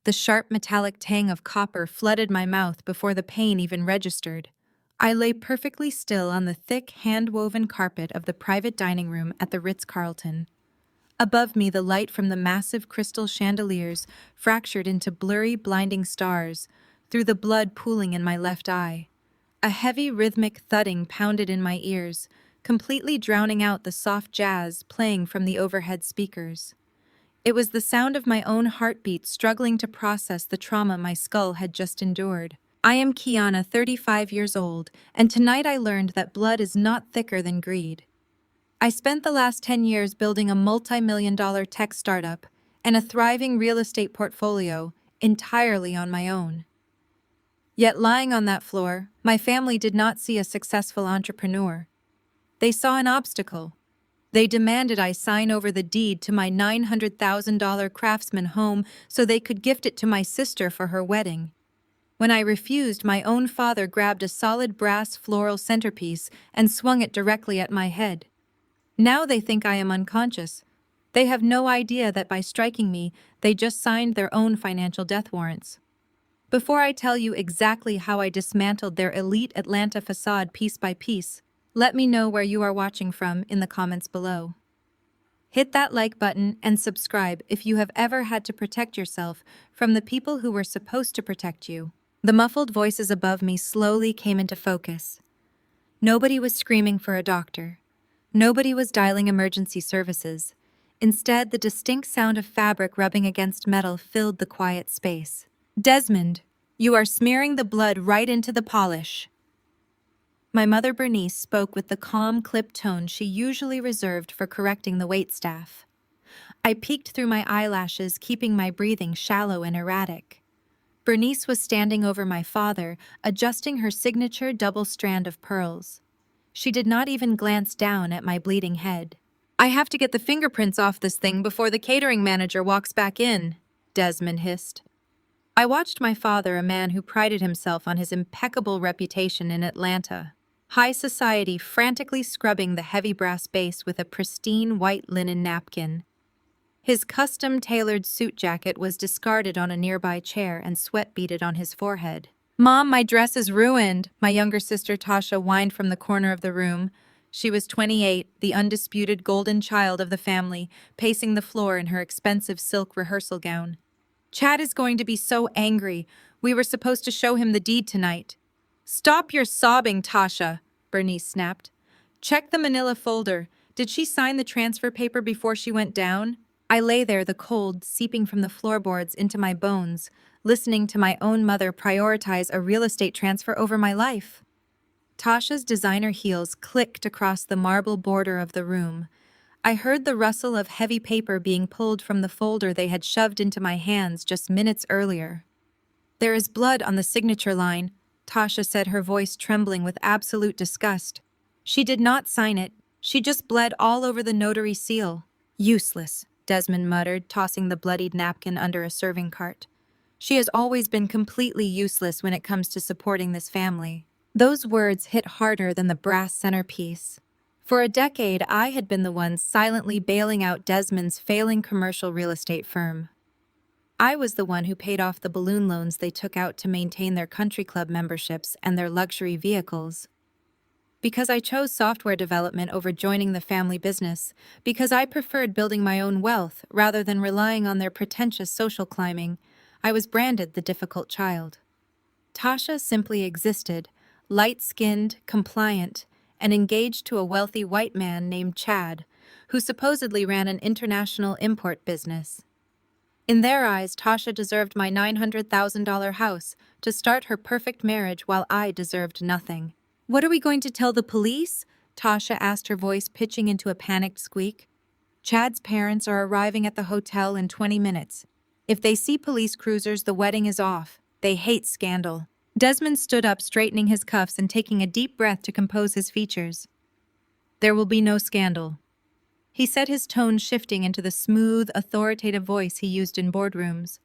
The sharp metallic tang of copper flooded my mouth before the pain even registered. I lay perfectly still on the thick, hand-woven carpet of the private dining room at the Ritz Carlton. Above me, the light from the massive crystal chandeliers fractured into blurry, blinding stars, through the blood pooling in my left eye. A heavy, rhythmic thudding pounded in my ears, completely drowning out the soft jazz playing from the overhead speakers. It was the sound of my own heartbeat struggling to process the trauma my skull had just endured. I am Kiana, 35 years old, and tonight I learned that blood is not thicker than greed. I spent the last 10 years building a multi-million-dollar tech startup and a thriving real estate portfolio entirely on my own. Yet lying on that floor, my family did not see a successful entrepreneur. They saw an obstacle. They demanded I sign over the deed to my $900,000 craftsman home so they could gift it to my sister for her wedding. When I refused, my own father grabbed a solid brass floral centerpiece and swung it directly at my head. Now they think I am unconscious. They have no idea that by striking me, they just signed their own financial death warrants. Before I tell you exactly how I dismantled their elite Atlanta facade piece by piece, let me know where you are watching from in the comments below. Hit that like button and subscribe if you have ever had to protect yourself from the people who were supposed to protect you. The muffled voices above me slowly came into focus. Nobody was screaming for a doctor. Nobody was dialing emergency services. Instead, the distinct sound of fabric rubbing against metal filled the quiet space. Desmond, you are smearing the blood right into the polish. My mother Bernice spoke with the calm, clipped tone she usually reserved for correcting the waitstaff. I peeked through my eyelashes, keeping my breathing shallow and erratic. Bernice was standing over my father, adjusting her signature double strand of pearls. She did not even glance down at my bleeding head. I have to get the fingerprints off this thing before the catering manager walks back in, Desmond hissed. I watched my father, a man who prided himself on his impeccable reputation in Atlanta, high society, frantically scrubbing the heavy brass base with a pristine white linen napkin. His custom-tailored suit jacket was discarded on a nearby chair and sweat beaded on his forehead. "Mom, my dress is ruined," my younger sister Tasha whined from the corner of the room. She was 28, the undisputed golden child of the family, pacing the floor in her expensive silk rehearsal gown. "Chad is going to be so angry. We were supposed to show him the deed tonight." "Stop your sobbing, Tasha," Bernice snapped. "Check the manila folder. Did she sign the transfer paper before she went down?" I lay there, the cold seeping from the floorboards into my bones, listening to my own mother prioritize a real estate transfer over my life. Tasha's designer heels clicked across the marble border of the room. I heard the rustle of heavy paper being pulled from the folder they had shoved into my hands just minutes earlier. "There is blood on the signature line," Tasha said, her voice trembling with absolute disgust. "She did not sign it. She just bled all over the notary seal." "Useless," Desmond muttered, tossing the bloodied napkin under a serving cart. "She has always been completely useless when it comes to supporting this family." Those words hit harder than the brass centerpiece. For a decade, I had been the one silently bailing out Desmond's failing commercial real estate firm. I was the one who paid off the balloon loans they took out to maintain their country club memberships and their luxury vehicles. Because I chose software development over joining the family business, because I preferred building my own wealth rather than relying on their pretentious social climbing, I was branded the difficult child. Tasha simply existed, light-skinned, compliant, and engaged to a wealthy white man named Chad, who supposedly ran an international import business. In their eyes, Tasha deserved my $900,000 house to start her perfect marriage while I deserved nothing. "What are we going to tell the police?" Tasha asked, her voice pitching into a panicked squeak. "Chad's parents are arriving at the hotel in 20 minutes. If they see police cruisers, the wedding is off. They hate scandal." Desmond stood up, straightening his cuffs and taking a deep breath to compose his features. "There will be no scandal," he said, his tone shifting into the smooth, authoritative voice he used in boardrooms.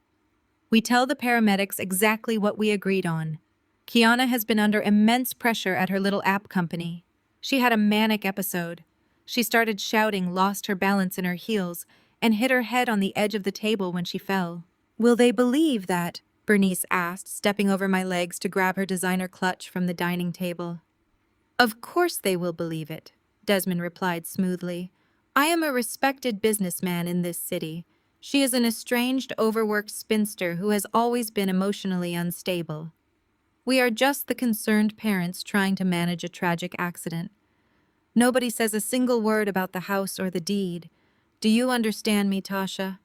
"We tell the paramedics exactly what we agreed on. Kiana has been under immense pressure at her little app company. She had a manic episode. She started shouting, lost her balance in her heels, and hit her head on the edge of the table when she fell. Will they believe that? Bernice asked, stepping over my legs to grab her designer clutch from the dining table. Of course they will believe it, Desmond replied smoothly. I am a respected businessman in this city. She is an estranged, overworked spinster who has always been emotionally unstable. We are just the concerned parents trying to manage a tragic accident. Nobody says a single word about the house or the deed. Do you understand me, Tasha?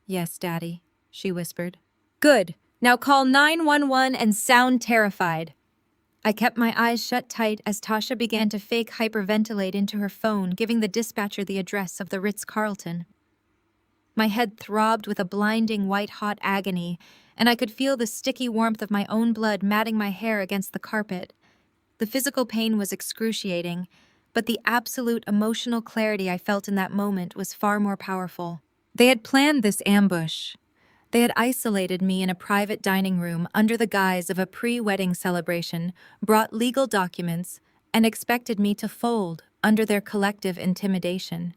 Yes, Daddy, she whispered. Good. Now call 911 and sound terrified. I kept my eyes shut tight as Tasha began to fake hyperventilate into her phone, giving the dispatcher the address of the Ritz Carlton. My head throbbed with a blinding white-hot agony, and I could feel the sticky warmth of my own blood matting my hair against the carpet. The physical pain was excruciating, but the absolute emotional clarity I felt in that moment was far more powerful. They had planned this ambush. They had isolated me in a private dining room under the guise of a pre-wedding celebration, brought legal documents, and expected me to fold under their collective intimidation.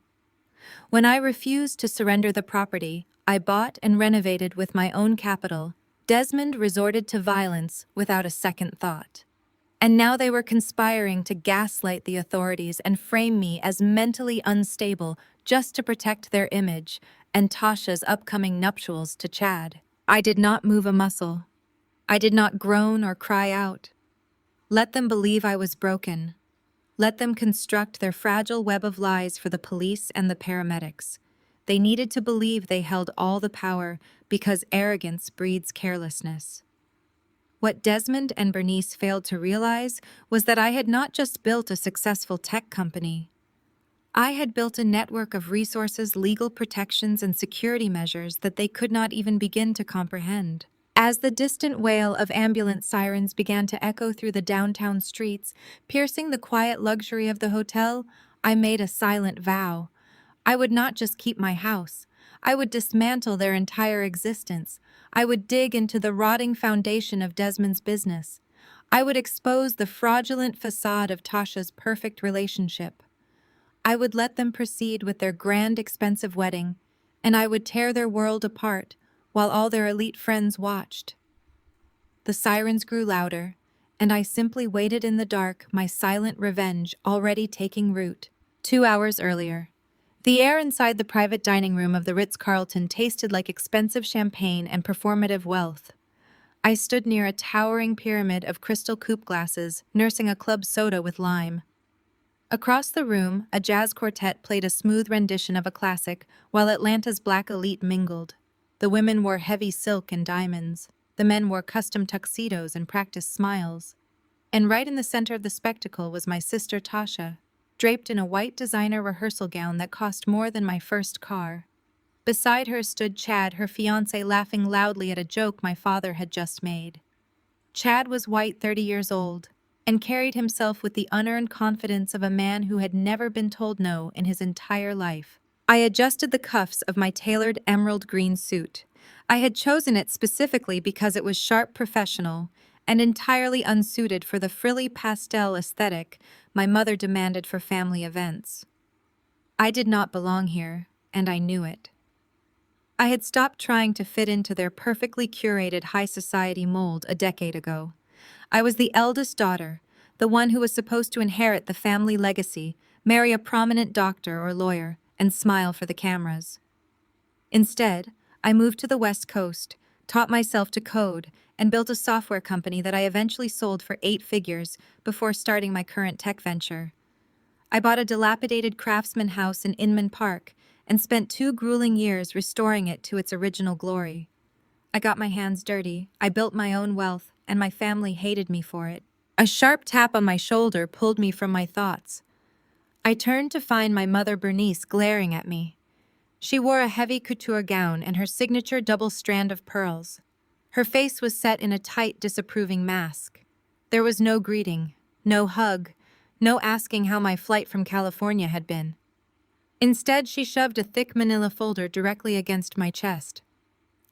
When I refused to surrender the property I bought and renovated with my own capital, Desmond resorted to violence without a second thought. And now they were conspiring to gaslight the authorities and frame me as mentally unstable just to protect their image and Tasha's upcoming nuptials to Chad. I did not move a muscle. I did not groan or cry out. Let them believe I was broken. Let them construct their fragile web of lies for the police and the paramedics. They needed to believe they held all the power because arrogance breeds carelessness. What Desmond and Bernice failed to realize was that I had not just built a successful tech company. I had built a network of resources, legal protections, and security measures that they could not even begin to comprehend. As the distant wail of ambulance sirens began to echo through the downtown streets, piercing the quiet luxury of the hotel, I made a silent vow. I would not just keep my house. I would dismantle their entire existence. I would dig into the rotting foundation of Desmond's business. I would expose the fraudulent facade of Tasha's perfect relationship. I would let them proceed with their grand, expensive wedding, and I would tear their world apart while all their elite friends watched. The sirens grew louder, and I simply waited in the dark, my silent revenge already taking root. 2 hours earlier, the air inside the private dining room of the Ritz Carlton tasted like expensive champagne and performative wealth. I stood near a towering pyramid of crystal coupe glasses, nursing a club soda with lime. Across the room, a jazz quartet played a smooth rendition of a classic, while Atlanta's black elite mingled. The women wore heavy silk and diamonds. The men wore custom tuxedos and practiced smiles. And right in the center of the spectacle was my sister Tasha, draped in a white designer rehearsal gown that cost more than my first car. Beside her stood Chad, her fiancé, laughing loudly at a joke my father had just made. Chad was white, 30 years old, and carried himself with the unearned confidence of a man who had never been told no in his entire life. I adjusted the cuffs of my tailored emerald green suit. I had chosen it specifically because it was sharp, professional, and entirely unsuited for the frilly pastel aesthetic my mother demanded for family events. I did not belong here, and I knew it. I had stopped trying to fit into their perfectly curated high society mold a decade ago. I was the eldest daughter, the one who was supposed to inherit the family legacy, marry a prominent doctor or lawyer, and smile for the cameras. Instead, I moved to the West Coast, taught myself to code, and built a software company that I eventually sold for 8 figures before starting my current tech venture. I bought a dilapidated craftsman house in Inman Park and spent 2 grueling years restoring it to its original glory. I got my hands dirty, I built my own wealth, and my family hated me for it. A sharp tap on my shoulder pulled me from my thoughts. I turned to find my mother Bernice glaring at me. She wore a heavy couture gown and her signature double strand of pearls. Her face was set in a tight, disapproving mask. There was no greeting, no hug, no asking how my flight from California had been. Instead, she shoved a thick manila folder directly against my chest.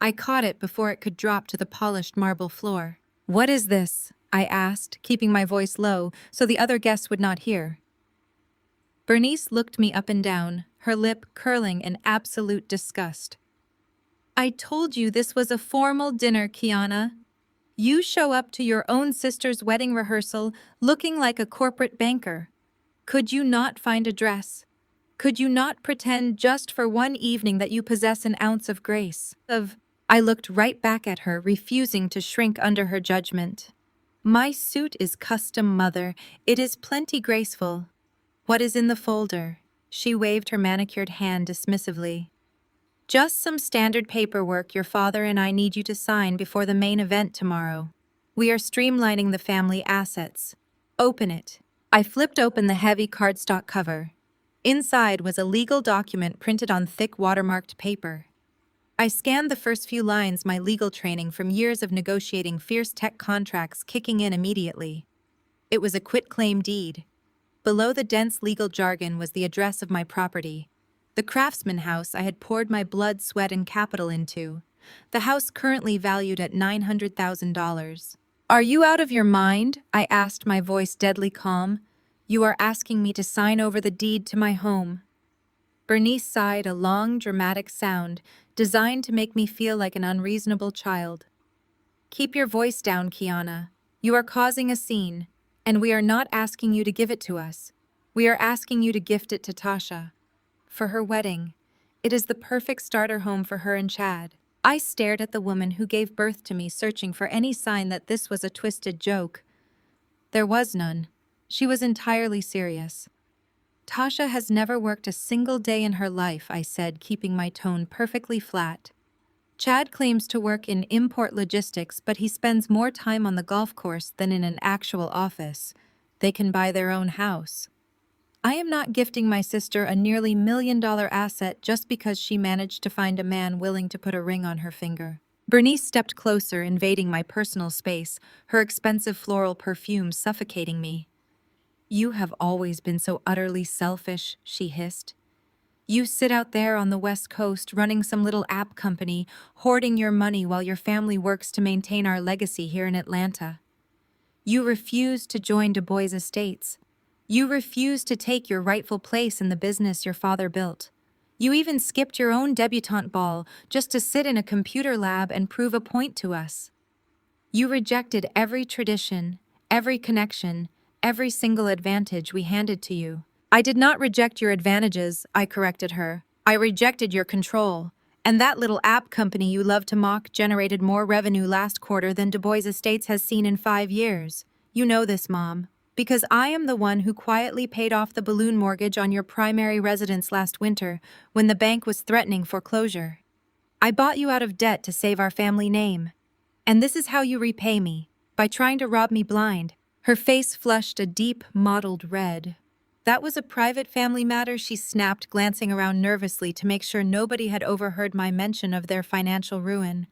I caught it before it could drop to the polished marble floor. "What is this?" I asked, keeping my voice low so the other guests would not hear. Bernice looked me up and down, her lip curling in absolute disgust. I told you this was a formal dinner, Kiana. You show up to your own sister's wedding rehearsal looking like a corporate banker. Could you not find a dress? Could you not pretend just for one evening that you possess an ounce of grace? I looked right back at her, refusing to shrink under her judgment. My suit is custom, mother. It is plenty graceful. What is in the folder? She waved her manicured hand dismissively. Just some standard paperwork your father and I need you to sign before the main event tomorrow. We are streamlining the family assets. Open it. I flipped open the heavy cardstock cover. Inside was a legal document printed on thick watermarked paper. I scanned the first few lines, my legal training from years of negotiating fierce tech contracts kicking in immediately. It was a quitclaim deed. Below the dense legal jargon was the address of my property, the Craftsman house I had poured my blood, sweat, and capital into, the house currently valued at $900,000. Are you out of your mind? I asked, my voice deadly calm. You are asking me to sign over the deed to my home. Bernice sighed, a long, dramatic sound designed to make me feel like an unreasonable child. Keep your voice down, Kiana. You are causing a scene, and we are not asking you to give it to us. We are asking you to gift it to Tasha. For her wedding. It is the perfect starter home for her and Chad. I stared at the woman who gave birth to me, searching for any sign that this was a twisted joke. There was none. She was entirely serious. Tasha has never worked a single day in her life, I said, keeping my tone perfectly flat. Chad claims to work in import logistics, but he spends more time on the golf course than in an actual office. They can buy their own house. I am not gifting my sister a nearly $1 million asset just because she managed to find a man willing to put a ring on her finger. Bernice stepped closer, invading my personal space, her expensive floral perfume suffocating me. You have always been so utterly selfish, she hissed. You sit out there on the West Coast running some little app company, hoarding your money while your family works to maintain our legacy here in Atlanta. You refuse to join Du Bois Estates. You refuse to take your rightful place in the business your father built. You even skipped your own debutante ball just to sit in a computer lab and prove a point to us. You rejected every tradition, every connection, every single advantage we handed to you. I did not reject your advantages, I corrected her. I rejected your control. And that little app company you love to mock generated more revenue last quarter than Du Bois Estates has seen in 5 years. You know this, Mom. Because I am the one who quietly paid off the balloon mortgage on your primary residence last winter when the bank was threatening foreclosure. I bought you out of debt to save our family name. And this is how you repay me, by trying to rob me blind. Her face flushed a deep, mottled red. That was a private family matter, she snapped, glancing around nervously to make sure nobody had overheard my mention of their financial ruin.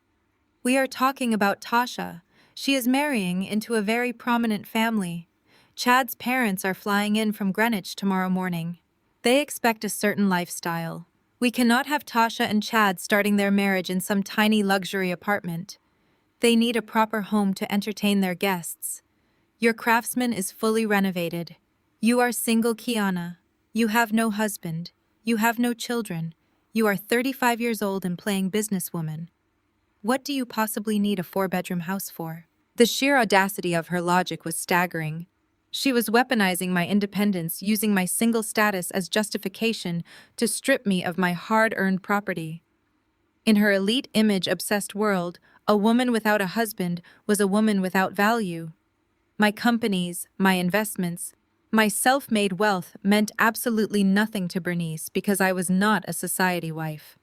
We are talking about Tasha. She is marrying into a very prominent family. Chad's parents are flying in from Greenwich tomorrow morning. They expect a certain lifestyle. We cannot have Tasha and Chad starting their marriage in some tiny luxury apartment. They need a proper home to entertain their guests. Your Craftsman is fully renovated. You are single, Kiana. You have no husband. You have no children. You are 35 years old and playing businesswoman. What do you possibly need a 4-bedroom house for? The sheer audacity of her logic was staggering. She was weaponizing my independence, using my single status as justification to strip me of my hard-earned property. In her elite image-obsessed world, a woman without a husband was a woman without value. My companies, my investments, my self-made wealth meant absolutely nothing to Bernice because I was not a society wife.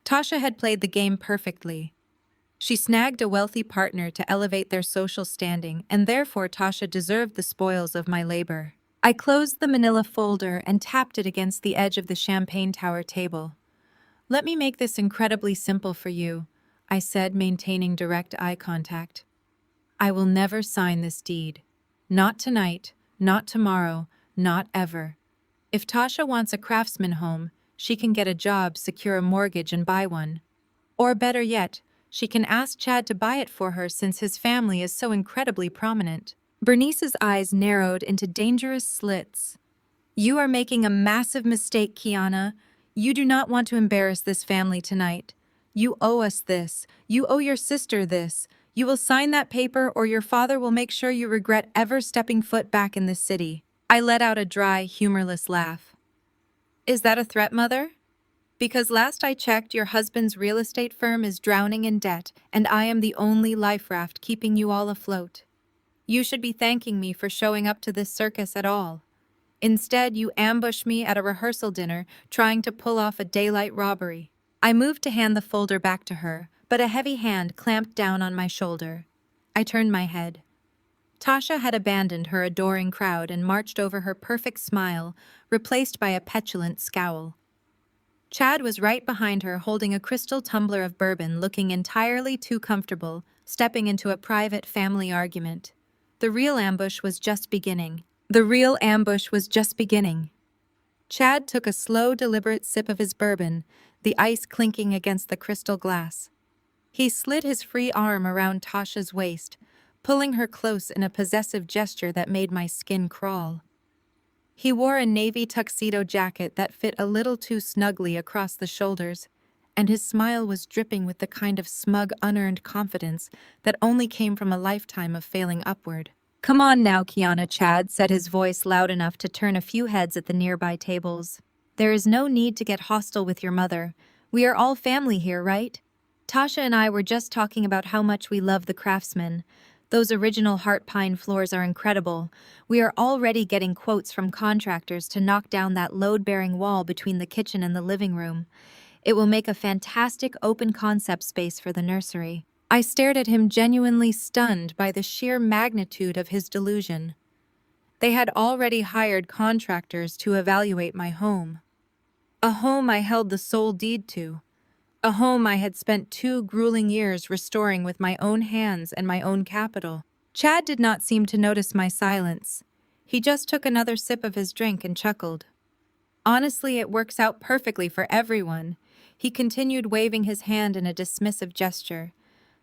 Tasha had played the game perfectly. She snagged a wealthy partner to elevate their social standing, and therefore Tasha deserved the spoils of my labor. I closed the manila folder and tapped it against the edge of the champagne tower table. Let me make this incredibly simple for you, I said, maintaining direct eye contact. I will never sign this deed. Not tonight, not tomorrow, not ever. If Tasha wants a Craftsman home, she can get a job, secure a mortgage, and buy one. Or better yet, she can ask Chad to buy it for her since his family is so incredibly prominent. Bernice's eyes narrowed into dangerous slits. You are making a massive mistake, Kiana. You do not want to embarrass this family tonight. You owe us this. You owe your sister this. You will sign that paper or your father will make sure you regret ever stepping foot back in this city." I let out a dry, humorless laugh. "Is that a threat, Mother? Because last I checked, your husband's real estate firm is drowning in debt, and I am the only life raft keeping you all afloat. You should be thanking me for showing up to this circus at all. Instead, you ambushed me at a rehearsal dinner, trying to pull off a daylight robbery." I moved to hand the folder back to her, but a heavy hand clamped down on my shoulder. I turned my head. Tasha had abandoned her adoring crowd and marched over her perfect smile, replaced by a petulant scowl. Chad was right behind her, holding a crystal tumbler of bourbon, looking entirely too comfortable, stepping into a private family argument. The real ambush was just beginning. Chad took a slow, deliberate sip of his bourbon, the ice clinking against the crystal glass. He slid his free arm around Tasha's waist, pulling her close in a possessive gesture that made my skin crawl. He wore a navy tuxedo jacket that fit a little too snugly across the shoulders, and his smile was dripping with the kind of smug, unearned confidence that only came from a lifetime of failing upward. "Come on now, Kiana," Chad said, his voice loud enough to turn a few heads at the nearby tables. "There is no need to get hostile with your mother. We are all family here, right? Tasha and I were just talking about how much we love the Craftsman. Those original heart pine floors are incredible. We are already getting quotes from contractors to knock down that load-bearing wall between the kitchen and the living room. It will make a fantastic open concept space for the nursery." I stared at him, genuinely stunned by the sheer magnitude of his delusion. They had already hired contractors to evaluate my home. A home I held the sole deed to. A home I had spent 2 grueling years restoring with my own hands and my own capital. Chad did not seem to notice my silence. He just took another sip of his drink and chuckled. "Honestly, it works out perfectly for everyone." He continued, waving his hand in a dismissive gesture.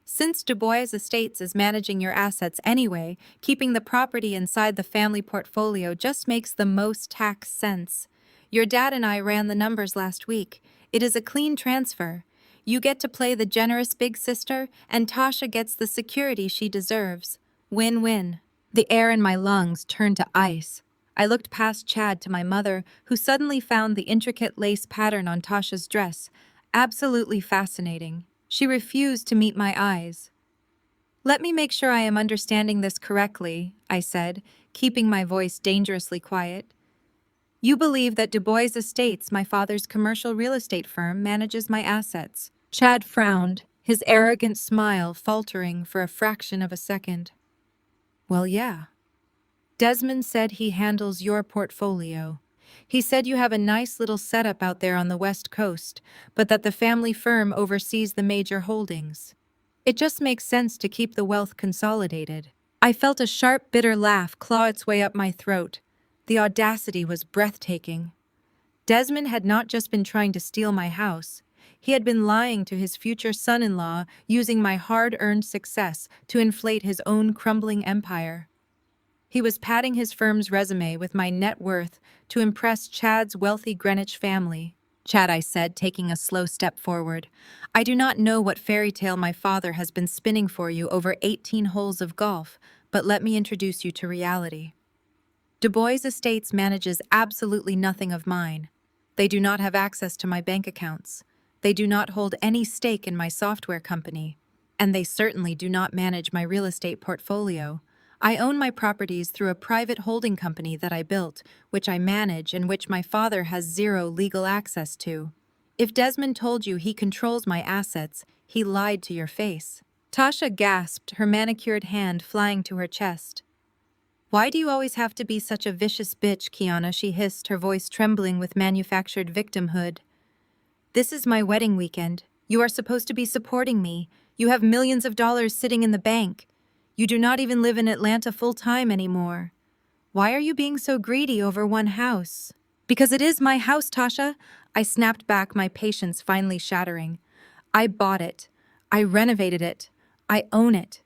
"Since Du Bois Estates is managing your assets anyway, keeping the property inside the family portfolio just makes the most tax sense. Your dad and I ran the numbers last week. It is a clean transfer. You get to play the generous big sister, and Tasha gets the security she deserves. Win-win." The air in my lungs turned to ice. I looked past Chad to my mother, who suddenly found the intricate lace pattern on Tasha's dress absolutely fascinating. She refused to meet my eyes. "Let me make sure I am understanding this correctly," I said, keeping my voice dangerously quiet. "You believe that Du Bois Estates, my father's commercial real estate firm, manages my assets." Chad frowned, his arrogant smile faltering for a fraction of a second. "Well, yeah. Desmond said he handles your portfolio. He said you have a nice little setup out there on the West Coast, but that the family firm oversees the major holdings. It just makes sense to keep the wealth consolidated." I felt a sharp, bitter laugh claw its way up my throat. The audacity was breathtaking. Desmond had not just been trying to steal my house. He had been lying to his future son-in-law, using my hard-earned success to inflate his own crumbling empire. He was padding his firm's resume with my net worth to impress Chad's wealthy Greenwich family. "Chad," I said, taking a slow step forward, "I do not know what fairy tale my father has been spinning for you over 18 holes of golf, but let me introduce you to reality. Du Bois Estates manages absolutely nothing of mine. They do not have access to my bank accounts. They do not hold any stake in my software company. And they certainly do not manage my real estate portfolio. I own my properties through a private holding company that I built, which I manage and which my father has zero legal access to. If Desmond told you he controls my assets, he lied to your face." Tasha gasped, her manicured hand flying to her chest. "Why do you always have to be such a vicious bitch, Kiana?" she hissed, her voice trembling with manufactured victimhood. "This is my wedding weekend. You are supposed to be supporting me. You have millions of dollars sitting in the bank. You do not even live in Atlanta full-time anymore. Why are you being so greedy over one house?" "Because it is my house, Tasha," I snapped back, my patience finally shattering. "I bought it. I renovated it. I own it.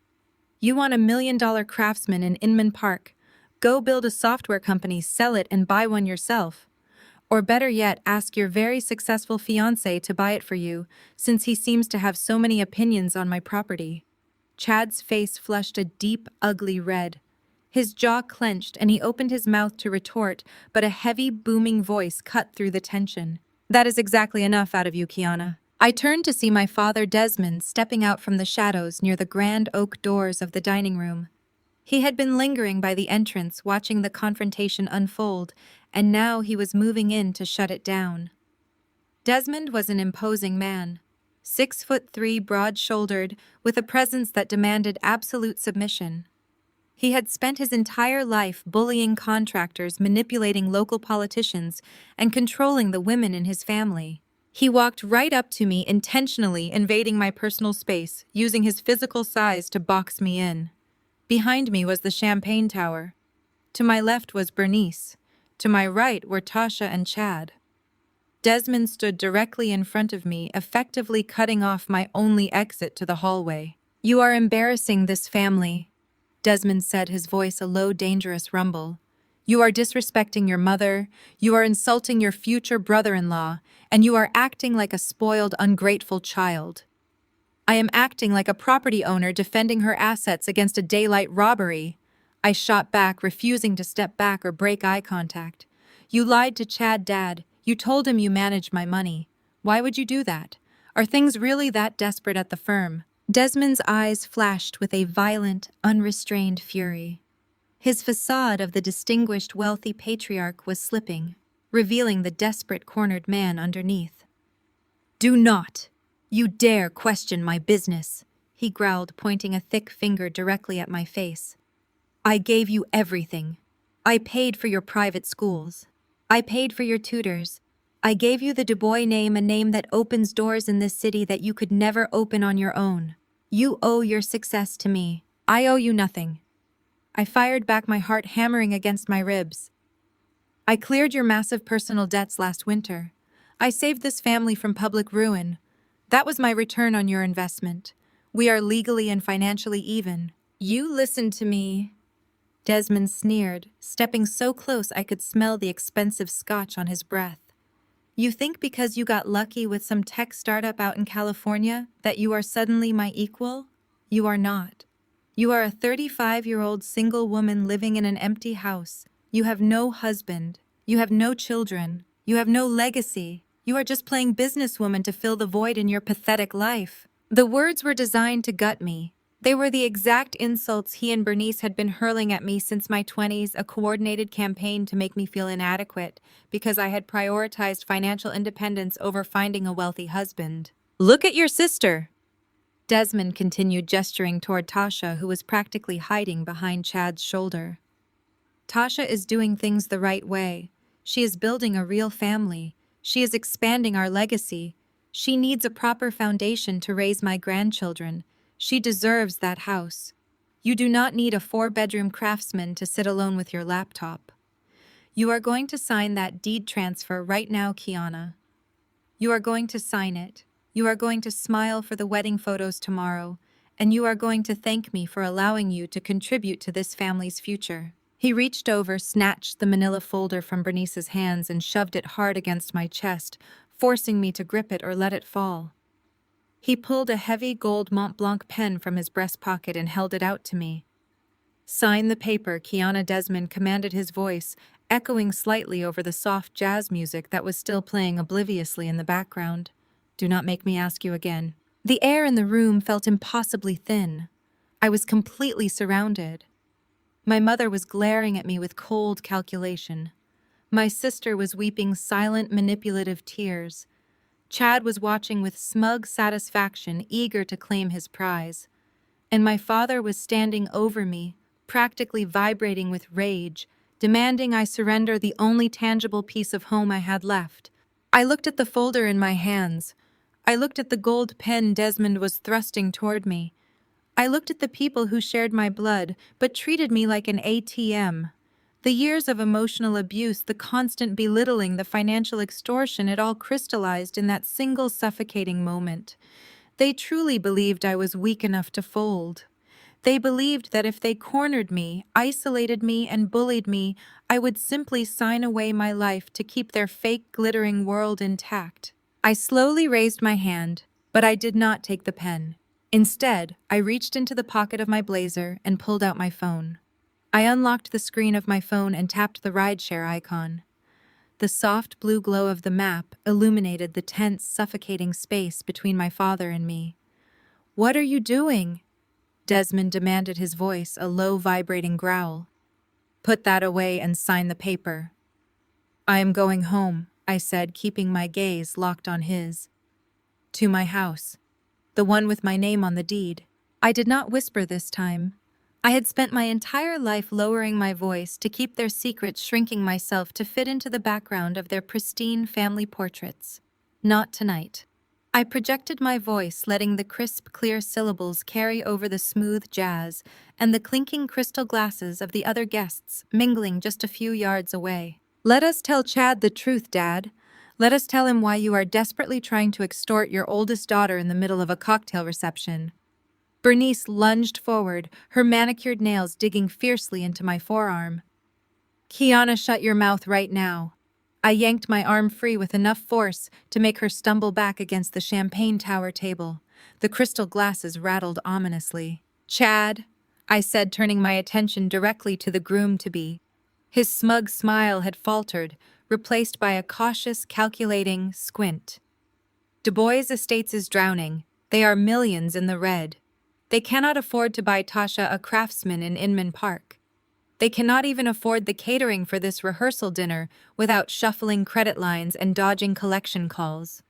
You want $1 million Craftsman in Inman Park. Go build a software company, sell it, and buy one yourself. Or better yet, ask your very successful fiancé to buy it for you, since he seems to have so many opinions on my property." Chad's face flushed a deep, ugly red. His jaw clenched and he opened his mouth to retort, but a heavy, booming voice cut through the tension. "That is exactly enough out of you, Kiana." I turned to see my father Desmond stepping out from the shadows near the grand oak doors of the dining room. He had been lingering by the entrance, watching the confrontation unfold, and now he was moving in to shut it down. Desmond was an imposing man, 6'3", broad-shouldered, with a presence that demanded absolute submission. He had spent his entire life bullying contractors, manipulating local politicians, and controlling the women in his family. He walked right up to me, intentionally invading my personal space, using his physical size to box me in. Behind me was the champagne tower. To my left was Bernice. To my right were Tasha and Chad. Desmond stood directly in front of me, effectively cutting off my only exit to the hallway. "You are embarrassing this family," Desmond said, his voice a low, dangerous rumble. "You are disrespecting your mother, you are insulting your future brother-in-law, and you are acting like a spoiled, ungrateful child." "I am acting like a property owner defending her assets against a daylight robbery," I shot back, refusing to step back or break eye contact. "You lied to Chad, Dad. You told him you managed my money. Why would you do that? Are things really that desperate at the firm?" Desmond's eyes flashed with a violent, unrestrained fury. His facade of the distinguished, wealthy patriarch was slipping, revealing the desperate, cornered man underneath. "Do not! You dare question my business," he growled, pointing a thick finger directly at my face. "I gave you everything. I paid for your private schools. I paid for your tutors. I gave you the Dubois name, a name that opens doors in this city that you could never open on your own. You owe your success to me. I owe you nothing." I fired back, my heart hammering against my ribs. "I cleared your massive personal debts last winter. I saved this family from public ruin. That was my return on your investment. We are legally and financially even." "You listened to me," Desmond sneered, stepping so close I could smell the expensive scotch on his breath. "You think because you got lucky with some tech startup out in California that you are suddenly my equal? You are not. You are a 35-year-old single woman living in an empty house. You have no husband. You have no children. You have no legacy. You are just playing businesswoman to fill the void in your pathetic life." The words were designed to gut me. They were the exact insults he and Bernice had been hurling at me since my 20s, a coordinated campaign to make me feel inadequate because I had prioritized financial independence over finding a wealthy husband. "Look at your sister," Desmond continued, gesturing toward Tasha, who was practically hiding behind Chad's shoulder. "Tasha is doing things the right way. She is building a real family. She is expanding our legacy. She needs a proper foundation to raise my grandchildren. She deserves that house. You do not need a 4-bedroom craftsman to sit alone with your laptop. You are going to sign that deed transfer right now, Kiana. You are going to sign it. You are going to smile for the wedding photos tomorrow, and you are going to thank me for allowing you to contribute to this family's future." He reached over, snatched the manila folder from Bernice's hands, and shoved it hard against my chest, forcing me to grip it or let it fall. He pulled a heavy gold Mont Blanc pen from his breast pocket and held it out to me. "Sign the paper," Kiana, Desmond commanded, his voice echoing slightly over the soft jazz music that was still playing obliviously in the background. "Do not make me ask you again." The air in the room felt impossibly thin. I was completely surrounded. My mother was glaring at me with cold calculation. My sister was weeping silent, manipulative tears. Chad was watching with smug satisfaction, eager to claim his prize. And my father was standing over me, practically vibrating with rage, demanding I surrender the only tangible piece of home I had left. I looked at the folder in my hands. I looked at the gold pen Desmond was thrusting toward me. I looked at the people who shared my blood, but treated me like an ATM. The years of emotional abuse, the constant belittling, the financial extortion, it all crystallized in that single suffocating moment. They truly believed I was weak enough to fold. They believed that if they cornered me, isolated me, and bullied me, I would simply sign away my life to keep their fake glittering world intact. I slowly raised my hand, but I did not take the pen. Instead, I reached into the pocket of my blazer and pulled out my phone. I unlocked the screen of my phone and tapped the rideshare icon. The soft blue glow of the map illuminated the tense, suffocating space between my father and me. "What are you doing?" Desmond demanded, his voice a low, vibrating growl. "Put that away and sign the paper." "I am going home," I said, keeping my gaze locked on his. "To my house. The one with my name on the deed." I did not whisper this time. I had spent my entire life lowering my voice to keep their secrets, shrinking myself to fit into the background of their pristine family portraits. Not tonight. I projected my voice, letting the crisp, clear syllables carry over the smooth jazz and the clinking crystal glasses of the other guests mingling just a few yards away. "Let us tell Chad the truth, Dad. Let us tell him why you are desperately trying to extort your oldest daughter in the middle of a cocktail reception." Bernice lunged forward, her manicured nails digging fiercely into my forearm. "Kiana, shut your mouth right now." I yanked my arm free with enough force to make her stumble back against the champagne tower table. The crystal glasses rattled ominously. "Chad," I said, turning my attention directly to the groom-to-be. His smug smile had faltered, replaced by a cautious, calculating squint. "Du Bois Estates is drowning. They are millions in the red. They cannot afford to buy Tasha a craftsman in Inman Park. They cannot even afford the catering for this rehearsal dinner without shuffling credit lines and dodging collection calls.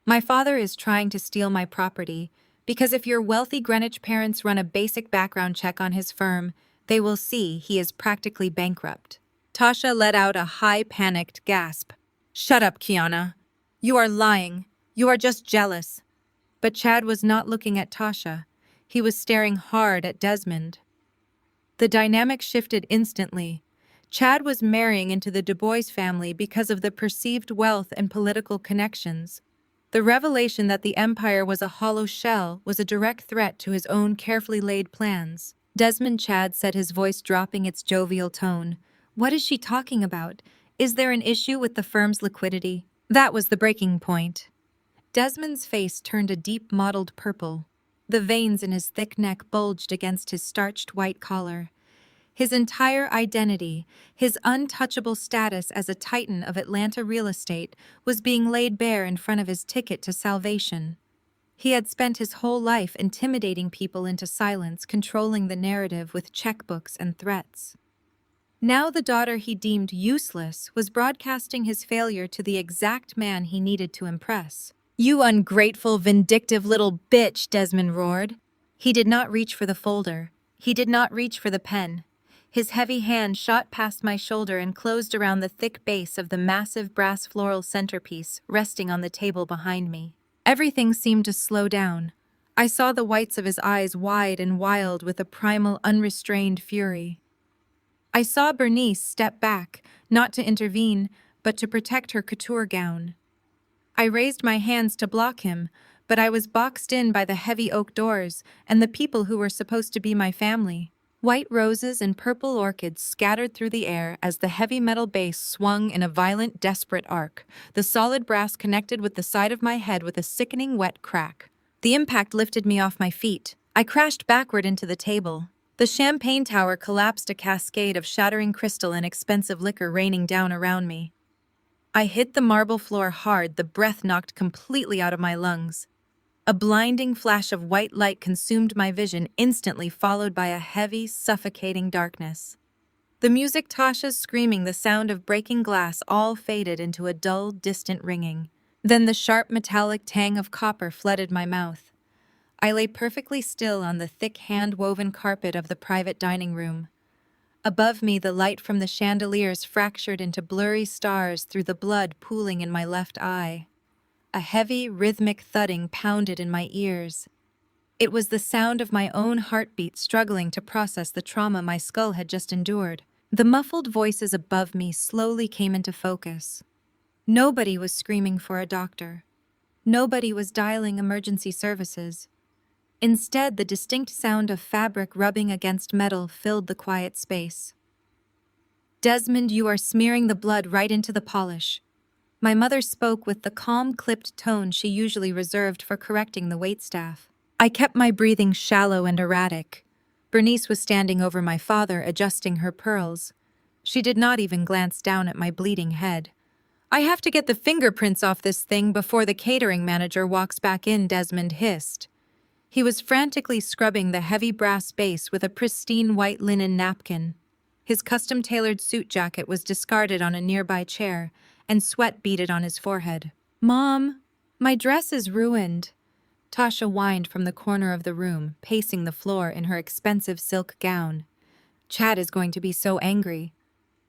My father is trying to steal my property, because if your wealthy Greenwich parents run a basic background check on his firm, they will see he is practically bankrupt." Tasha let out a high, panicked gasp. "Shut up, Kiana. You are lying. You are just jealous." But Chad was not looking at Tasha. He was staring hard at Desmond. The dynamic shifted instantly. Chad was marrying into the Du Bois family because of the perceived wealth and political connections. The revelation that the empire was a hollow shell was a direct threat to his own carefully laid plans. "Desmond," Chad said, his voice dropping its jovial tone, "what is she talking about? Is there an issue with the firm's liquidity?" That was the breaking point. Desmond's face turned a deep mottled purple. The veins in his thick neck bulged against his starched white collar. His entire identity, his untouchable status as a titan of Atlanta real estate, was being laid bare in front of his ticket to salvation. He had spent his whole life intimidating people into silence, controlling the narrative with checkbooks and threats. Now the daughter he deemed useless was broadcasting his failure to the exact man he needed to impress. "You ungrateful, vindictive little bitch," Desmond roared. He did not reach for the folder. He did not reach for the pen. His heavy hand shot past my shoulder and closed around the thick base of the massive brass floral centerpiece resting on the table behind me. Everything seemed to slow down. I saw the whites of his eyes wide and wild with a primal, unrestrained fury. I saw Bernice step back, not to intervene, but to protect her couture gown. I raised my hands to block him, but I was boxed in by the heavy oak doors and the people who were supposed to be my family. White roses and purple orchids scattered through the air as the heavy metal base swung in a violent, desperate arc. The solid brass connected with the side of my head with a sickening wet crack. The impact lifted me off my feet. I crashed backward into the table. The champagne tower collapsed, a cascade of shattering crystal and expensive liquor raining down around me. I hit the marble floor hard, the breath knocked completely out of my lungs. A blinding flash of white light consumed my vision, instantly followed by a heavy, suffocating darkness. The music, Tasha's screaming, the sound of breaking glass all faded into a dull, distant ringing. Then the sharp metallic tang of copper flooded my mouth. I lay perfectly still on the thick hand-woven carpet of the private dining room. Above me, the light from the chandeliers fractured into blurry stars through the blood pooling in my left eye. A heavy, rhythmic thudding pounded in my ears. It was the sound of my own heartbeat struggling to process the trauma my skull had just endured. The muffled voices above me slowly came into focus. Nobody was screaming for a doctor. Nobody was dialing emergency services. Instead, the distinct sound of fabric rubbing against metal filled the quiet space. "Desmond, you are smearing the blood right into the polish." My mother spoke with the calm, clipped tone she usually reserved for correcting the waitstaff. I kept my breathing shallow and erratic. Bernice was standing over my father, adjusting her pearls. She did not even glance down at my bleeding head. "I have to get the fingerprints off this thing before the catering manager walks back in," Desmond hissed. He was frantically scrubbing the heavy brass base with a pristine white linen napkin. His custom-tailored suit jacket was discarded on a nearby chair, and sweat beaded on his forehead. "Mom, my dress is ruined." Tasha whined from the corner of the room, pacing the floor in her expensive silk gown. "Chad is going to be so angry.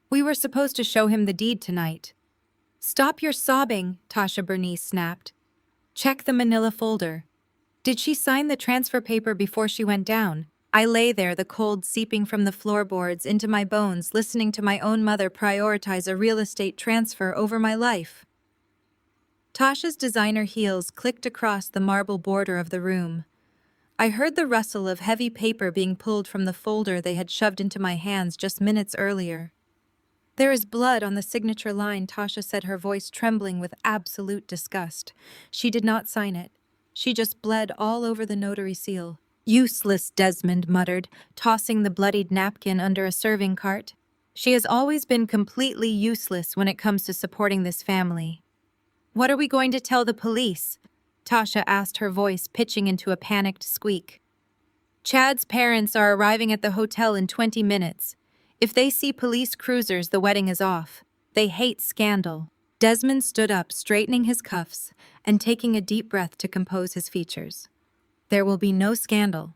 We were supposed to show him the deed tonight." "Stop your sobbing," Tasha Bernice snapped. "Check the manila folder. Did she sign the transfer paper before she went down?" I lay there, the cold seeping from the floorboards into my bones, listening to my own mother prioritize a real estate transfer over my life. Tasha's designer heels clicked across the marble border of the room. I heard the rustle of heavy paper being pulled from the folder they had shoved into my hands just minutes earlier. "There is blood on the signature line," Tasha said, her voice trembling with absolute disgust. "She did not sign it. She just bled all over the notary seal." "Useless," Desmond muttered, tossing the bloodied napkin under a serving cart. "She has always been completely useless when it comes to supporting this family." "What are we going to tell the police?" Tasha asked, her voice pitching into a panicked squeak. "Chad's parents are arriving at the hotel in 20 minutes. If they see police cruisers, the wedding is off. They hate scandal." Desmond stood up, straightening his cuffs and taking a deep breath to compose his features. "There will be no scandal.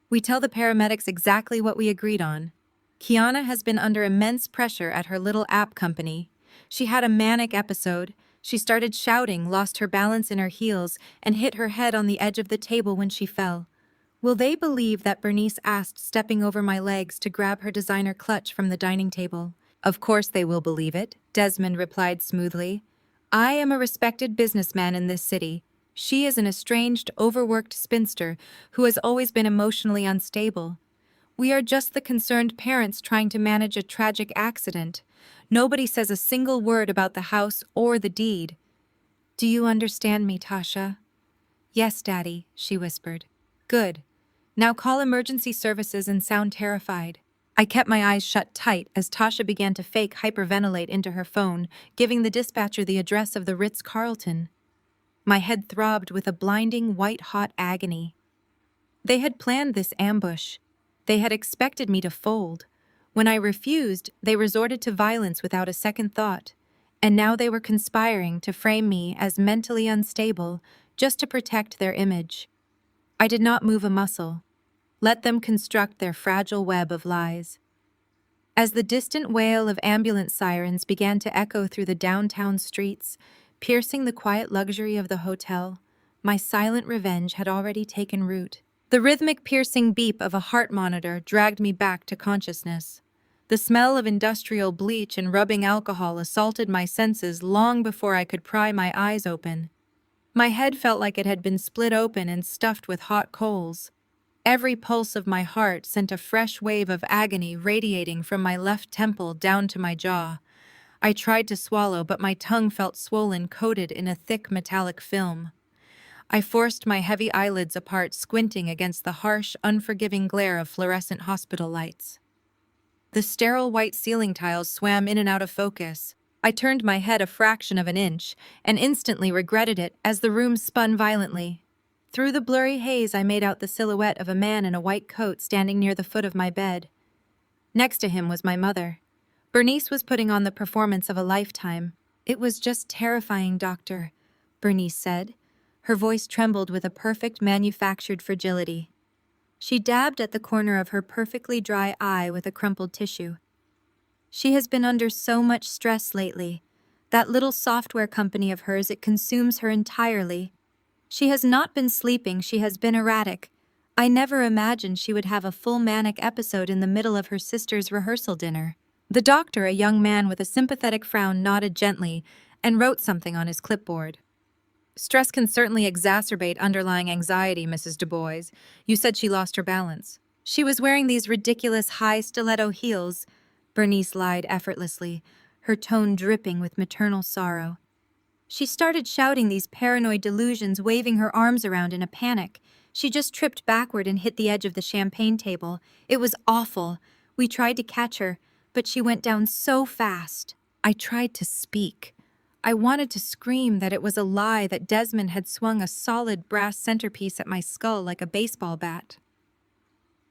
We tell the paramedics exactly what we agreed on. Kiana has been under immense pressure at her little app company. She had a manic episode. She started shouting, lost her balance in her heels, and hit her head on the edge of the table when she fell. Will they believe that?" Bernice asked, stepping over my legs to grab her designer clutch from the dining table. "Of course they will believe it," Desmond replied smoothly. "I am a respected businessman in this city. She is an estranged, overworked spinster who has always been emotionally unstable. We are just the concerned parents trying to manage a tragic accident. Nobody says a single word about the house or the deed." "Do you understand me, Tasha?" "Yes, Daddy," she whispered. "Good. Now call emergency services and sound terrified." I kept my eyes shut tight as Tasha began to fake hyperventilate into her phone, giving the dispatcher the address of the Ritz Carlton. My head throbbed with a blinding, white-hot agony. They had planned this ambush. They had expected me to fold. When I refused, they resorted to violence without a second thought. And now they were conspiring to frame me as mentally unstable just to protect their image. I did not move a muscle. Let them construct their fragile web of lies. As the distant wail of ambulance sirens began to echo through the downtown streets, piercing the quiet luxury of the hotel, my silent revenge had already taken root. The rhythmic, piercing beep of a heart monitor dragged me back to consciousness. The smell of industrial bleach and rubbing alcohol assaulted my senses long before I could pry my eyes open. My head felt like it had been split open and stuffed with hot coals. Every pulse of my heart sent a fresh wave of agony radiating from my left temple down to my jaw. I tried to swallow, but my tongue felt swollen, coated in a thick metallic film. I forced my heavy eyelids apart, squinting against the harsh, unforgiving glare of fluorescent hospital lights. The sterile white ceiling tiles swam in and out of focus. I turned my head a fraction of an inch and instantly regretted it as the room spun violently. Through the blurry haze, I made out the silhouette of a man in a white coat standing near the foot of my bed. Next to him was my mother. Bernice was putting on the performance of a lifetime. "It was just terrifying, Doctor," Bernice said. Her voice trembled with a perfect manufactured fragility. She dabbed at the corner of her perfectly dry eye with a crumpled tissue. "She has been under so much stress lately. That little software company of hers, it consumes her entirely. She has not been sleeping, she has been erratic. I never imagined she would have a full manic episode in the middle of her sister's rehearsal dinner." The doctor, a young man with a sympathetic frown, nodded gently and wrote something on his clipboard. Stress can certainly exacerbate underlying anxiety, Mrs. Du Bois. You said she lost her balance. She was wearing these ridiculous high stiletto heels, Bernice lied effortlessly, her tone dripping with maternal sorrow. She started shouting these paranoid delusions, waving her arms around in a panic. She just tripped backward and hit the edge of the champagne table. It was awful. We tried to catch her, but she went down so fast. I tried to speak. I wanted to scream that it was a lie that Desmond had swung a solid brass centerpiece at my skull like a baseball bat.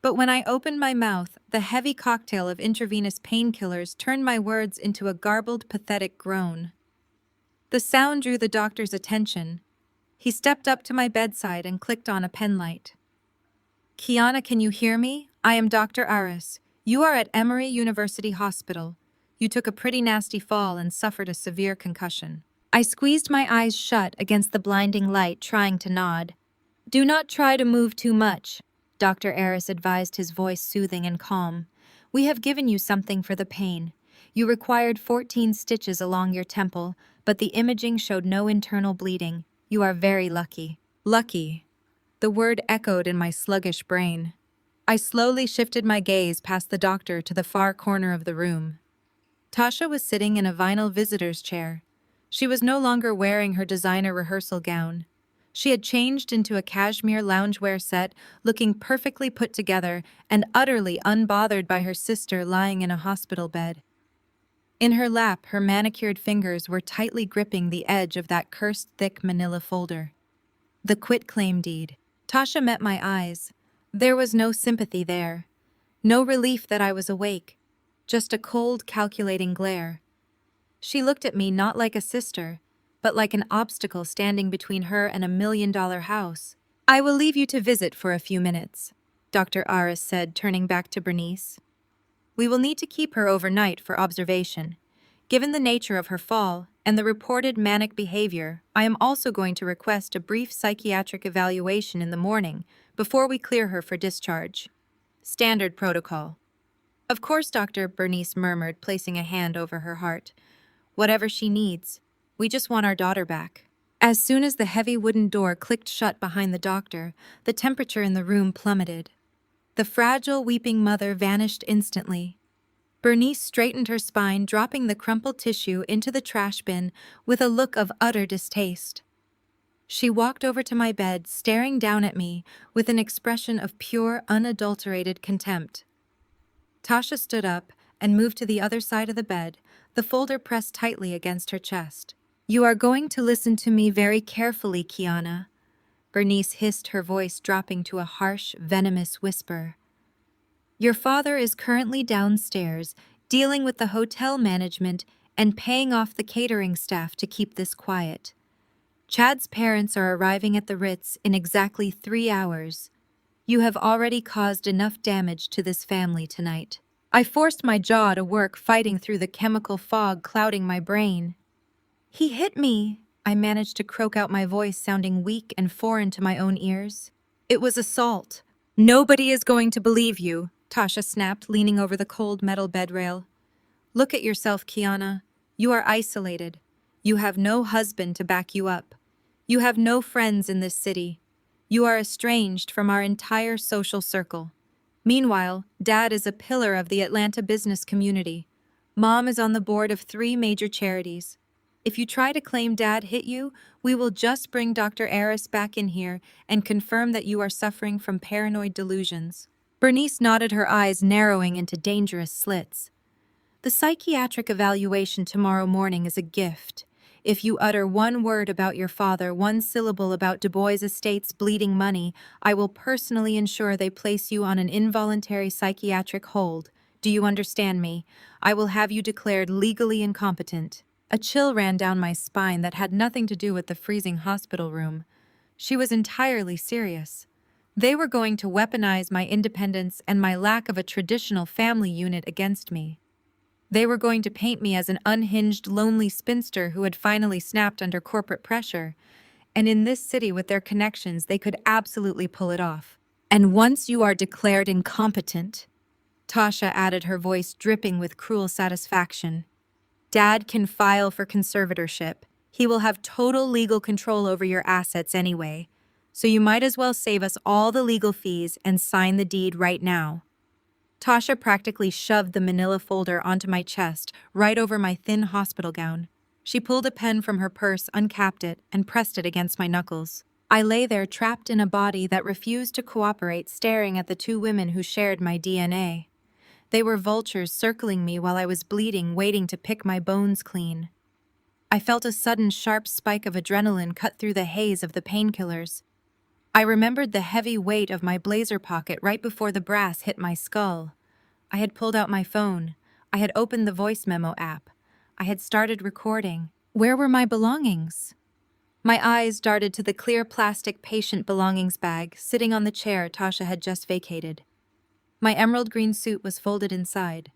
But when I opened my mouth, the heavy cocktail of intravenous painkillers turned my words into a garbled, pathetic groan. The sound drew the doctor's attention. He stepped up to my bedside and clicked on a pen light. "Kiana, can you hear me? I am Dr. Aris. You are at Emory University Hospital. You took a pretty nasty fall and suffered a severe concussion." I squeezed my eyes shut against the blinding light, trying to nod. "Do not try to move too much," Dr. Aris advised, his voice soothing and calm. "We have given you something for the pain. You required 14 stitches along your temple, but the imaging showed no internal bleeding. You are very lucky." Lucky. The word echoed in my sluggish brain. I slowly shifted my gaze past the doctor to the far corner of the room. Tasha was sitting in a vinyl visitor's chair. She was no longer wearing her designer rehearsal gown. She had changed into a cashmere loungewear set, looking perfectly put together and utterly unbothered by her sister lying in a hospital bed. In her lap, her manicured fingers were tightly gripping the edge of that cursed thick manila folder. The quitclaim deed. Tasha met my eyes. There was no sympathy there. No relief that I was awake. Just a cold, calculating glare. She looked at me not like a sister, but like an obstacle standing between her and $1 million house. "I will leave you to visit for a few minutes," Dr. Aris said, turning back to Bernice. "We will need to keep her overnight for observation. Given the nature of her fall and the reported manic behavior, I am also going to request a brief psychiatric evaluation in the morning before we clear her for discharge. Standard protocol." "Of course, Doctor," Bernice murmured, placing a hand over her heart. "Whatever she needs. We just want our daughter back." As soon as the heavy wooden door clicked shut behind the doctor, the temperature in the room plummeted. The fragile, weeping mother vanished instantly. Bernice straightened her spine, dropping the crumpled tissue into the trash bin with a look of utter distaste. She walked over to my bed, staring down at me with an expression of pure, unadulterated contempt. Tasha stood up and moved to the other side of the bed, the folder pressed tightly against her chest. "You are going to listen to me very carefully, Kiana," Bernice hissed, her voice dropping to a harsh, venomous whisper. "Your father is currently downstairs, dealing with the hotel management and paying off the catering staff to keep this quiet. Chad's parents are arriving at the Ritz in exactly 3 hours. You have already caused enough damage to this family tonight." I forced my jaw to work, fighting through the chemical fog clouding my brain. "He hit me," I managed to croak out, my voice sounding weak and foreign to my own ears. "It was assault." "Nobody is going to believe you," Tasha snapped, leaning over the cold metal bedrail. "Look at yourself, Kiana. You are isolated. You have no husband to back you up. You have no friends in this city. You are estranged from our entire social circle. Meanwhile, Dad is a pillar of the Atlanta business community. Mom is on the board of 3 major charities. If you try to claim Dad hit you, we will just bring Dr. Aris back in here and confirm that you are suffering from paranoid delusions." Bernice nodded, her eyes narrowing into dangerous slits. "The psychiatric evaluation tomorrow morning is a gift. If you utter one word about your father, one syllable about Du Bois Estate's bleeding money, I will personally ensure they place you on an involuntary psychiatric hold. Do you understand me? I will have you declared legally incompetent." A chill ran down my spine that had nothing to do with the freezing hospital room. She was entirely serious. They were going to weaponize my independence and my lack of a traditional family unit against me. They were going to paint me as an unhinged, lonely spinster who had finally snapped under corporate pressure. And in this city with their connections, they could absolutely pull it off. "And once you are declared incompetent," Tasha added, her voice dripping with cruel satisfaction, "Dad can file for conservatorship. He will have total legal control over your assets anyway, so you might as well save us all the legal fees and sign the deed right now." Tasha practically shoved the manila folder onto my chest, right over my thin hospital gown. She pulled a pen from her purse, uncapped it, and pressed it against my knuckles. I lay there trapped in a body that refused to cooperate, staring at the two women who shared my DNA. They were vultures circling me while I was bleeding, waiting to pick my bones clean. I felt a sudden sharp spike of adrenaline cut through the haze of the painkillers. I remembered the heavy weight of my blazer pocket right before the brass hit my skull. I had pulled out my phone. I had opened the voice memo app. I had started recording. Where were my belongings? My eyes darted to the clear plastic patient belongings bag sitting on the chair Tasha had just vacated. My emerald green suit was folded inside.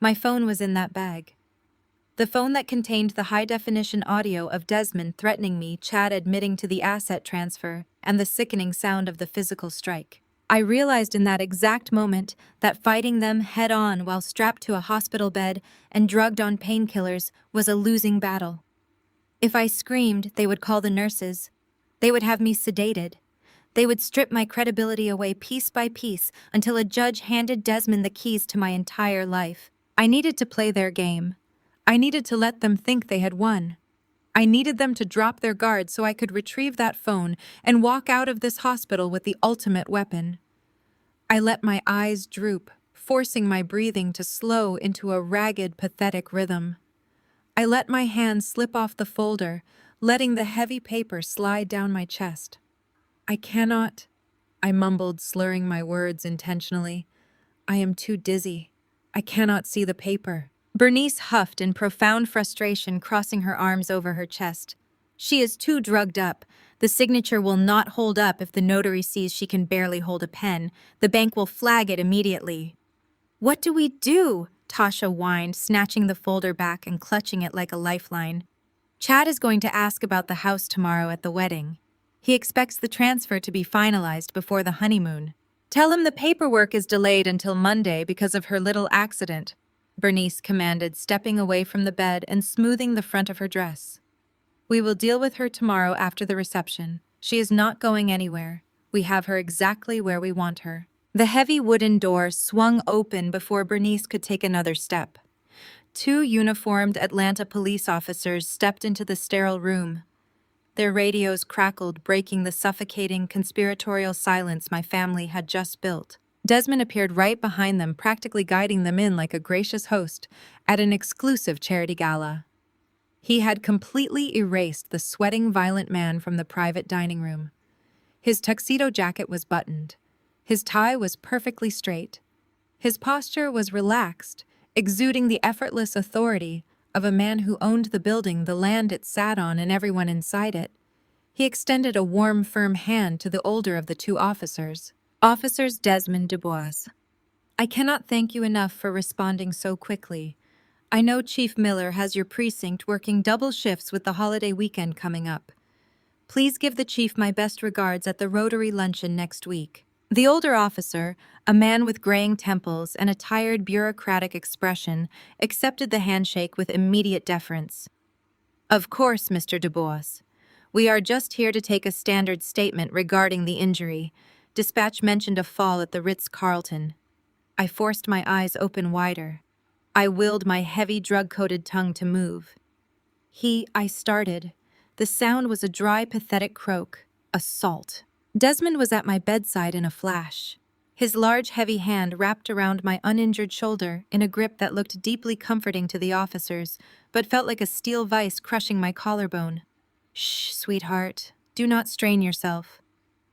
My phone was in that bag. The phone that contained the high-definition audio of Desmond threatening me, Chad admitting to the asset transfer, and the sickening sound of the physical strike. I realized in that exact moment that fighting them head-on while strapped to a hospital bed and drugged on painkillers was a losing battle. If I screamed, they would call the nurses. They would have me sedated. They would strip my credibility away piece by piece until a judge handed Desmond the keys to my entire life. I needed to play their game. I needed to let them think they had won. I needed them to drop their guard so I could retrieve that phone and walk out of this hospital with the ultimate weapon. I let my eyes droop, forcing my breathing to slow into a ragged, pathetic rhythm. I let my hand slip off the folder, letting the heavy paper slide down my chest. "I cannot," I mumbled, slurring my words intentionally. "I am too dizzy. I cannot see the paper." Bernice huffed in profound frustration, crossing her arms over her chest. "She is too drugged up. The signature will not hold up if the notary sees she can barely hold a pen. The bank will flag it immediately." "What do we do?" Tasha whined, snatching the folder back and clutching it like a lifeline. "Chad is going to ask about the house tomorrow at the wedding. He expects the transfer to be finalized before the honeymoon. Tell him the paperwork is delayed until Monday because of her little accident," Bernice commanded, stepping away from the bed and smoothing the front of her dress. "We will deal with her tomorrow after the reception. She is not going anywhere. We have her exactly where we want her." The heavy wooden door swung open before Bernice could take another step. Two uniformed Atlanta police officers stepped into the sterile room. Their radios crackled, breaking the suffocating, conspiratorial silence my family had just built. Desmond appeared right behind them, practically guiding them in like a gracious host at an exclusive charity gala. He had completely erased the sweating, violent man from the private dining room. His tuxedo jacket was buttoned. His tie was perfectly straight. His posture was relaxed, exuding the effortless authority of a man who owned the building, the land it sat on, and everyone inside it. He extended a warm, firm hand to the older of the two officers. "Officers Desmond Dubois, I cannot thank you enough for responding so quickly. I know Chief Miller has your precinct working double shifts with the holiday weekend coming up. Please give the chief my best regards at the Rotary luncheon next week." The older officer, a man with graying temples and a tired, bureaucratic expression, accepted the handshake with immediate deference. "Of course, Mr. Dubois. We are just here to take a standard statement regarding the injury. Dispatch mentioned a fall at the Ritz Carlton." I forced my eyes open wider. I willed my heavy, drug-coated tongue to move. I started. The sound was a dry, pathetic croak. Assault. Desmond was at my bedside in a flash. His large, heavy hand wrapped around my uninjured shoulder in a grip that looked deeply comforting to the officers, but felt like a steel vice crushing my collarbone. "Shh, sweetheart. Do not strain yourself.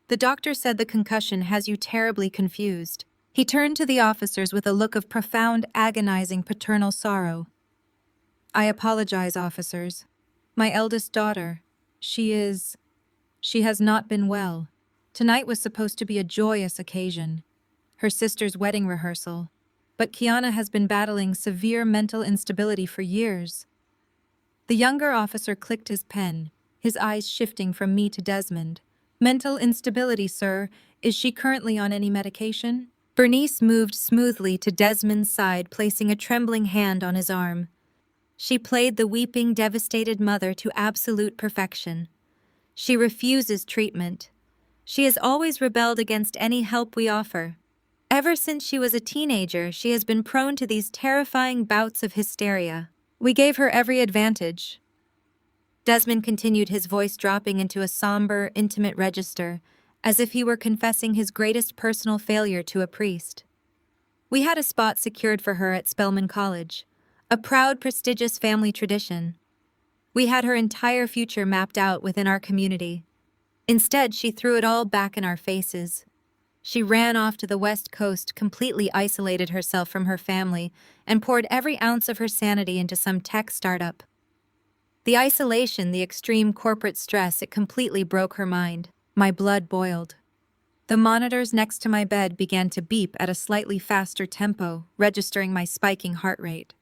The doctor said the concussion has you terribly confused." He turned to the officers with a look of profound, agonizing paternal sorrow. "I apologize, officers. My eldest daughter, she has not been well. Tonight was supposed to be a joyous occasion, her sister's wedding rehearsal, but Kiana has been battling severe mental instability for years." The younger officer clicked his pen, his eyes shifting from me to Desmond. "Mental instability, sir. Is she currently on any medication?" Bernice moved smoothly to Desmond's side, placing a trembling hand on his arm. She played the weeping, devastated mother to absolute perfection. She refuses treatment. She has always rebelled against any help we offer. Ever since she was a teenager, she has been prone to these terrifying bouts of hysteria. We gave her every advantage. Desmond continued, his voice dropping into a somber, intimate register, as if he were confessing his greatest personal failure to a priest. We had a spot secured for her at Spelman College, a proud, prestigious family tradition. We had her entire future mapped out within our community. Instead, she threw it all back in our faces. She ran off to the West Coast, completely isolated herself from her family, and poured every ounce of her sanity into some tech startup. The isolation, the extreme corporate stress, it completely broke her mind. My blood boiled. The monitors next to my bed began to beep at a slightly faster tempo, registering my spiking heart rate.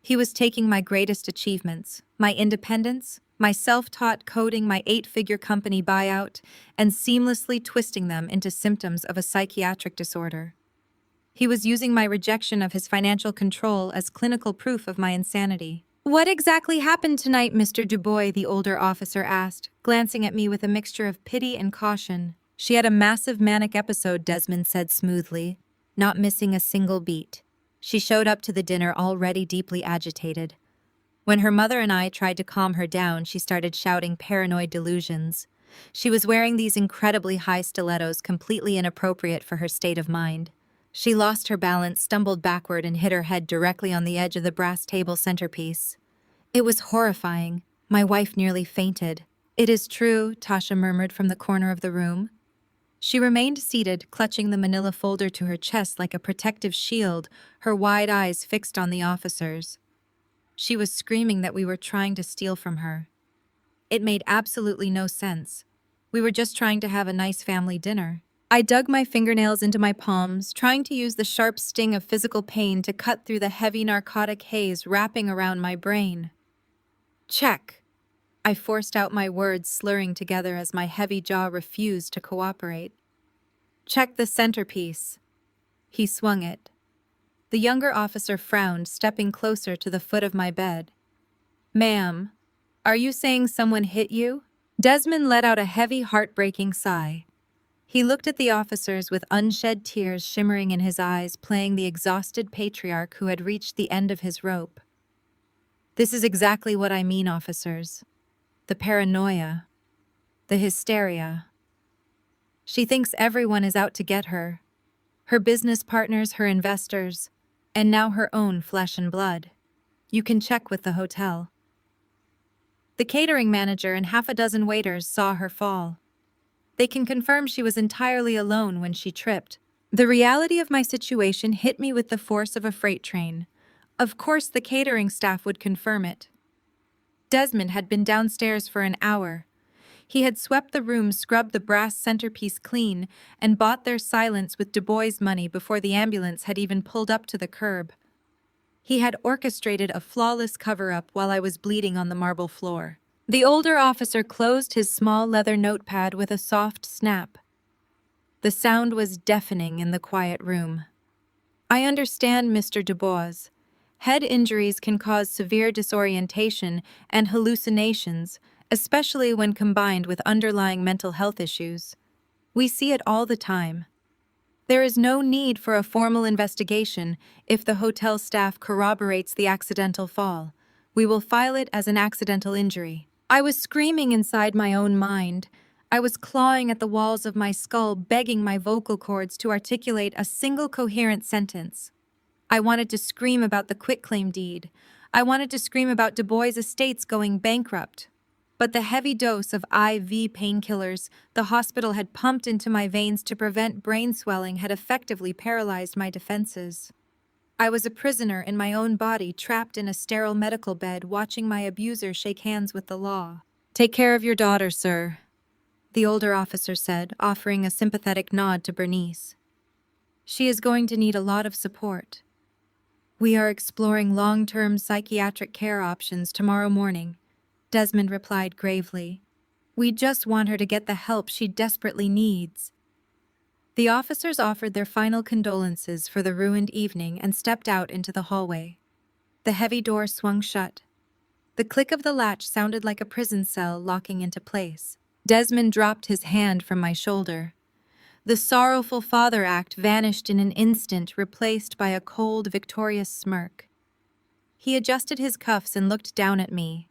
He was taking my greatest achievements, my independence, my self-taught coding, my 8-figure company buyout, and seamlessly twisting them into symptoms of a psychiatric disorder. He was using my rejection of his financial control as clinical proof of my insanity. "What exactly happened tonight, Mr. Dubois?" the older officer asked, glancing at me with a mixture of pity and caution. "She had a massive manic episode," Desmond said smoothly, not missing a single beat. She showed up to the dinner already deeply agitated. When her mother and I tried to calm her down, she started shouting paranoid delusions. She was wearing these incredibly high stilettos, completely inappropriate for her state of mind. She lost her balance, stumbled backward, and hit her head directly on the edge of the brass table centerpiece. It was horrifying. My wife nearly fainted. "It is true," Tasha murmured from the corner of the room. She remained seated, clutching the manila folder to her chest like a protective shield, her wide eyes fixed on the officers. She was screaming that we were trying to steal from her. It made absolutely no sense. We were just trying to have a nice family dinner. I dug my fingernails into my palms, trying to use the sharp sting of physical pain to cut through the heavy narcotic haze wrapping around my brain. "Check." I forced out my words, slurring together as my heavy jaw refused to cooperate. "Check the centerpiece." He swung it. The younger officer frowned, stepping closer to the foot of my bed. "Ma'am, are you saying someone hit you?" Desmond let out a heavy, heartbreaking sigh. He looked at the officers with unshed tears shimmering in his eyes, playing the exhausted patriarch who had reached the end of his rope. "This is exactly what I mean, officers. The paranoia. The hysteria. She thinks everyone is out to get her. Her business partners, her investors, and now her own flesh and blood. You can check with the hotel." The catering manager and half a dozen waiters saw her fall. They can confirm she was entirely alone when she tripped. The reality of my situation hit me with the force of a freight train. Of course, the catering staff would confirm it. Desmond had been downstairs for an hour. He had swept the room, scrubbed the brass centerpiece clean, and bought their silence with Dubois' money before the ambulance had even pulled up to the curb. He had orchestrated a flawless cover-up while I was bleeding on the marble floor. The older officer closed his small leather notepad with a soft snap. The sound was deafening in the quiet room. "I understand, Mr. Dubois. Head injuries can cause severe disorientation and hallucinations, especially when combined with underlying mental health issues. We see it all the time. There is no need for a formal investigation if the hotel staff corroborates the accidental fall. We will file it as an accidental injury." I was screaming inside my own mind. I was clawing at the walls of my skull, begging my vocal cords to articulate a single coherent sentence. I wanted to scream about the quitclaim deed. I wanted to scream about Dubois' estates going bankrupt. But the heavy dose of IV painkillers the hospital had pumped into my veins to prevent brain swelling had effectively paralyzed my defenses. I was a prisoner in my own body, trapped in a sterile medical bed, watching my abuser shake hands with the law. "Take care of your daughter, sir," the older officer said, offering a sympathetic nod to Bernice. "She is going to need a lot of support. We are exploring long-term psychiatric care options tomorrow morning," Desmond replied gravely. "We just want her to get the help she desperately needs." The officers offered their final condolences for the ruined evening and stepped out into the hallway. The heavy door swung shut. The click of the latch sounded like a prison cell locking into place. Desmond dropped his hand from my shoulder. The sorrowful father act vanished in an instant, replaced by a cold, victorious smirk. He adjusted his cuffs and looked down at me.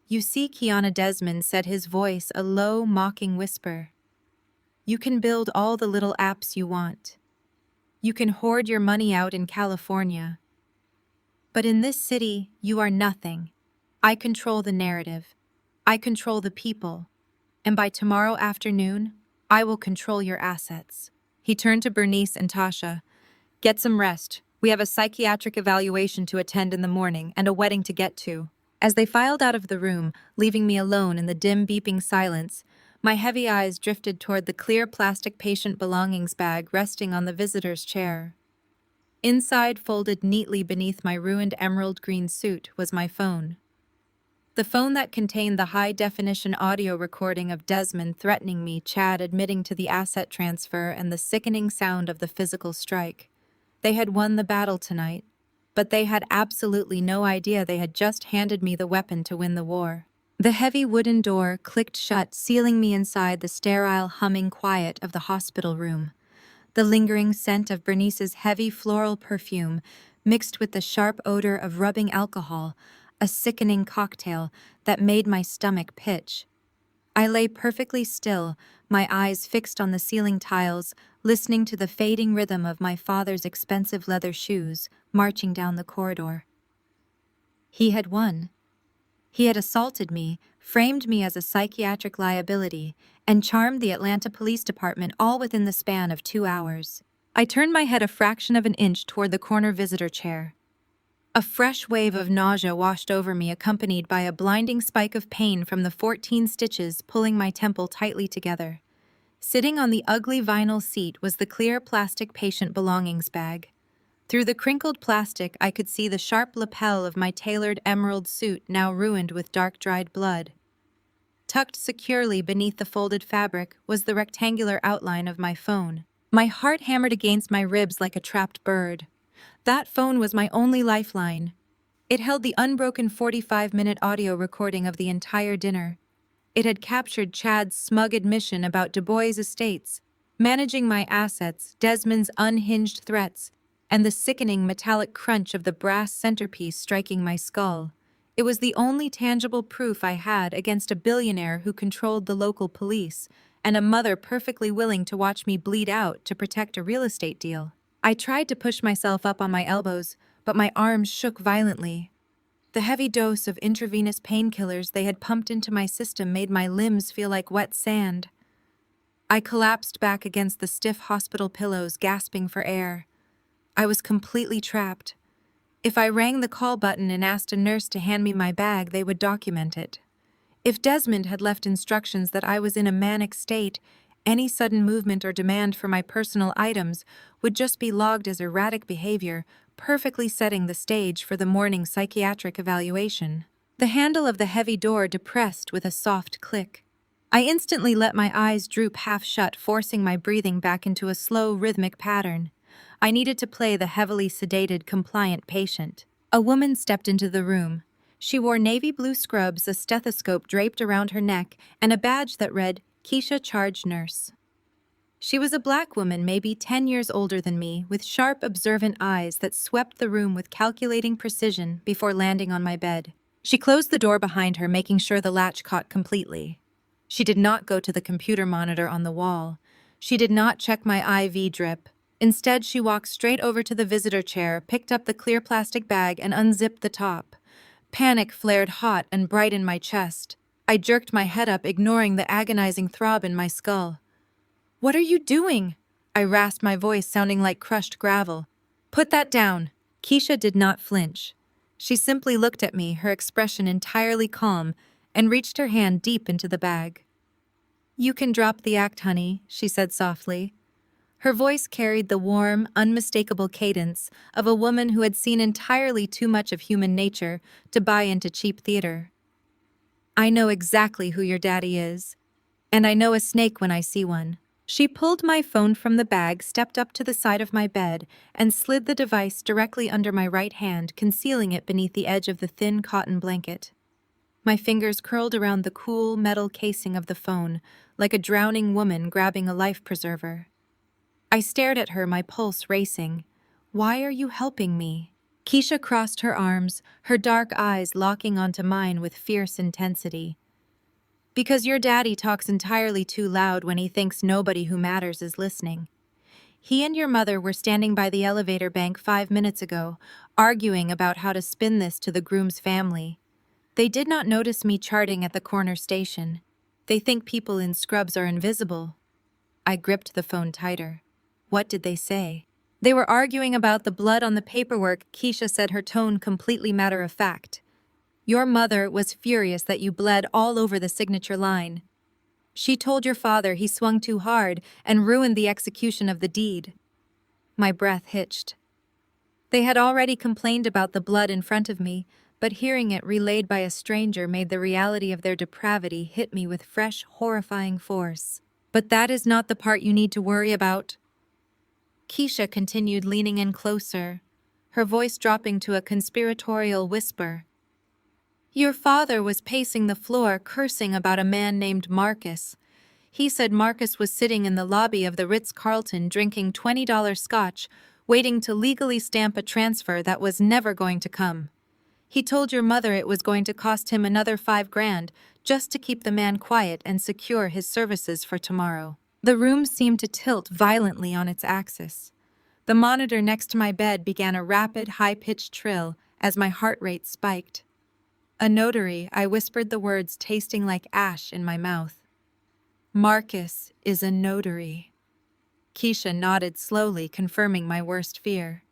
"You see, Kiana," Desmond said, his voice a low, mocking whisper. "You can build all the little apps you want. You can hoard your money out in California. But in this city, you are nothing. I control the narrative. I control the people. And by tomorrow afternoon, I will control your assets." He turned to Bernice and Tasha. "Get some rest. We have a psychiatric evaluation to attend in the morning and a wedding to get to." As they filed out of the room, leaving me alone in the dim, beeping silence, my heavy eyes drifted toward the clear plastic patient belongings bag resting on the visitor's chair. Inside, folded neatly beneath my ruined emerald green suit, was my phone. The phone that contained the high-definition audio recording of Desmond threatening me, Chad admitting to the asset transfer, and the sickening sound of the physical strike. They had won the battle tonight, but they had absolutely no idea they had just handed me the weapon to win the war. The heavy wooden door clicked shut, sealing me inside the sterile, humming quiet of the hospital room. The lingering scent of Bernice's heavy floral perfume, mixed with the sharp odor of rubbing alcohol, a sickening cocktail that made my stomach pitch. I lay perfectly still, my eyes fixed on the ceiling tiles, listening to the fading rhythm of my father's expensive leather shoes marching down the corridor. He had won. He had assaulted me, framed me as a psychiatric liability, and charmed the Atlanta Police Department all within the span of 2 hours. I turned my head a fraction of an inch toward the corner visitor chair. A fresh wave of nausea washed over me, accompanied by a blinding spike of pain from the 14 stitches pulling my temple tightly together. Sitting on the ugly vinyl seat was the clear plastic patient belongings bag. Through the crinkled plastic, I could see the sharp lapel of my tailored emerald suit, now ruined with dark, dried blood. Tucked securely beneath the folded fabric was the rectangular outline of my phone. My heart hammered against my ribs like a trapped bird. That phone was my only lifeline. It held the unbroken 45-minute audio recording of the entire dinner. It had captured Chad's smug admission about Du Bois' estates, managing my assets, Desmond's unhinged threats, and the sickening metallic crunch of the brass centerpiece striking my skull. It was the only tangible proof I had against a billionaire who controlled the local police, and a mother perfectly willing to watch me bleed out to protect a real estate deal. I tried to push myself up on my elbows, but my arms shook violently. The heavy dose of intravenous painkillers they had pumped into my system made my limbs feel like wet sand. I collapsed back against the stiff hospital pillows, gasping for air. I was completely trapped. If I rang the call button and asked a nurse to hand me my bag, they would document it. If Desmond had left instructions that I was in a manic state, any sudden movement or demand for my personal items would just be logged as erratic behavior, perfectly setting the stage for the morning psychiatric evaluation. The handle of the heavy door depressed with a soft click. I instantly let my eyes droop half shut, forcing my breathing back into a slow, rhythmic pattern. I needed to play the heavily sedated, compliant patient. A woman stepped into the room. She wore navy blue scrubs, a stethoscope draped around her neck, and a badge that read, "Keisha, Charge Nurse." She was a black woman, maybe 10 years older than me, with sharp, observant eyes that swept the room with calculating precision before landing on my bed. She closed the door behind her, making sure the latch caught completely. She did not go to the computer monitor on the wall. She did not check my IV drip. Instead, she walked straight over to the visitor chair, picked up the clear plastic bag, and unzipped the top. Panic flared hot and bright in my chest. I jerked my head up, ignoring the agonizing throb in my skull. "What are you doing?" I rasped, my voice sounding like crushed gravel. "Put that down." Keisha did not flinch. She simply looked at me, her expression entirely calm, and reached her hand deep into the bag. "You can drop the act, honey," she said softly. Her voice carried the warm, unmistakable cadence of a woman who had seen entirely too much of human nature to buy into cheap theater. "I know exactly who your daddy is, and I know a snake when I see one. She pulled my phone from the bag, stepped up to the side of my bed, and slid the device directly under my right hand, concealing it beneath the edge of the thin cotton blanket. My fingers curled around the cool metal casing of the phone, like a drowning woman grabbing a life preserver. I stared at her, my pulse racing. "Why are you helping me?" Keisha crossed her arms, her dark eyes locking onto mine with fierce intensity. "Because your daddy talks entirely too loud when he thinks nobody who matters is listening. He and your mother were standing by the elevator bank 5 minutes ago, arguing about how to spin this to the groom's family. They did not notice me charting at the corner station. They think people in scrubs are invisible." I gripped the phone tighter. "What did they say?" "They were arguing about the blood on the paperwork," Keisha said, her tone completely matter-of-fact. "Your mother was furious that you bled all over the signature line. She told your father he swung too hard and ruined the execution of the deed." My breath hitched. They had already complained about the blood in front of me, but hearing it relayed by a stranger made the reality of their depravity hit me with fresh, horrifying force. "But that is not the part you need to worry about." Keisha continued, leaning in closer, her voice dropping to a conspiratorial whisper. "Your father was pacing the floor, cursing about a man named Marcus. He said Marcus was sitting in the lobby of the Ritz Carlton drinking $20 scotch, waiting to legally stamp a transfer that was never going to come. He told your mother it was going to cost him another $5,000 just to keep the man quiet and secure his services for tomorrow." The room seemed to tilt violently on its axis. The monitor next to my bed began a rapid, high-pitched trill as my heart rate spiked. "A notary," I whispered the words, tasting like ash in my mouth. "Marcus is a notary." Keisha nodded slowly, confirming my worst fear.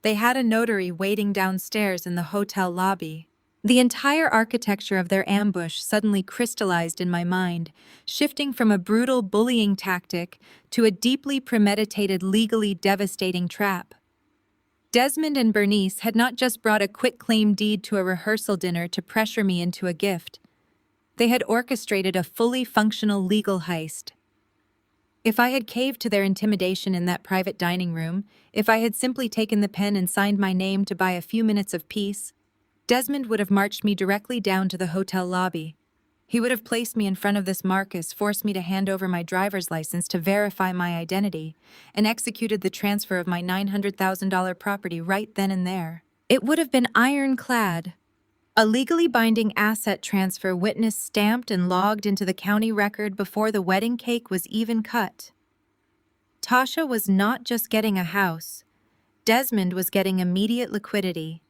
They had a notary waiting downstairs in the hotel lobby. The entire architecture of their ambush suddenly crystallized in my mind, shifting from a brutal bullying tactic to a deeply premeditated, legally devastating trap. Desmond and Bernice had not just brought a quitclaim deed to a rehearsal dinner to pressure me into a gift. They had orchestrated a fully functional legal heist. If I had caved to their intimidation in that private dining room, if I had simply taken the pen and signed my name to buy a few minutes of peace, Desmond would have marched me directly down to the hotel lobby. He would have placed me in front of this Marcus, forced me to hand over my driver's license to verify my identity, and executed the transfer of my $900,000 property right then and there. It would have been ironclad. A legally binding asset transfer, witness stamped and logged into the county record before the wedding cake was even cut. Tasha was not just getting a house. Desmond was getting immediate liquidity.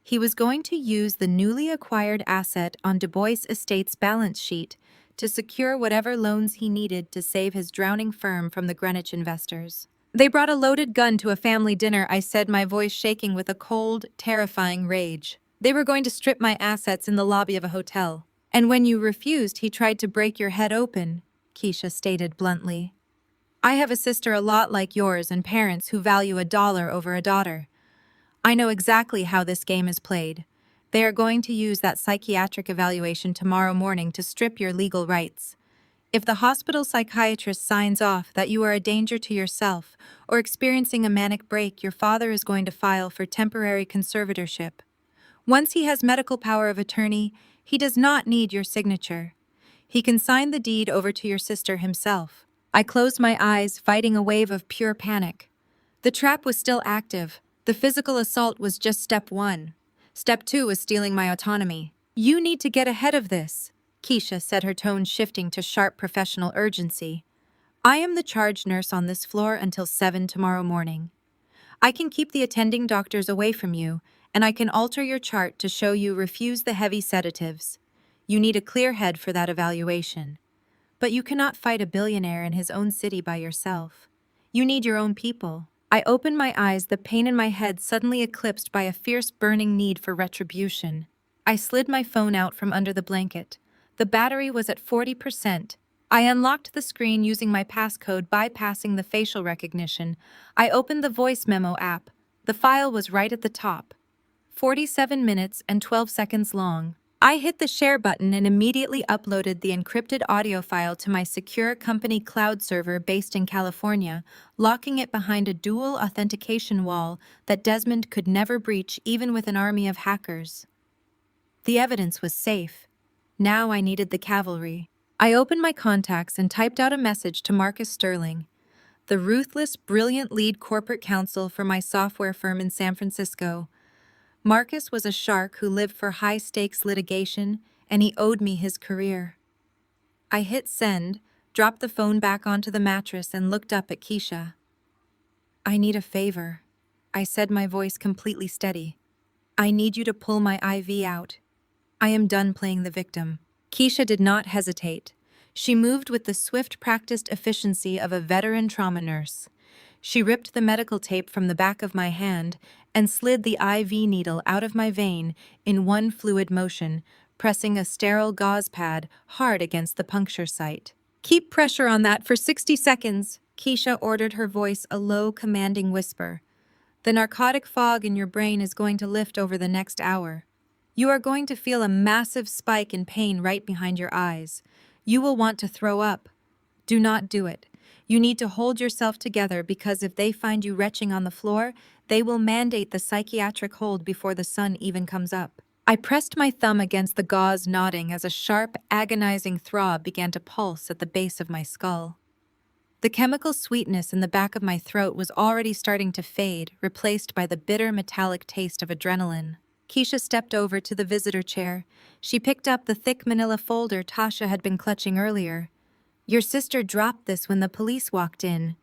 He was going to use the newly acquired asset on Du Bois Estate's balance sheet to secure whatever loans he needed to save his drowning firm from the Greenwich investors. "They brought a loaded gun to a family dinner," I said, my voice shaking with a cold, terrifying rage. "They were going to strip my assets in the lobby of a hotel. And when you refused, he tried to break your head open," Keisha stated bluntly. "I have a sister a lot like yours and parents who value a dollar over a daughter. I know exactly how this game is played. They are going to use that psychiatric evaluation tomorrow morning to strip your legal rights. If the hospital psychiatrist signs off that you are a danger to yourself or experiencing a manic break, your father is going to file for temporary conservatorship. Once he has medical power of attorney, he does not need your signature. He can sign the deed over to your sister himself." I closed my eyes, fighting a wave of pure panic. The trap was still active. The physical assault was just step one. Step two was stealing my autonomy. "You need to get ahead of this," Keisha said, her tone shifting to sharp professional urgency. "I am the charge nurse on this floor until 7 tomorrow morning. I can keep the attending doctors away from you, and I can alter your chart to show you refuse the heavy sedatives. You need a clear head for that evaluation. But you cannot fight a billionaire in his own city by yourself. You need your own people." I opened my eyes, the pain in my head suddenly eclipsed by a fierce, burning need for retribution. I slid my phone out from under the blanket. The battery was at 40%. I unlocked the screen using my passcode, bypassing the facial recognition. I opened the voice memo app. The file was right at the top. 47 minutes and 12 seconds long. I hit the share button and immediately uploaded the encrypted audio file to my secure company cloud server based in California, locking it behind a dual authentication wall that Desmond could never breach even with an army of hackers. The evidence was safe. Now I needed the cavalry. I opened my contacts and typed out a message to Marcus Sterling, the ruthless, brilliant lead corporate counsel for my software firm in San Francisco. Marcus was a shark who lived for high-stakes litigation, and he owed me his career. I hit send, dropped the phone back onto the mattress, and looked up at Keisha. "I need a favor," I said, my voice completely steady. "I need you to pull my IV out. I am done playing the victim." Keisha did not hesitate. She moved with the swift, practiced efficiency of a veteran trauma nurse. She ripped the medical tape from the back of my hand and slid the IV needle out of my vein in one fluid motion, pressing a sterile gauze pad hard against the puncture site. "Keep pressure on that for 60 seconds, Keisha ordered, her voice a low, commanding whisper. "The narcotic fog in your brain is going to lift over the next hour. You are going to feel a massive spike in pain right behind your eyes. You will want to throw up. Do not do it. You need to hold yourself together, because if they find you retching on the floor, they will mandate the psychiatric hold before the sun even comes up." I pressed my thumb against the gauze, nodding as a sharp, agonizing throb began to pulse at the base of my skull. The chemical sweetness in the back of my throat was already starting to fade, replaced by the bitter, metallic taste of adrenaline. Keisha stepped over to the visitor chair. She picked up the thick manila folder Tasha had been clutching earlier. "Your sister dropped this when the police walked in.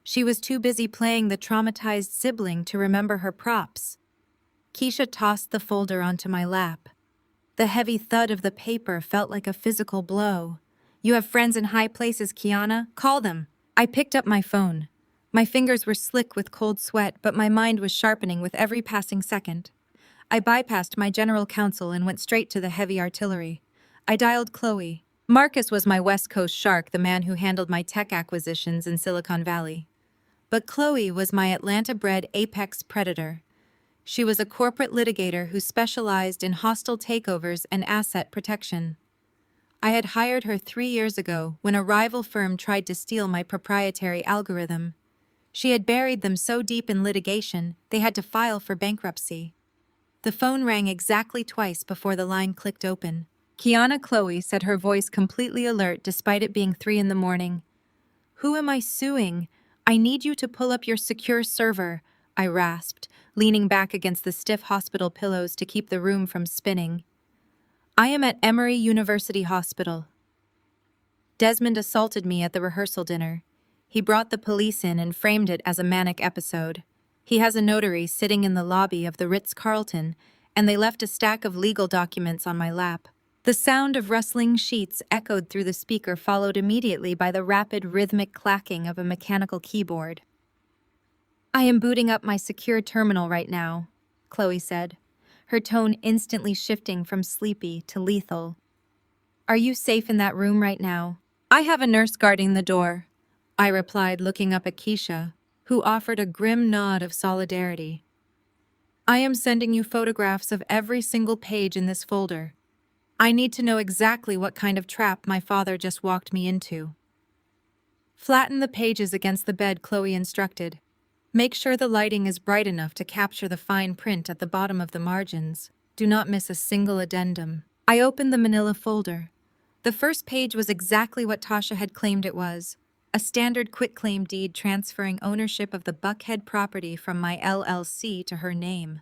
She was too busy playing the traumatized sibling to remember her props." Keisha tossed the folder onto my lap. The heavy thud of the paper felt like a physical blow. "You have friends in high places, Kiana. Call them." I picked up my phone. My fingers were slick with cold sweat, but my mind was sharpening with every passing second. I bypassed my general counsel and went straight to the heavy artillery. I dialed Chloe. Marcus was my West Coast shark, the man who handled my tech acquisitions in Silicon Valley. But Chloe was my Atlanta-bred apex predator. She was a corporate litigator who specialized in hostile takeovers and asset protection. I had hired her 3 years ago when a rival firm tried to steal my proprietary algorithm. She had buried them so deep in litigation, they had to file for bankruptcy. The phone rang exactly twice before the line clicked open. "Kiana," Chloe said, her voice completely alert despite it being 3 in the morning. "Who am I suing? I need you to pull up your secure server," I rasped, leaning back against the stiff hospital pillows to keep the room from spinning. "I am at Emory University Hospital." Desmond assaulted me at the rehearsal dinner. He brought the police in and framed it as a manic episode. He has a notary sitting in the lobby of the Ritz Carlton, and they left a stack of legal documents on my lap. The sound of rustling sheets echoed through the speaker, followed immediately by the rapid, rhythmic clacking of a mechanical keyboard. "I am booting up my secure terminal right now," Chloe said, her tone instantly shifting from sleepy to lethal. "Are you safe in that room right now?" "I have a nurse guarding the door," I replied, looking up at Keisha, who offered a grim nod of solidarity. "I am sending you photographs of every single page in this folder. I need to know exactly what kind of trap my father just walked me into." "Flatten the pages against the bed," Chloe instructed. "Make sure the lighting is bright enough to capture the fine print at the bottom of the margins. Do not miss a single addendum." I opened the manila folder. The first page was exactly what Tasha had claimed it was, a standard quitclaim deed transferring ownership of the Buckhead property from my LLC to her name.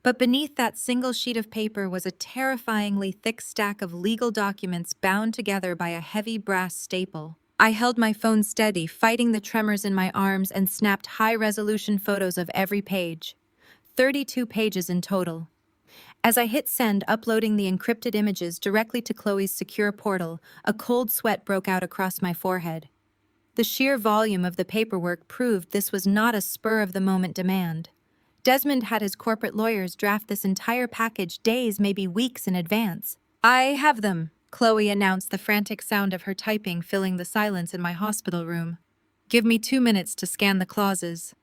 But beneath that single sheet of paper was a terrifyingly thick stack of legal documents bound together by a heavy brass staple. I held my phone steady, fighting the tremors in my arms, and snapped high-resolution photos of every page. 32 pages in total. As I hit send, uploading the encrypted images directly to Chloe's secure portal, a cold sweat broke out across my forehead. The sheer volume of the paperwork proved this was not a spur-of-the-moment demand. Desmond had his corporate lawyers draft this entire package days, maybe weeks in advance. "I have them," Chloe announced, the frantic sound of her typing filling the silence in my hospital room. "Give me 2 minutes to scan the clauses."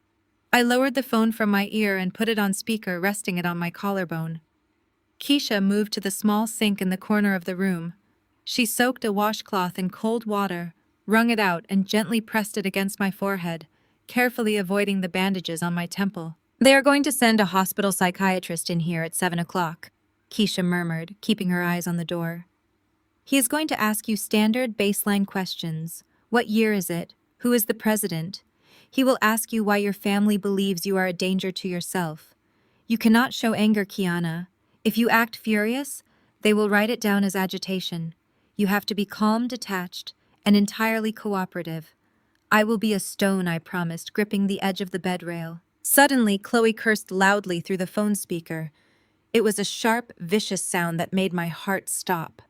I lowered the phone from my ear and put it on speaker, resting it on my collarbone. Keisha moved to the small sink in the corner of the room. She soaked a washcloth in cold water, wrung it out, and gently pressed it against my forehead, carefully avoiding the bandages on my temple. "They are going to send a hospital psychiatrist in here at 7 o'clock, Keisha murmured, keeping her eyes on the door. "He is going to ask you standard baseline questions. What year is it? Who is the president? He will ask you why your family believes you are a danger to yourself. You cannot show anger, Kiana. If you act furious, they will write it down as agitation. You have to be calm, detached, and entirely cooperative. I will be a stone, I promised, gripping the edge of the bed rail." Suddenly, Chloe cursed loudly through the phone speaker. It was a sharp, vicious sound that made my heart stop.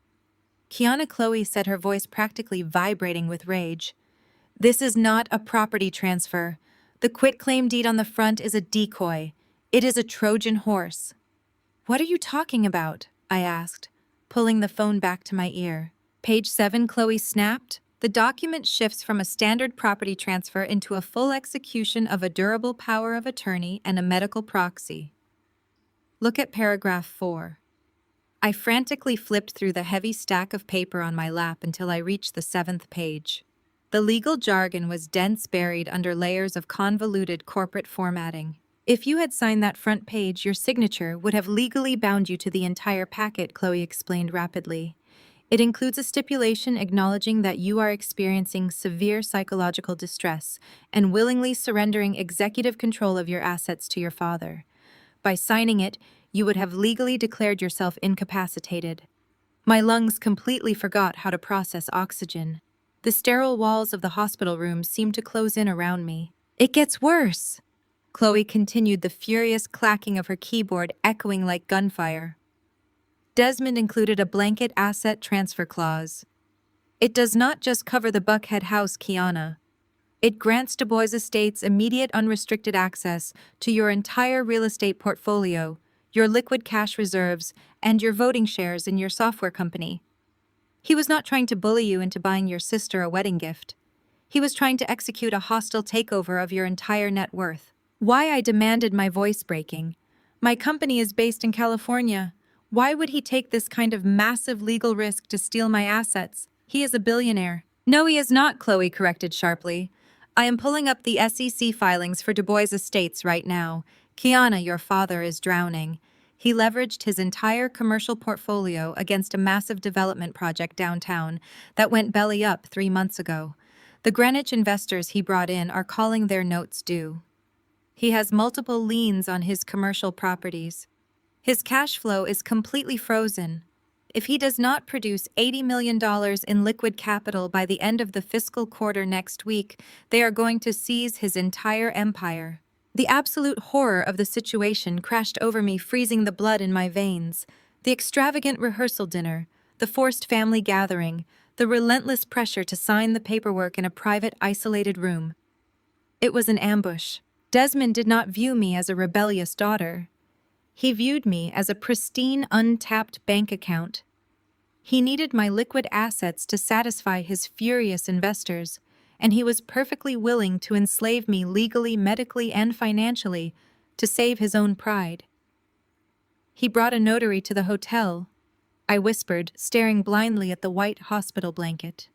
Kiana Chloe said, her voice practically vibrating with rage. "This is not a property transfer. The quitclaim deed on the front is a decoy. It is a Trojan horse." "What are you talking about?" I asked, pulling the phone back to my ear. "Page 7, Chloe snapped. "The document shifts from a standard property transfer into a full execution of a durable power of attorney and a medical proxy. Look at paragraph 4. I frantically flipped through the heavy stack of paper on my lap until I reached the 7th page. The legal jargon was dense, buried under layers of convoluted corporate formatting. "If you had signed that front page, your signature would have legally bound you to the entire packet," Chloe explained rapidly. "It includes a stipulation acknowledging that you are experiencing severe psychological distress and willingly surrendering executive control of your assets to your father. By signing it, you would have legally declared yourself incapacitated." My lungs completely forgot how to process oxygen. The sterile walls of the hospital room seemed to close in around me. "It gets worse," Chloe continued, the furious clacking of her keyboard echoing like gunfire. "Desmond included a blanket asset transfer clause. It does not just cover the Buckhead house, Kiana. It grants Du Bois Estates immediate unrestricted access to your entire real estate portfolio, your liquid cash reserves, and your voting shares in your software company. He was not trying to bully you into buying your sister a wedding gift. He was trying to execute a hostile takeover of your entire net worth." Why, I demanded, my voice breaking. "My company is based in California. Why would he take this kind of massive legal risk to steal my assets? He is a billionaire." "No, he is not," Chloe corrected sharply. "I am pulling up the SEC filings for Du Bois Estates right now. Kiana, your father is drowning. He leveraged his entire commercial portfolio against a massive development project downtown that went belly up 3 months ago. The Greenwich investors he brought in are calling their notes due. He has multiple liens on his commercial properties. His cash flow is completely frozen. If he does not produce $80 million in liquid capital by the end of the fiscal quarter next week, they are going to seize his entire empire." The absolute horror of the situation crashed over me, freezing the blood in my veins. The extravagant rehearsal dinner, the forced family gathering, the relentless pressure to sign the paperwork in a private, isolated room. It was an ambush. Desmond did not view me as a rebellious daughter. He viewed me as a pristine, untapped bank account. He needed my liquid assets to satisfy his furious investors, and he was perfectly willing to enslave me legally, medically, and financially to save his own pride. "He brought a notary to the hotel," I whispered, staring blindly at the white hospital blanket.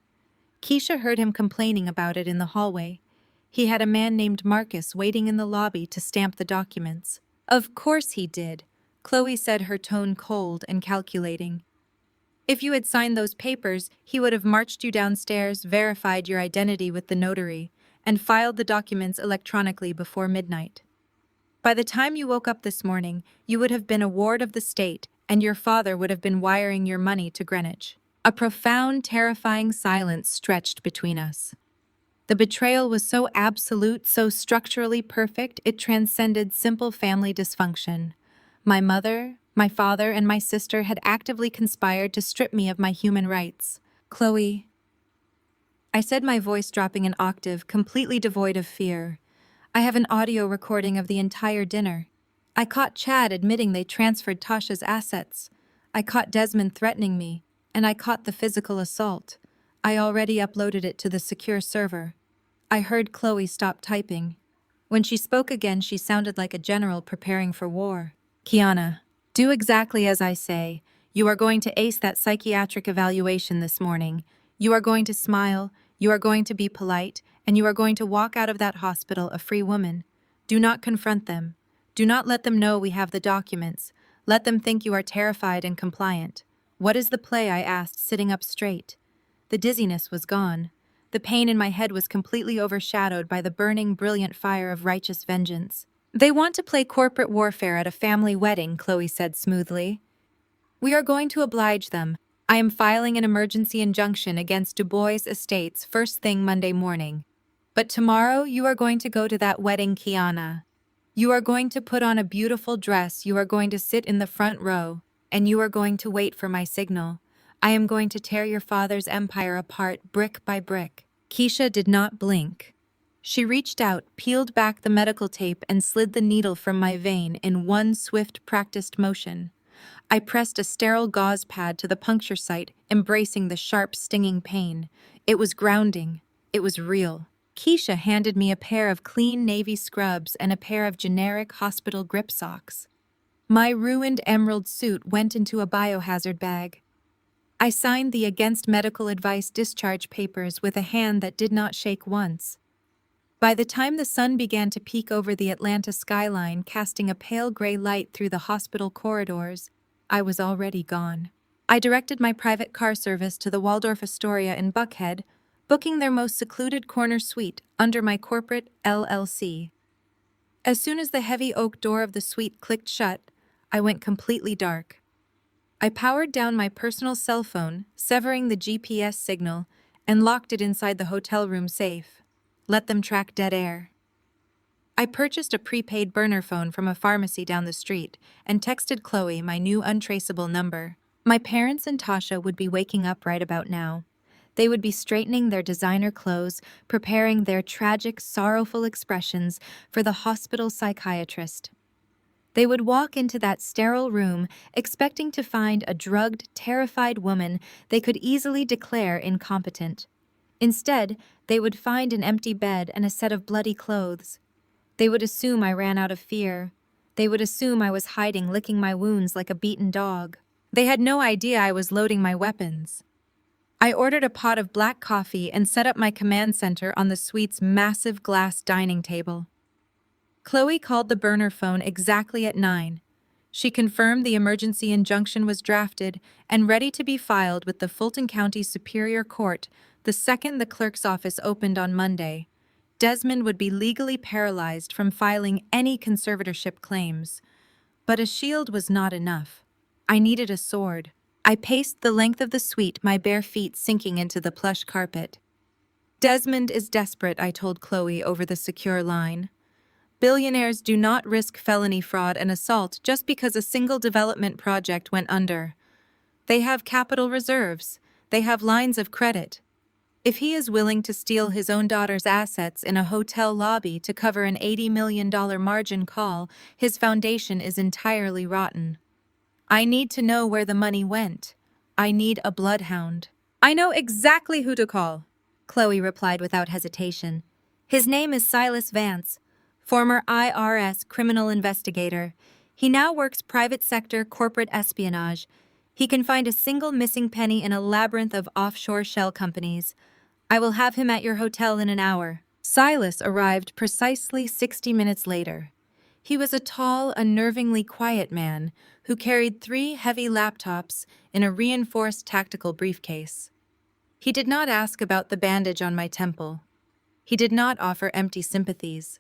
Keisha heard him complaining about it in the hallway. He had a man named Marcus waiting in the lobby to stamp the documents. "Of course he did," Chloe said, her tone cold and calculating. "If you had signed those papers, he would have marched you downstairs, verified your identity with the notary, and filed the documents electronically before midnight. By the time you woke up this morning, you would have been a ward of the state, and your father would have been wiring your money to Greenwich." A profound, terrifying silence stretched between us. The betrayal was so absolute, so structurally perfect, it transcended simple family dysfunction. My mother, my father, and my sister had actively conspired to strip me of my human rights. "Chloe," I said, my voice dropping an octave, completely devoid of fear, "I have an audio recording of the entire dinner. I caught Chad admitting they transferred Tasha's assets. I caught Desmond threatening me, and I caught the physical assault. I already uploaded it to the secure server." I heard Chloe stop typing. When she spoke again, she sounded like a general preparing for war. "Kiana, Do exactly as I say. You are going to ace that psychiatric evaluation this morning. You are going to smile, you are going to be polite, and you are going to walk out of that hospital a free woman. Do not confront them. Do not let them know we have the documents. Let them think you are terrified and compliant. What is the play? I asked, sitting up straight. The dizziness was gone. The pain in my head was completely overshadowed by the burning, brilliant fire of righteous vengeance. They want to play corporate warfare at a family wedding, Chloe said smoothly. We are going to oblige them. I am filing an emergency injunction against Du Bois Estates first thing Monday morning. But tomorrow you are going to go to that wedding, Kiana. You are going to put on a beautiful dress, you are going to sit in the front row, and you are going to wait for my signal. I am going to tear your father's empire apart brick by brick. Keisha did not blink. She reached out, peeled back the medical tape, and slid the needle from my vein in one swift, practiced motion. I pressed a sterile gauze pad to the puncture site, embracing the sharp, stinging pain. It was grounding. It was real. Keisha handed me a pair of clean navy scrubs and a pair of generic hospital grip socks. My ruined emerald suit went into a biohazard bag. I signed the against medical advice discharge papers with a hand that did not shake once. By the time the sun began to peek over the Atlanta skyline, casting a pale gray light through the hospital corridors, I was already gone. I directed my private car service to the Waldorf Astoria in Buckhead, booking their most secluded corner suite under my corporate LLC. As soon as the heavy oak door of the suite clicked shut, I went completely dark. I powered down my personal cell phone, severing the GPS signal, and locked it inside the hotel room safe. Let them track dead air. I purchased a prepaid burner phone from a pharmacy down the street and texted Chloe my new untraceable number. My parents and Tasha would be waking up right about now. They would be straightening their designer clothes, preparing their tragic, sorrowful expressions for the hospital psychiatrist. They would walk into that sterile room expecting to find a drugged, terrified woman they could easily declare incompetent. Instead, they would find an empty bed and a set of bloody clothes. They would assume I ran out of fear. They would assume I was hiding, licking my wounds like a beaten dog. They had no idea I was loading my weapons. I ordered a pot of black coffee and set up my command center on the suite's massive glass dining table. Chloe called the burner phone exactly at 9. She confirmed the emergency injunction was drafted and ready to be filed with the Fulton County Superior Court the second the clerk's office opened on Monday. Desmond would be legally paralyzed from filing any conservatorship claims. But a shield was not enough. I needed a sword. I paced the length of the suite, my bare feet sinking into the plush carpet. Desmond is desperate, I told Chloe over the secure line. Billionaires do not risk felony fraud and assault just because a single development project went under. They have capital reserves. They have lines of credit. If he is willing to steal his own daughter's assets in a hotel lobby to cover an $80 million margin call, his foundation is entirely rotten. I need to know where the money went. I need a bloodhound. I know exactly who to call, Chloe replied without hesitation. His name is Silas Vance, former IRS criminal investigator. He now works private sector corporate espionage. He can find a single missing penny in a labyrinth of offshore shell companies. I will have him at your hotel in an hour. Silas arrived precisely 60 minutes later. He was a tall, unnervingly quiet man who carried 3 heavy laptops in a reinforced tactical briefcase. He did not ask about the bandage on my temple. He did not offer empty sympathies.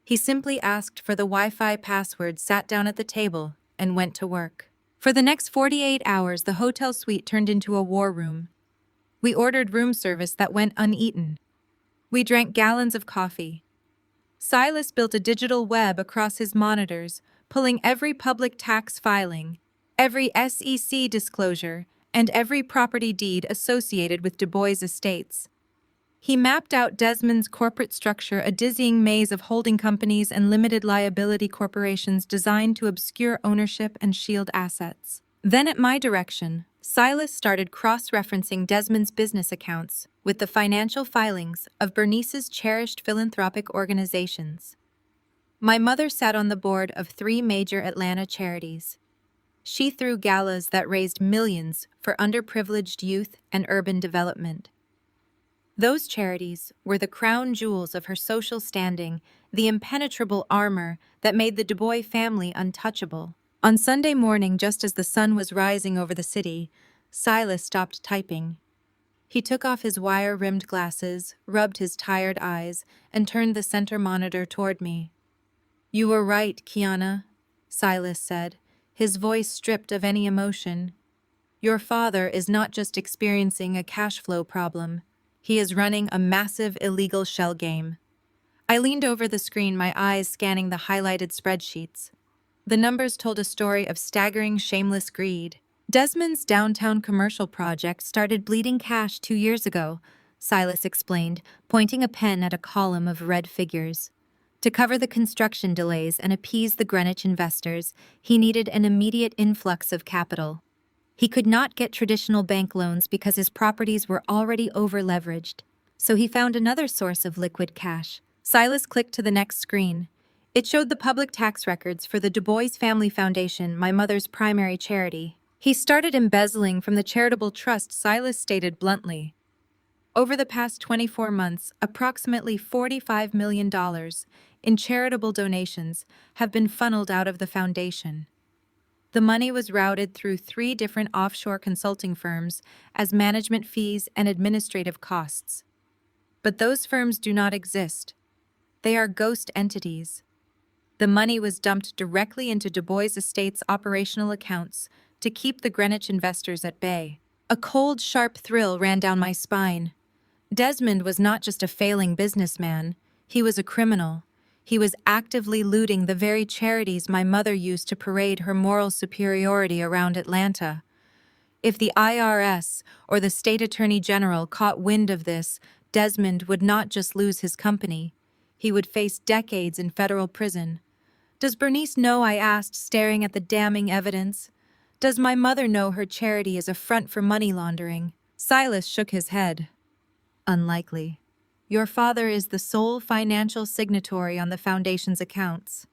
He simply asked for the Wi-Fi password, sat down at the table, and went to work. For the next 48 hours, the hotel suite turned into a war room. We ordered room service that went uneaten. We drank gallons of coffee. Silas built a digital web across his monitors, pulling every public tax filing, every SEC disclosure, and every property deed associated with Du Bois Estates. He mapped out Desmond's corporate structure, a dizzying maze of holding companies and limited liability corporations designed to obscure ownership and shield assets. Then, at my direction, Silas started cross-referencing Desmond's business accounts with the financial filings of Bernice's cherished philanthropic organizations. My mother sat on the board of 3 major Atlanta charities. She threw galas that raised millions for underprivileged youth and urban development. Those charities were the crown jewels of her social standing, the impenetrable armor that made the Dubois family untouchable. On Sunday morning, just as the sun was rising over the city, Silas stopped typing. He took off his wire-rimmed glasses, rubbed his tired eyes, and turned the center monitor toward me. "You were right, Kiana," Silas said, his voice stripped of any emotion. "Your father is not just experiencing a cash flow problem. He is running a massive illegal shell game." I leaned over the screen, my eyes scanning the highlighted spreadsheets. The numbers told a story of staggering, shameless greed. Desmond's downtown commercial project started bleeding cash 2 years ago, Silas explained, pointing a pen at a column of red figures. To cover the construction delays and appease the Greenwich investors, he needed an immediate influx of capital. He could not get traditional bank loans because his properties were already over-leveraged, so he found another source of liquid cash. Silas clicked to the next screen. It showed the public tax records for the Dubois Family Foundation, my mother's primary charity. He started embezzling from the charitable trust, Silas stated bluntly. Over the past 24 months, approximately $45 million in charitable donations have been funneled out of the foundation. The money was routed through 3 different offshore consulting firms as management fees and administrative costs. But those firms do not exist. They are ghost entities. The money was dumped directly into Dubois Estates' operational accounts to keep the Greenwich investors at bay. A cold, sharp thrill ran down my spine. Desmond was not just a failing businessman, he was a criminal. He was actively looting the very charities my mother used to parade her moral superiority around Atlanta. If the IRS or the state attorney general caught wind of this, Desmond would not just lose his company. He would face decades in federal prison. "Does Bernice know?" I asked, staring at the damning evidence. "Does my mother know her charity is a front for money laundering?" Silas shook his head. "Unlikely. Your father is the sole financial signatory on the foundation's accounts.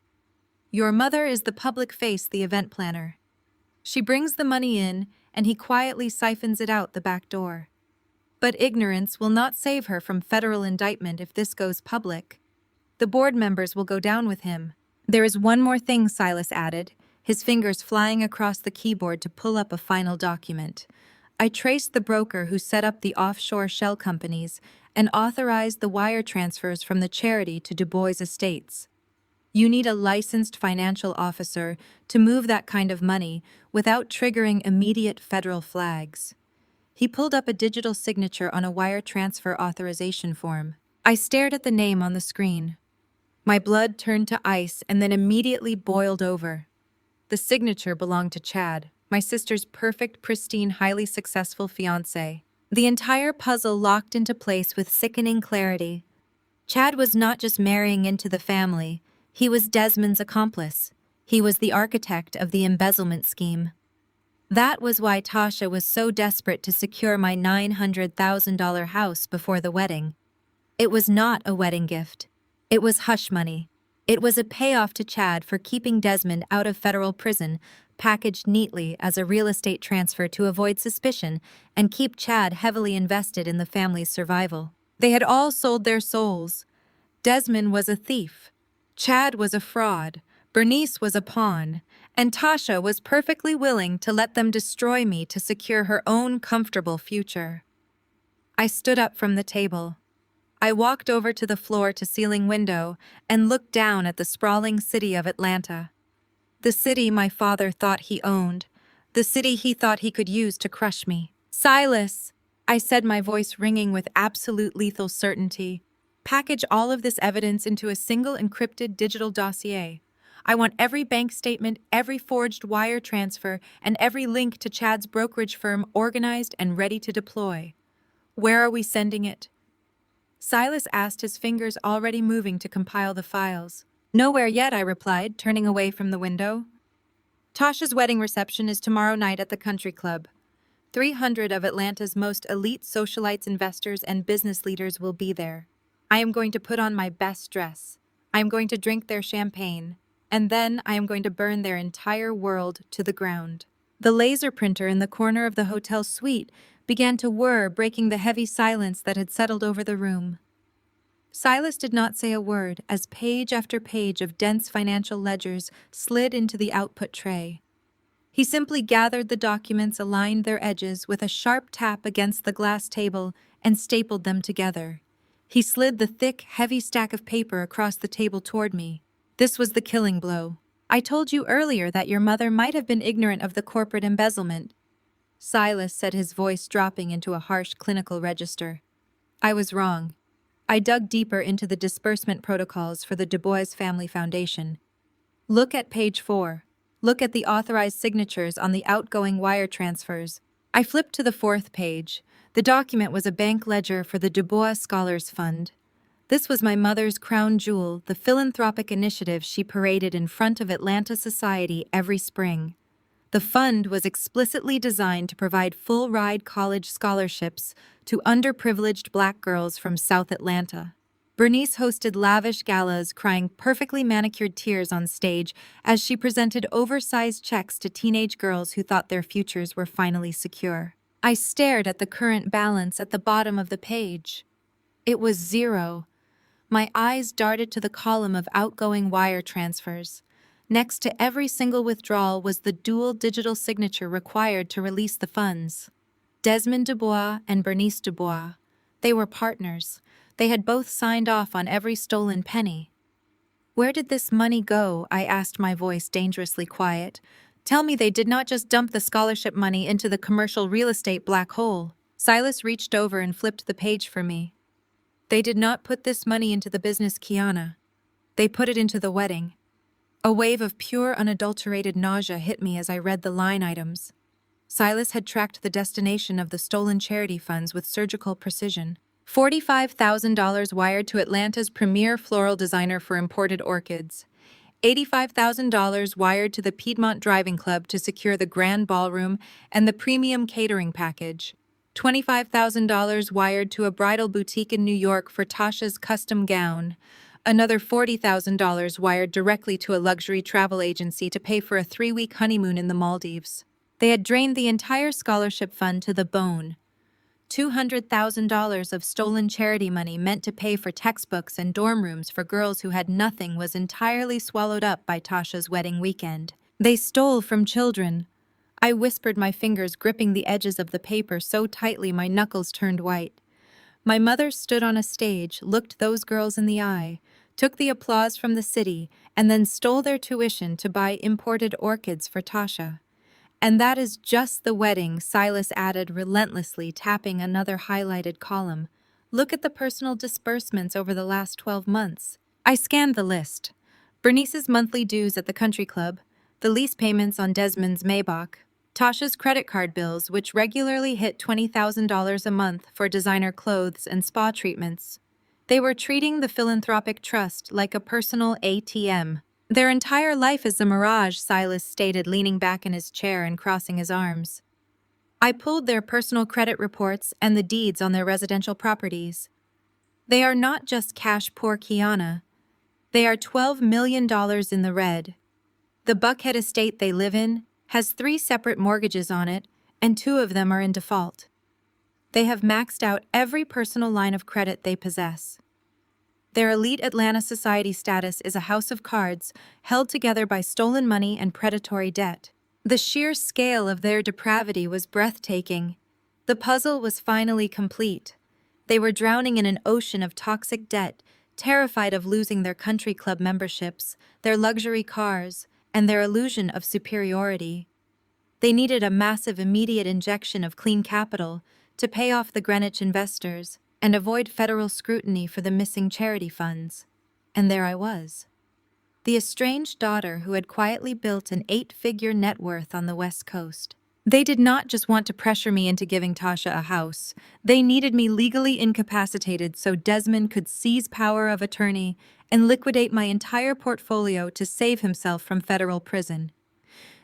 Your mother is the public face, the event planner. She brings the money in, and he quietly siphons it out the back door. But ignorance will not save her from federal indictment if this goes public. The board members will go down with him." "There is one more thing," Silas added, his fingers flying across the keyboard to pull up a final document. "I traced the broker who set up the offshore shell companies and authorized the wire transfers from the charity to Dubois Estates. You need a licensed financial officer to move that kind of money without triggering immediate federal flags." He pulled up a digital signature on a wire transfer authorization form. I stared at the name on the screen. My blood turned to ice and then immediately boiled over. The signature belonged to Chad, my sister's perfect, pristine, highly successful fiancé. The entire puzzle locked into place with sickening clarity. Chad was not just marrying into the family, he was Desmond's accomplice. He was the architect of the embezzlement scheme. That was why Tasha was so desperate to secure my $900,000 house before the wedding. It was not a wedding gift. It was hush money. It was a payoff to Chad for keeping Desmond out of federal prison, packaged neatly as a real estate transfer to avoid suspicion and keep Chad heavily invested in the family's survival. They had all sold their souls. Desmond was a thief. Chad was a fraud. Bernice was a pawn. And Tasha was perfectly willing to let them destroy me to secure her own comfortable future. I stood up from the table. I walked over to the floor-to-ceiling window and looked down at the sprawling city of Atlanta. The city my father thought he owned. The city he thought he could use to crush me. "Silas," I said, my voice ringing with absolute lethal certainty, "package all of this evidence into a single encrypted digital dossier. I want every bank statement, every forged wire transfer, and every link to Chad's brokerage firm organized and ready to deploy. Where are we sending it?" Silas asked, his fingers already moving to compile the files. "Nowhere yet," I replied, turning away from the window. "Tasha's wedding reception is tomorrow night at the country club. 300 of Atlanta's most elite socialites, investors, and business leaders will be there. I am going to put on my best dress. I am going to drink their champagne. and then I am going to burn their entire world to the ground. The laser printer in the corner of the hotel suite began to whir, breaking the heavy silence that had settled over the room. Silas did not say a word as page after page of dense financial ledgers slid into the output tray. He simply gathered the documents, aligned their edges with a sharp tap against the glass table, and stapled them together. He slid the thick, heavy stack of paper across the table toward me. This was the killing blow. "I told you earlier that your mother might have been ignorant of the corporate embezzlement," Silas said, his voice dropping into a harsh clinical register. I was wrong. I dug deeper into the disbursement protocols for the Du Bois Family Foundation. Look at page 4. Look at the authorized signatures on the outgoing wire transfers. I flipped to the 4th page. The document was a bank ledger for the Du Bois Scholars Fund. This was my mother's crown jewel, the philanthropic initiative she paraded in front of Atlanta society every spring. The fund was explicitly designed to provide full-ride college scholarships to underprivileged Black girls from South Atlanta. Bernice hosted lavish galas, crying perfectly manicured tears on stage as she presented oversized checks to teenage girls who thought their futures were finally secure. I stared at the current balance at the bottom of the page. It was 0. My eyes darted to the column of outgoing wire transfers. Next to every single withdrawal was the dual digital signature required to release the funds. Desmond Dubois and Bernice Dubois. They were partners. They had both signed off on every stolen penny. "Where did this money go?" I asked, my voice dangerously quiet. "Tell me they did not just dump the scholarship money into the commercial real estate black hole." Silas reached over and flipped the page for me. "They did not put this money into the business, Kiana. They put it into the wedding." A wave of pure, unadulterated nausea hit me as I read the line items. Silas had tracked the destination of the stolen charity funds with surgical precision. $45,000 wired to Atlanta's premier floral designer for imported orchids. $85,000 wired to the Piedmont Driving Club to secure the grand ballroom and the premium catering package. $25,000 wired to a bridal boutique in New York for Tasha's custom gown. Another $40,000 wired directly to a luxury travel agency to pay for a 3-week honeymoon in the Maldives. They had drained the entire scholarship fund to the bone. $200,000 of stolen charity money meant to pay for textbooks and dorm rooms for girls who had nothing was entirely swallowed up by Tasha's wedding weekend. They stole from children. I whispered, my fingers gripping the edges of the paper so tightly my knuckles turned white. My mother stood on a stage, looked those girls in the eye, took the applause from the city, and then stole their tuition to buy imported orchids for Tasha. "And that is just the wedding," Silas added relentlessly, tapping another highlighted column. "Look at the personal disbursements over the last 12 months. I scanned the list. Bernice's monthly dues at the country club, the lease payments on Desmond's Maybach, Tasha's credit card bills, which regularly hit $20,000 a month for designer clothes and spa treatments. They were treating the philanthropic trust like a personal ATM. Their entire life is a mirage," Silas stated, leaning back in his chair and crossing his arms. I pulled their personal credit reports and the deeds on their residential properties. They are not just cash poor, Kiana. They are $12 million in the red. The Buckhead estate they live in has 3 separate mortgages on it, and 2 of them are in default. They have maxed out every personal line of credit they possess. Their elite Atlanta society status is a house of cards held together by stolen money and predatory debt. The sheer scale of their depravity was breathtaking. The puzzle was finally complete. They were drowning in an ocean of toxic debt, terrified of losing their country club memberships, their luxury cars, and their illusion of superiority. They needed a massive immediate injection of clean capital to pay off the Greenwich investors and avoid federal scrutiny for the missing charity funds. And there I was, the estranged daughter who had quietly built an 8-figure net worth on the West Coast. They did not just want to pressure me into giving Tasha a house. They needed me legally incapacitated so Desmond could seize power of attorney and liquidate my entire portfolio to save himself from federal prison.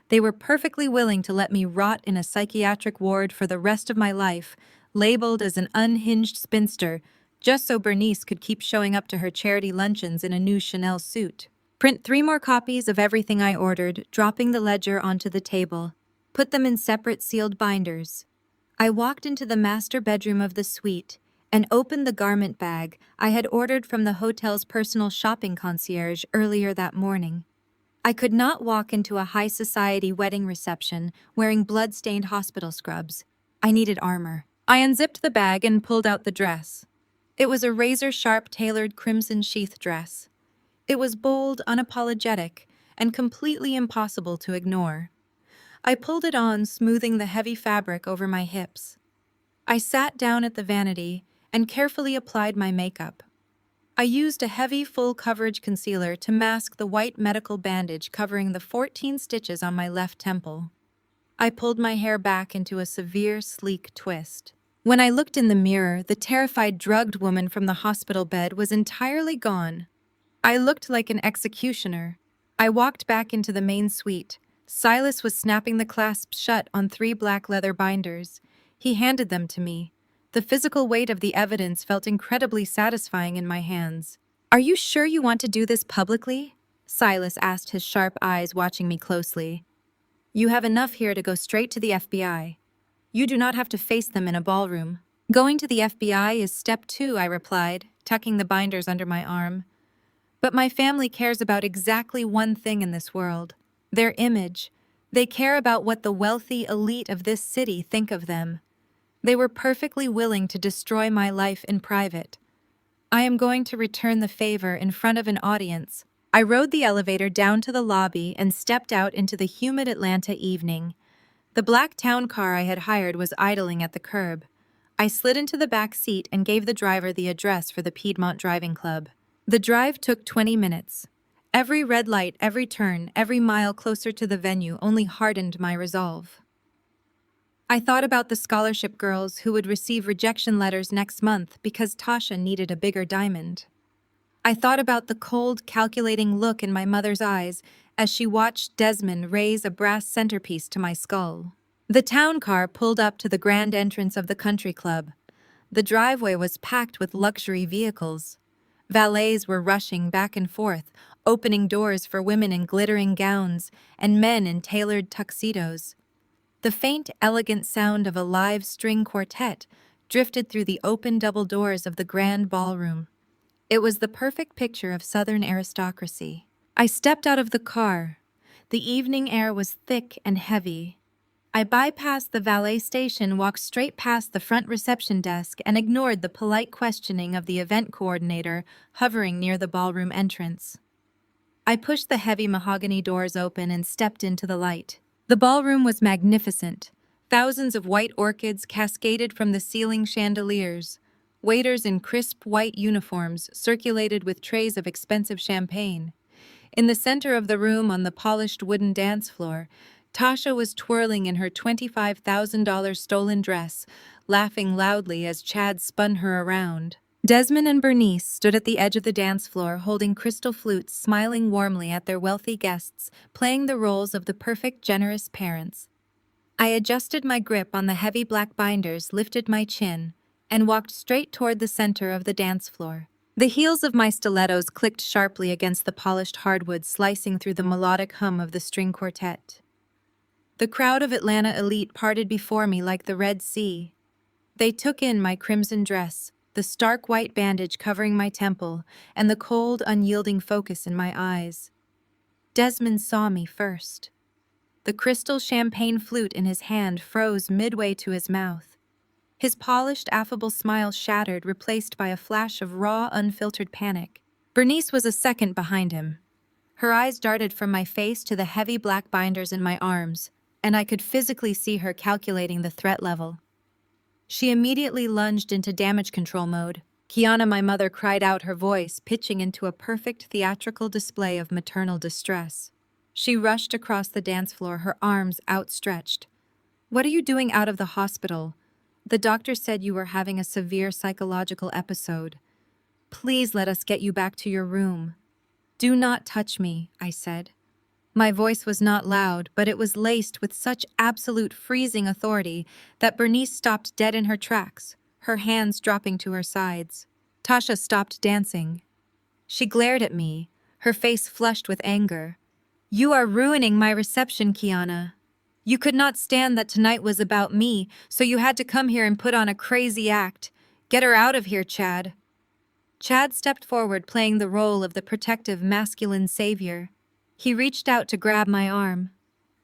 They were perfectly willing to let me rot in a psychiatric ward for the rest of my life, labeled as an unhinged spinster, just so Bernice could keep showing up to her charity luncheons in a new Chanel suit. Print 3 more copies of everything I ordered, dropping the ledger onto the table. Put them in separate sealed binders. I walked into the master bedroom of the suite and opened the garment bag I had ordered from the hotel's personal shopping concierge earlier that morning. I could not walk into a high society wedding reception wearing blood-stained hospital scrubs. I needed armor. I unzipped the bag and pulled out the dress. It was a razor-sharp tailored crimson sheath dress. It was bold, unapologetic, and completely impossible to ignore. I pulled it on, smoothing the heavy fabric over my hips. I sat down at the vanity and carefully applied my makeup. I used a heavy, full-coverage concealer to mask the white medical bandage covering the 14 stitches on my left temple. I pulled my hair back into a severe, sleek twist. When I looked in the mirror, the terrified drugged woman from the hospital bed was entirely gone. I looked like an executioner. I walked back into the main suite. Silas was snapping the clasps shut on 3 black leather binders. He handed them to me. The physical weight of the evidence felt incredibly satisfying in my hands. "Are you sure you want to do this publicly?" Silas asked, his sharp eyes watching me closely. "You have enough here to go straight to the FBI. You do not have to face them in a ballroom." "Going to the FBI is step 2, I replied, tucking the binders under my arm. "But my family cares about exactly one thing in this world: their image. They care about what the wealthy elite of this city think of them. They were perfectly willing to destroy my life in private. I am going to return the favor in front of an audience." I rode the elevator down to the lobby and stepped out into the humid Atlanta evening. The black town car I had hired was idling at the curb. I slid into the back seat and gave the driver the address for the Piedmont Driving Club. The drive took 20 minutes. Every red light, every turn, every mile closer to the venue only hardened my resolve. I thought about the scholarship girls who would receive rejection letters next month because Tasha needed a bigger diamond. I thought about the cold, calculating look in my mother's eyes as she watched Desmond raise a brass centerpiece to my skull. The town car pulled up to the grand entrance of the country club. The driveway was packed with luxury vehicles. Valets were rushing back and forth, opening doors for women in glittering gowns and men in tailored tuxedos. The faint, elegant sound of a live string quartet drifted through the open double doors of the grand ballroom. It was the perfect picture of Southern aristocracy. I stepped out of the car. The evening air was thick and heavy. I bypassed the valet station, walked straight past the front reception desk, and ignored the polite questioning of the event coordinator hovering near the ballroom entrance. I pushed the heavy mahogany doors open and stepped into the light. The ballroom was magnificent. Thousands of white orchids cascaded from the ceiling chandeliers. Waiters in crisp white uniforms circulated with trays of expensive champagne. In the center of the room, on the polished wooden dance floor, Tasha was twirling in her $25,000 stolen dress, laughing loudly as Chad spun her around. Desmond and Bernice stood at the edge of the dance floor, holding crystal flutes, smiling warmly at their wealthy guests, playing the roles of the perfect, generous parents. I adjusted my grip on the heavy black binders, lifted my chin, and walked straight toward the center of the dance floor. The heels of my stilettos clicked sharply against the polished hardwood, slicing through the melodic hum of the string quartet. The crowd of Atlanta elite parted before me like the Red Sea. They took in my crimson dress, the stark white bandage covering my temple, and the cold, unyielding focus in my eyes. Desmond saw me first. The crystal champagne flute in his hand froze midway to his mouth. His polished, affable smile shattered, replaced by a flash of raw, unfiltered panic. Bernice was a second behind him. Her eyes darted from my face to the heavy black binders in my arms, and I could physically see her calculating the threat level. She immediately lunged into damage control mode. Kiana, my mother, cried out, her voice pitching into a perfect theatrical display of maternal distress. She rushed across the dance floor, her arms outstretched. "What are you doing out of the hospital? The doctor said you were having a severe psychological episode. Please let us get you back to your room." "Do not touch me," I said. My voice was not loud, but it was laced with such absolute freezing authority that Bernice stopped dead in her tracks, her hands dropping to her sides. Tasha stopped dancing. She glared at me, her face flushed with anger. "You are ruining my reception, Kiana. You could not stand that tonight was about me, so you had to come here and put on a crazy act. Get her out of here, Chad." Chad stepped forward, playing the role of the protective masculine savior. He reached out to grab my arm.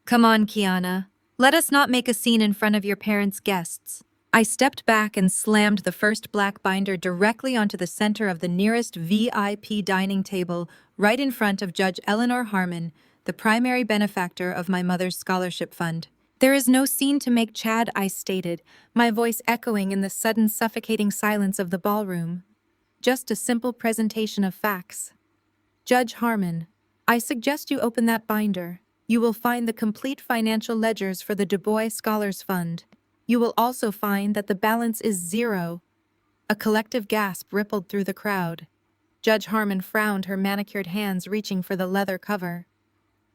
"Come on, Kiana. Let us not make a scene in front of your parents' guests." I stepped back and slammed the first black binder directly onto the center of the nearest VIP dining table, right in front of Judge Eleanor Harmon, the primary benefactor of my mother's scholarship fund. "There is no scene to make, Chad," I stated, my voice echoing in the sudden suffocating silence of the ballroom. "Just a simple presentation of facts. Judge Harmon, I suggest you open that binder. You will find the complete financial ledgers for the Du Bois Scholars Fund. You will also find that the balance is 0. A collective gasp rippled through the crowd. Judge Harmon frowned, her manicured hands reaching for the leather cover.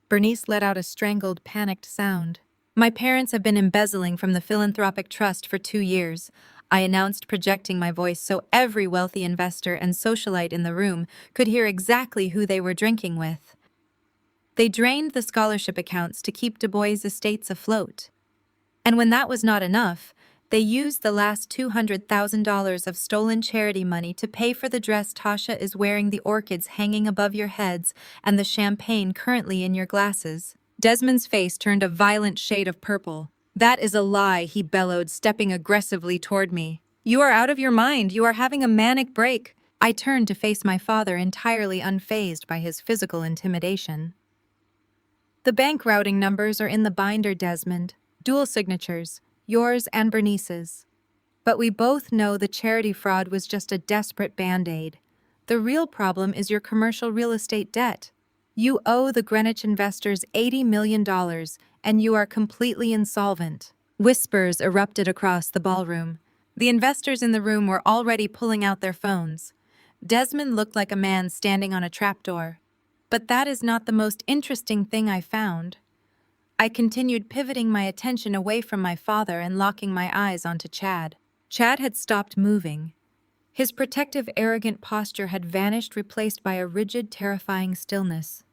Bernice let out a strangled, panicked sound. "My parents have been embezzling from the philanthropic trust for 2 years," I announced, projecting my voice so every wealthy investor and socialite in the room could hear exactly who they were drinking with. "They drained the scholarship accounts to keep Du Bois' estates afloat. And when that was not enough, they used the last $200,000 of stolen charity money to pay for the dress Tasha is wearing, the orchids hanging above your heads, and the champagne currently in your glasses." Desmond's face turned a violent shade of purple. "That is a lie," he bellowed, stepping aggressively toward me. "You are out of your mind. You are having a manic break." I turned to face my father, entirely unfazed by his physical intimidation. "The bank routing numbers are in the binder, Desmond. Dual signatures, yours and Bernice's. But we both know the charity fraud was just a desperate band-aid. The real problem is your commercial real estate debt. You owe the Greenwich investors $80 million, and you are completely insolvent." Whispers erupted across the ballroom. The investors in the room were already pulling out their phones. Desmond looked like a man standing on a trapdoor. But that is not the most interesting thing I found. I continued, pivoting my attention away from my father and locking my eyes onto Chad. Chad had stopped moving. His protective, arrogant posture had vanished, replaced by a rigid, terrifying stillness.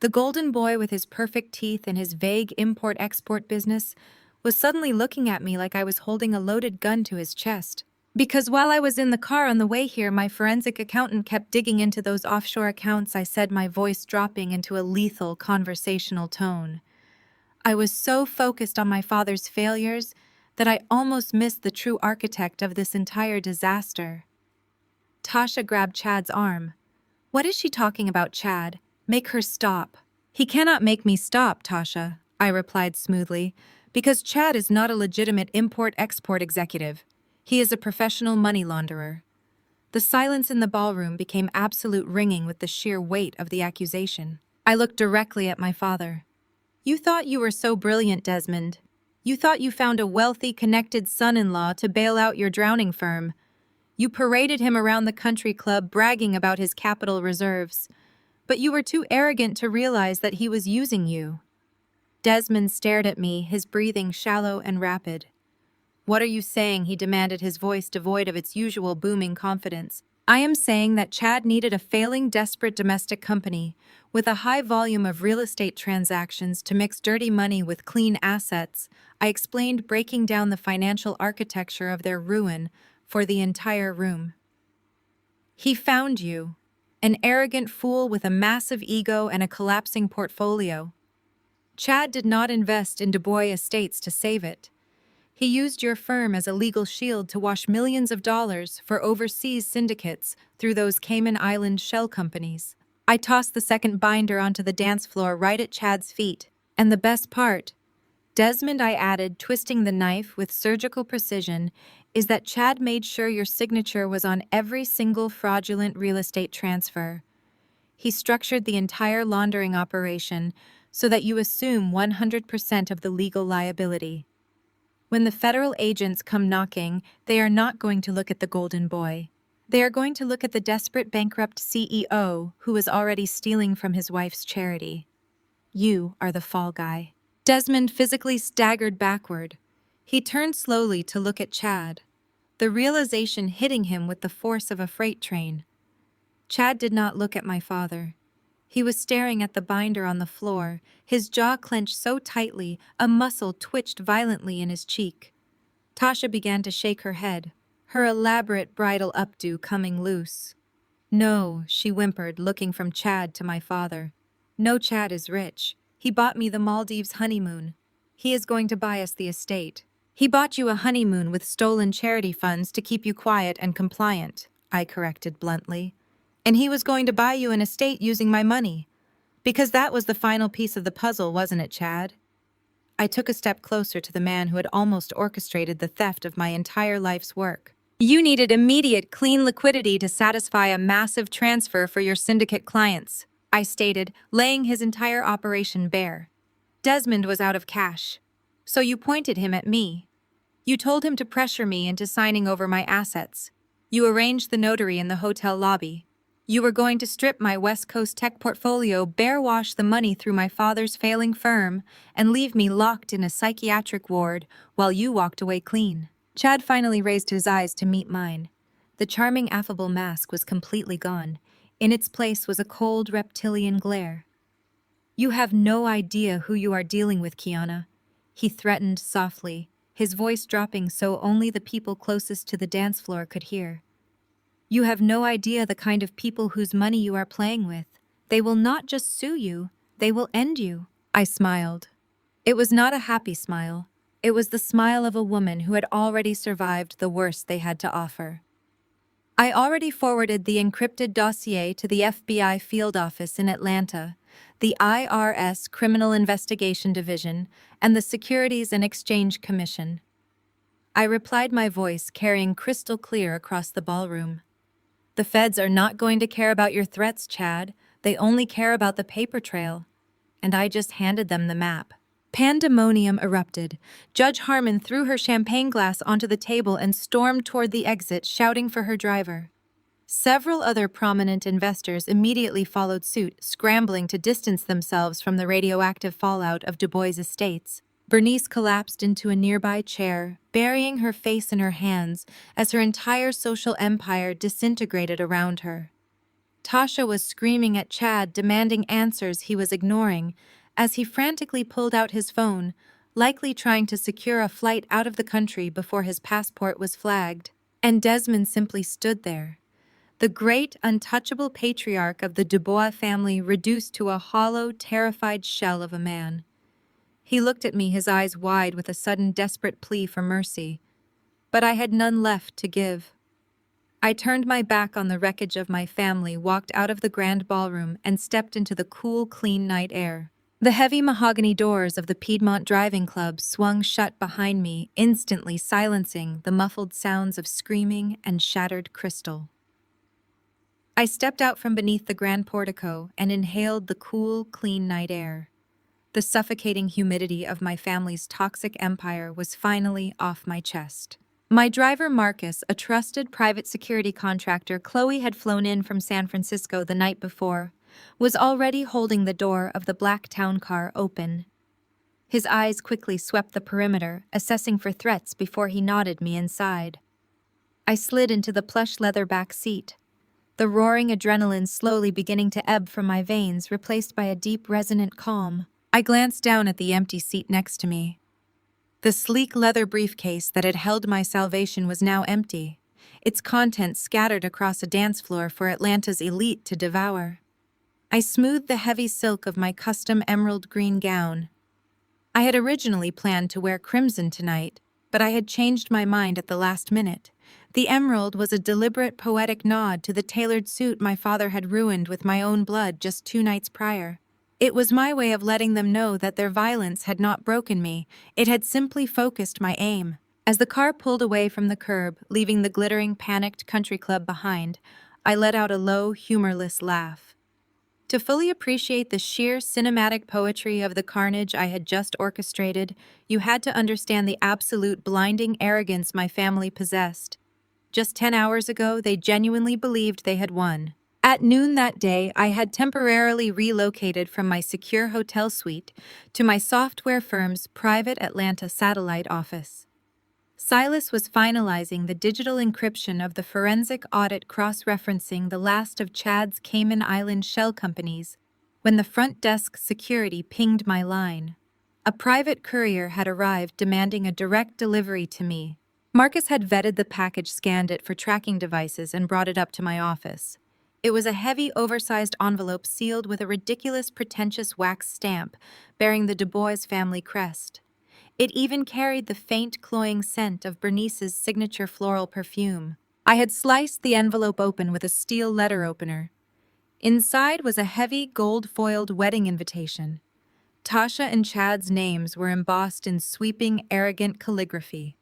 The golden boy with his perfect teeth and his vague import-export business was suddenly looking at me like I was holding a loaded gun to his chest. "Because while I was in the car on the way here, my forensic accountant kept digging into those offshore accounts," I said, my voice dropping into a lethal conversational tone. I was so focused on my father's failures that I almost missed the true architect of this entire disaster. Tasha grabbed Chad's arm. "What is she talking about, Chad? Make her stop." "He cannot make me stop, Tasha," I replied smoothly, "because Chad is not a legitimate import-export executive. He is a professional money launderer." The silence in the ballroom became absolute, ringing with the sheer weight of the accusation. I looked directly at my father. "You thought you were so brilliant, Desmond. You thought you found a wealthy, connected son-in-law to bail out your drowning firm. You paraded him around the country club, bragging about his capital reserves. But you were too arrogant to realize that he was using you." Desmond stared at me, his breathing shallow and rapid. "What are you saying?" he demanded, his voice devoid of its usual booming confidence. "I am saying that Chad needed a failing, desperate domestic company with a high volume of real estate transactions to mix dirty money with clean assets," I explained, breaking down the financial architecture of their ruin for the entire room. "He found you, an arrogant fool with a massive ego and a collapsing portfolio. Chad did not invest in Du Bois Estates to save it. He used your firm as a legal shield to wash millions of dollars for overseas syndicates through those Cayman Island shell companies." I tossed the second binder onto the dance floor right at Chad's feet. "And the best part, Desmond," I added, twisting the knife with surgical precision, "is that Chad made sure your signature was on every single fraudulent real estate transfer. He structured the entire laundering operation so that you assume 100% of the legal liability. When the federal agents come knocking, they are not going to look at the golden boy. They are going to look at the desperate, bankrupt CEO who was already stealing from his wife's charity. You are the fall guy." Desmond physically staggered backward. He turned slowly to look at Chad, the realization hitting him with the force of a freight train. Chad did not look at my father. He was staring at the binder on the floor, his jaw clenched so tightly a muscle twitched violently in his cheek. Tasha began to shake her head, her elaborate bridal updo coming loose. "No," she whimpered, looking from Chad to my father. "No, Chad is rich. He bought me the Maldives honeymoon. He is going to buy us the estate." "He bought you a honeymoon with stolen charity funds to keep you quiet and compliant," I corrected bluntly. "And he was going to buy you an estate using my money. Because that was the final piece of the puzzle, wasn't it, Chad?" I took a step closer to the man who had almost orchestrated the theft of my entire life's work. "You needed immediate, clean liquidity to satisfy a massive transfer for your syndicate clients," I stated, laying his entire operation bare. "Desmond was out of cash. So you pointed him at me. You told him to pressure me into signing over my assets. You arranged the notary in the hotel lobby. You were going to strip my West Coast tech portfolio, bare-wash the money through my father's failing firm, and leave me locked in a psychiatric ward while you walked away clean." Chad finally raised his eyes to meet mine. The charming, affable mask was completely gone. In its place was a cold, reptilian glare. "You have no idea who you are dealing with, Kiana," he threatened softly, his voice dropping so only the people closest to the dance floor could hear. "You have no idea the kind of people whose money you are playing with. They will not just sue you, they will end you." I smiled. It was not a happy smile. It was the smile of a woman who had already survived the worst they had to offer. I already forwarded the encrypted dossier to the FBI field office in Atlanta, the IRS Criminal Investigation Division, and the Securities and Exchange Commission. I replied, my voice carrying crystal clear across the ballroom. "The feds are not going to care about your threats, Chad. They only care about the paper trail." And I just handed them the map. Pandemonium erupted. Judge Harmon threw her champagne glass onto the table and stormed toward the exit, shouting for her driver. Several other prominent investors immediately followed suit, scrambling to distance themselves from the radioactive fallout of Du Bois' estates. Bernice collapsed into a nearby chair, burying her face in her hands as her entire social empire disintegrated around her. Tasha was screaming at Chad, demanding answers he was ignoring, as he frantically pulled out his phone, likely trying to secure a flight out of the country before his passport was flagged. And Desmond simply stood there, the great, untouchable patriarch of the Dubois family reduced to a hollow, terrified shell of a man. He looked at me, his eyes wide with a sudden desperate plea for mercy, but I had none left to give. I turned my back on the wreckage of my family, walked out of the grand ballroom, and stepped into the cool, clean night air. The heavy mahogany doors of the Piedmont Driving Club swung shut behind me, instantly silencing the muffled sounds of screaming and shattered crystal. I stepped out from beneath the grand portico and inhaled the cool, clean night air. The suffocating humidity of my family's toxic empire was finally off my chest. My driver, Marcus, a trusted private security contractor Chloe had flown in from San Francisco the night before, was already holding the door of the black town car open. His eyes quickly swept the perimeter, assessing for threats before he nodded me inside. I slid into the plush leather back seat, the roaring adrenaline slowly beginning to ebb from my veins, replaced by a deep, resonant calm. I glanced down at the empty seat next to me. The sleek leather briefcase that had held my salvation was now empty, its contents scattered across a dance floor for Atlanta's elite to devour. I smoothed the heavy silk of my custom emerald green gown. I had originally planned to wear crimson tonight, but I had changed my mind at the last minute. The emerald was a deliberate poetic nod to the tailored suit my father had ruined with my own blood just 2 nights prior. It was my way of letting them know that their violence had not broken me, it had simply focused my aim. As the car pulled away from the curb, leaving the glittering, panicked country club behind, I let out a low, humorless laugh. To fully appreciate the sheer cinematic poetry of the carnage I had just orchestrated, you had to understand the absolute blinding arrogance my family possessed. Just 10 hours ago, they genuinely believed they had won. At noon that day, I had temporarily relocated from my secure hotel suite to my software firm's private Atlanta satellite office. Silas was finalizing the digital encryption of the forensic audit cross-referencing the last of Chad's Cayman Island shell companies, when the front desk security pinged my line. A private courier had arrived demanding a direct delivery to me. Marcus had vetted the package, scanned it for tracking devices, and brought it up to my office. It was a heavy, oversized envelope sealed with a ridiculous, pretentious wax stamp bearing the Dubois family crest. It even carried the faint, cloying scent of Bernice's signature floral perfume. I had sliced the envelope open with a steel letter opener. Inside was a heavy, gold-foiled wedding invitation. Tasha and Chad's names were embossed in sweeping, arrogant calligraphy.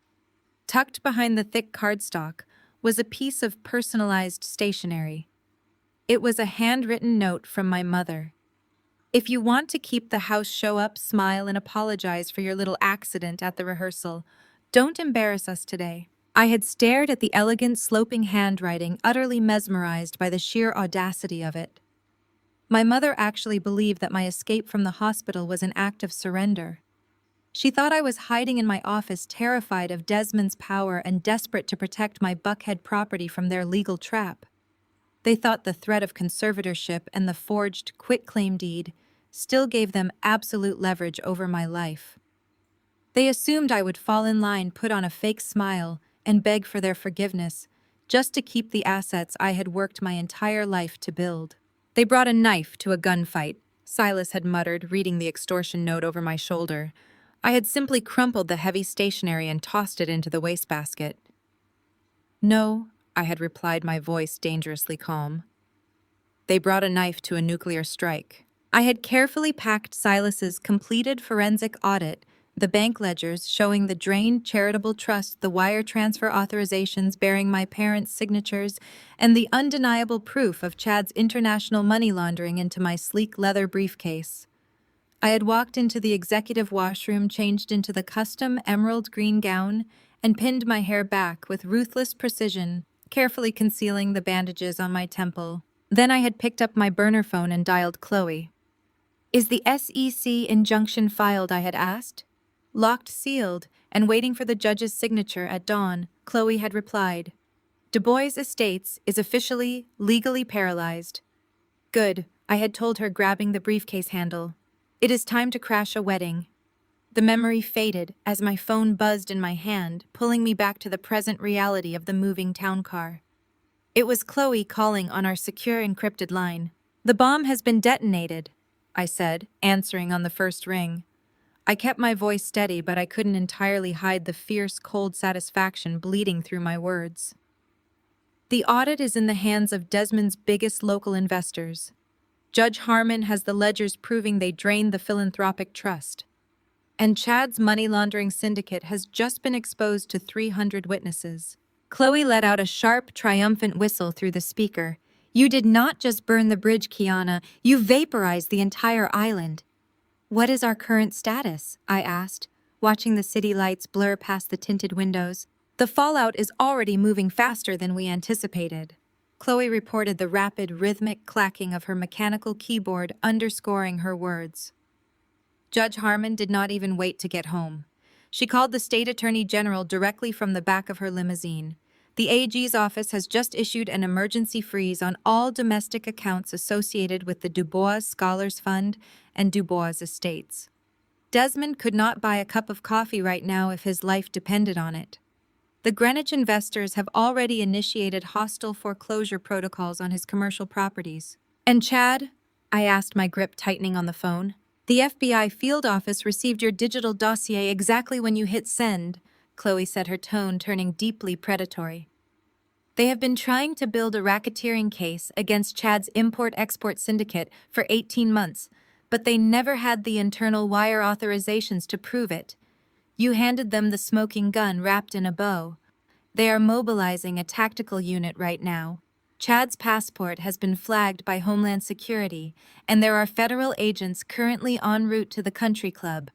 Tucked behind the thick cardstock was a piece of personalized stationery. It was a handwritten note from my mother. "If you want to keep the house show up, smile, and apologize for your little accident at the rehearsal, don't embarrass us today." I had stared at the elegant, sloping handwriting, utterly mesmerized by the sheer audacity of it. My mother actually believed that my escape from the hospital was an act of surrender. She thought I was hiding in my office, terrified of Desmond's power and desperate to protect my Buckhead property from their legal trap. They thought the threat of conservatorship and the forged quitclaim deed still gave them absolute leverage over my life. They assumed I would fall in line, put on a fake smile, and beg for their forgiveness, just to keep the assets I had worked my entire life to build. "They brought a knife to a gunfight," Silas had muttered, reading the extortion note over my shoulder. I had simply crumpled the heavy stationery and tossed it into the wastebasket. "No," I had replied, my voice dangerously calm. "They brought a knife to a nuclear strike." I had carefully packed Silas's completed forensic audit, the bank ledgers showing the drained charitable trust, the wire transfer authorizations bearing my parents' signatures, and the undeniable proof of Chad's international money laundering into my sleek leather briefcase. I had walked into the executive washroom, changed into the custom emerald green gown, and pinned my hair back with ruthless precision, carefully concealing the bandages on my temple. Then I had picked up my burner phone and dialed Chloe. "Is the SEC injunction filed?" I had asked. "Locked, sealed, and waiting for the judge's signature at dawn," Chloe had replied. "Dubois Estates is officially, legally paralyzed." "Good," I had told her, grabbing the briefcase handle. "It is time to crash a wedding." The memory faded as my phone buzzed in my hand, pulling me back to the present reality of the moving town car. It was Chloe calling on our secure encrypted line. "The bomb has been detonated," I said, answering on the first ring. I kept my voice steady, but I couldn't entirely hide the fierce, cold satisfaction bleeding through my words. "The audit is in the hands of Desmond's biggest local investors. Judge Harmon has the ledgers proving they drained the philanthropic trust. And Chad's money laundering syndicate has just been exposed to 300 witnesses." Chloe let out a sharp, triumphant whistle through the speaker. "You did not just burn the bridge, Kiana. You vaporized the entire island." "What is our current status?" I asked, watching the city lights blur past the tinted windows. "The fallout is already moving faster than we anticipated." Chloe reported, the rapid, rhythmic clacking of her mechanical keyboard underscoring her words. Judge Harmon did not even wait to get home. She called the state attorney general directly from the back of her limousine. "The AG's office has just issued an emergency freeze on all domestic accounts associated with the Dubois Scholars Fund and Dubois Estates. Desmond could not buy a cup of coffee right now if his life depended on it. The Greenwich investors have already initiated hostile foreclosure protocols on his commercial properties." "And Chad?" I asked, my grip tightening on the phone. "The FBI field office received your digital dossier exactly when you hit send," Chloe said, her tone turning deeply predatory. "They have been trying to build a racketeering case against Chad's import-export syndicate for 18 months, but they never had the internal wire authorizations to prove it. You handed them the smoking gun wrapped in a bow. They are mobilizing a tactical unit right now. Chad's passport has been flagged by Homeland Security, and there are federal agents currently en route to the country club.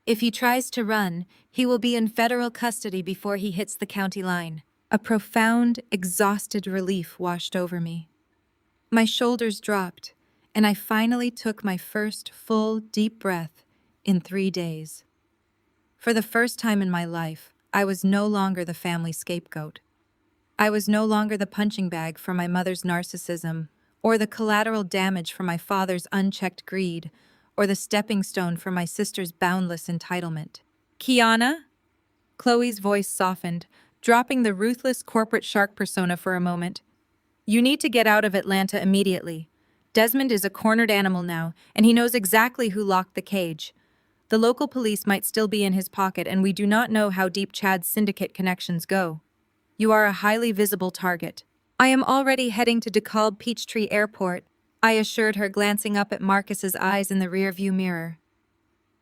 If he tries to run, he will be in federal custody before he hits the county line." A profound, exhausted relief washed over me. My shoulders dropped, and I finally took my first full, deep breath in 3 days. For the first time in my life, I was no longer the family scapegoat. I was no longer the punching bag for my mother's narcissism or the collateral damage from my father's unchecked greed, or the stepping stone for my sister's boundless entitlement. Kiana? Chloe's voice softened, dropping the ruthless corporate shark persona for a moment. You need to get out of Atlanta immediately. Desmond is a cornered animal now, and he knows exactly who locked the cage. The local police might still be in his pocket, and we do not know how deep Chad's syndicate connections go. You are a highly visible target. I am already heading to DeKalb Peachtree Airport, I assured her, glancing up at Marcus's eyes in the rearview mirror.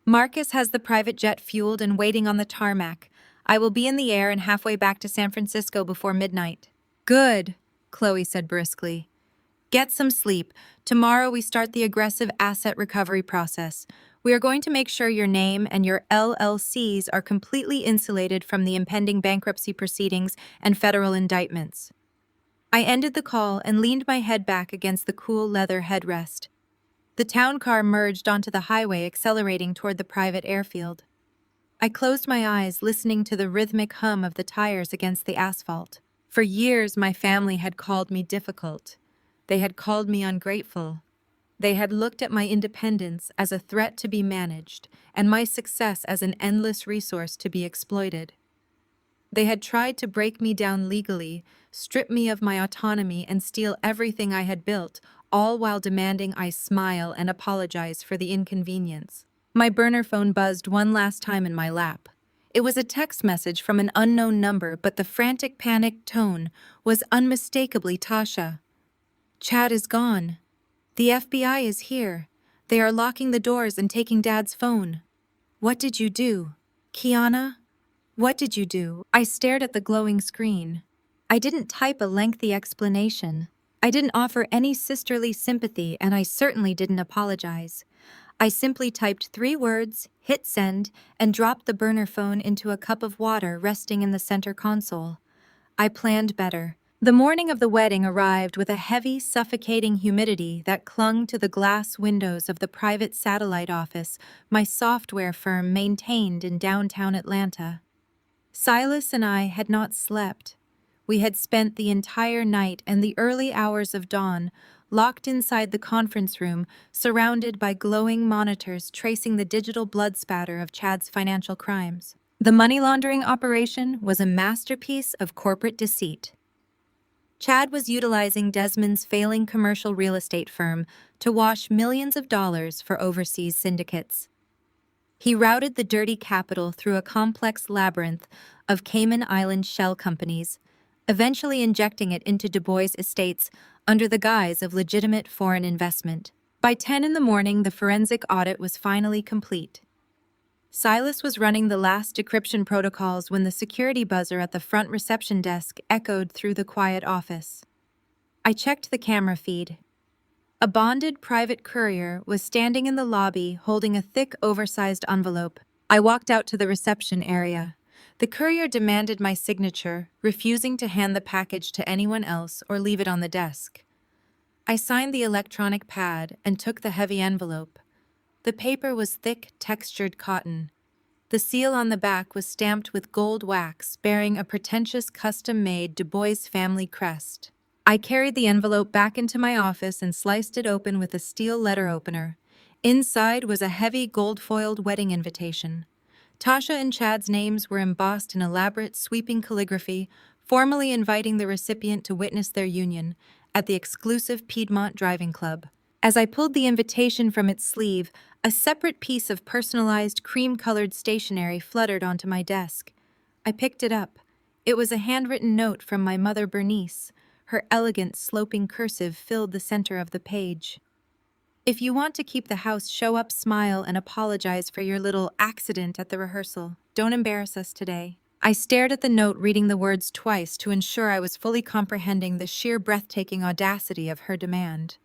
Marcus has the private jet fueled and waiting on the tarmac. I will be in the air and halfway back to San Francisco before midnight. Good, Chloe said briskly. Get some sleep. Tomorrow we start the aggressive asset recovery process. We are going to make sure your name and your LLCs are completely insulated from the impending bankruptcy proceedings and federal indictments. I ended the call and leaned my head back against the cool leather headrest. The town car merged onto the highway, accelerating toward the private airfield. I closed my eyes, listening to the rhythmic hum of the tires against the asphalt. For years, my family had called me difficult. They had called me ungrateful. They had looked at my independence as a threat to be managed, and my success as an endless resource to be exploited. They had tried to break me down legally, strip me of my autonomy, and steal everything I had built, all while demanding I smile and apologize for the inconvenience. My burner phone buzzed one last time in my lap. It was a text message from an unknown number, but the frantic, panicked tone was unmistakably Tasha. Chad is gone. The FBI is here. They are locking the doors and taking Dad's phone. What did you do? Kiana? What did you do? I stared at the glowing screen. I didn't type a lengthy explanation. I didn't offer any sisterly sympathy, and I certainly didn't apologize. I simply typed 3 words, hit send, and dropped the burner phone into a cup of water resting in the center console. I planned better. The morning of the wedding arrived with a heavy, suffocating humidity that clung to the glass windows of the private satellite office my software firm maintained in downtown Atlanta. Silas and I had not slept. We had spent the entire night and the early hours of dawn locked inside the conference room, surrounded by glowing monitors tracing the digital blood spatter of Chad's financial crimes. The money laundering operation was a masterpiece of corporate deceit. Chad was utilizing Desmond's failing commercial real estate firm to wash millions of dollars for overseas syndicates. He routed the dirty capital through a complex labyrinth of Cayman Island shell companies, eventually injecting it into Du Bois estates under the guise of legitimate foreign investment. By 10 in the morning, the forensic audit was finally complete. Silas was running the last decryption protocols when the security buzzer at the front reception desk echoed through the quiet office. I checked the camera feed. A bonded private courier was standing in the lobby holding a thick, oversized envelope. I walked out to the reception area. The courier demanded my signature, refusing to hand the package to anyone else or leave it on the desk. I signed the electronic pad and took the heavy envelope. The paper was thick, textured cotton. The seal on the back was stamped with gold wax, bearing a pretentious custom-made Du Bois family crest. I carried the envelope back into my office and sliced it open with a steel letter opener. Inside was a heavy gold-foiled wedding invitation. Tasha and Chad's names were embossed in elaborate, sweeping calligraphy, formally inviting the recipient to witness their union at the exclusive Piedmont Driving Club. As I pulled the invitation from its sleeve, a separate piece of personalized cream-colored stationery fluttered onto my desk. I picked it up. It was a handwritten note from my mother Bernice. Her elegant, sloping cursive filled the center of the page. If you want to keep the house, show up, smile, and apologize for your little accident at the rehearsal. Don't embarrass us today. I stared at the note, reading the words twice to ensure I was fully comprehending the sheer breathtaking audacity of her demand.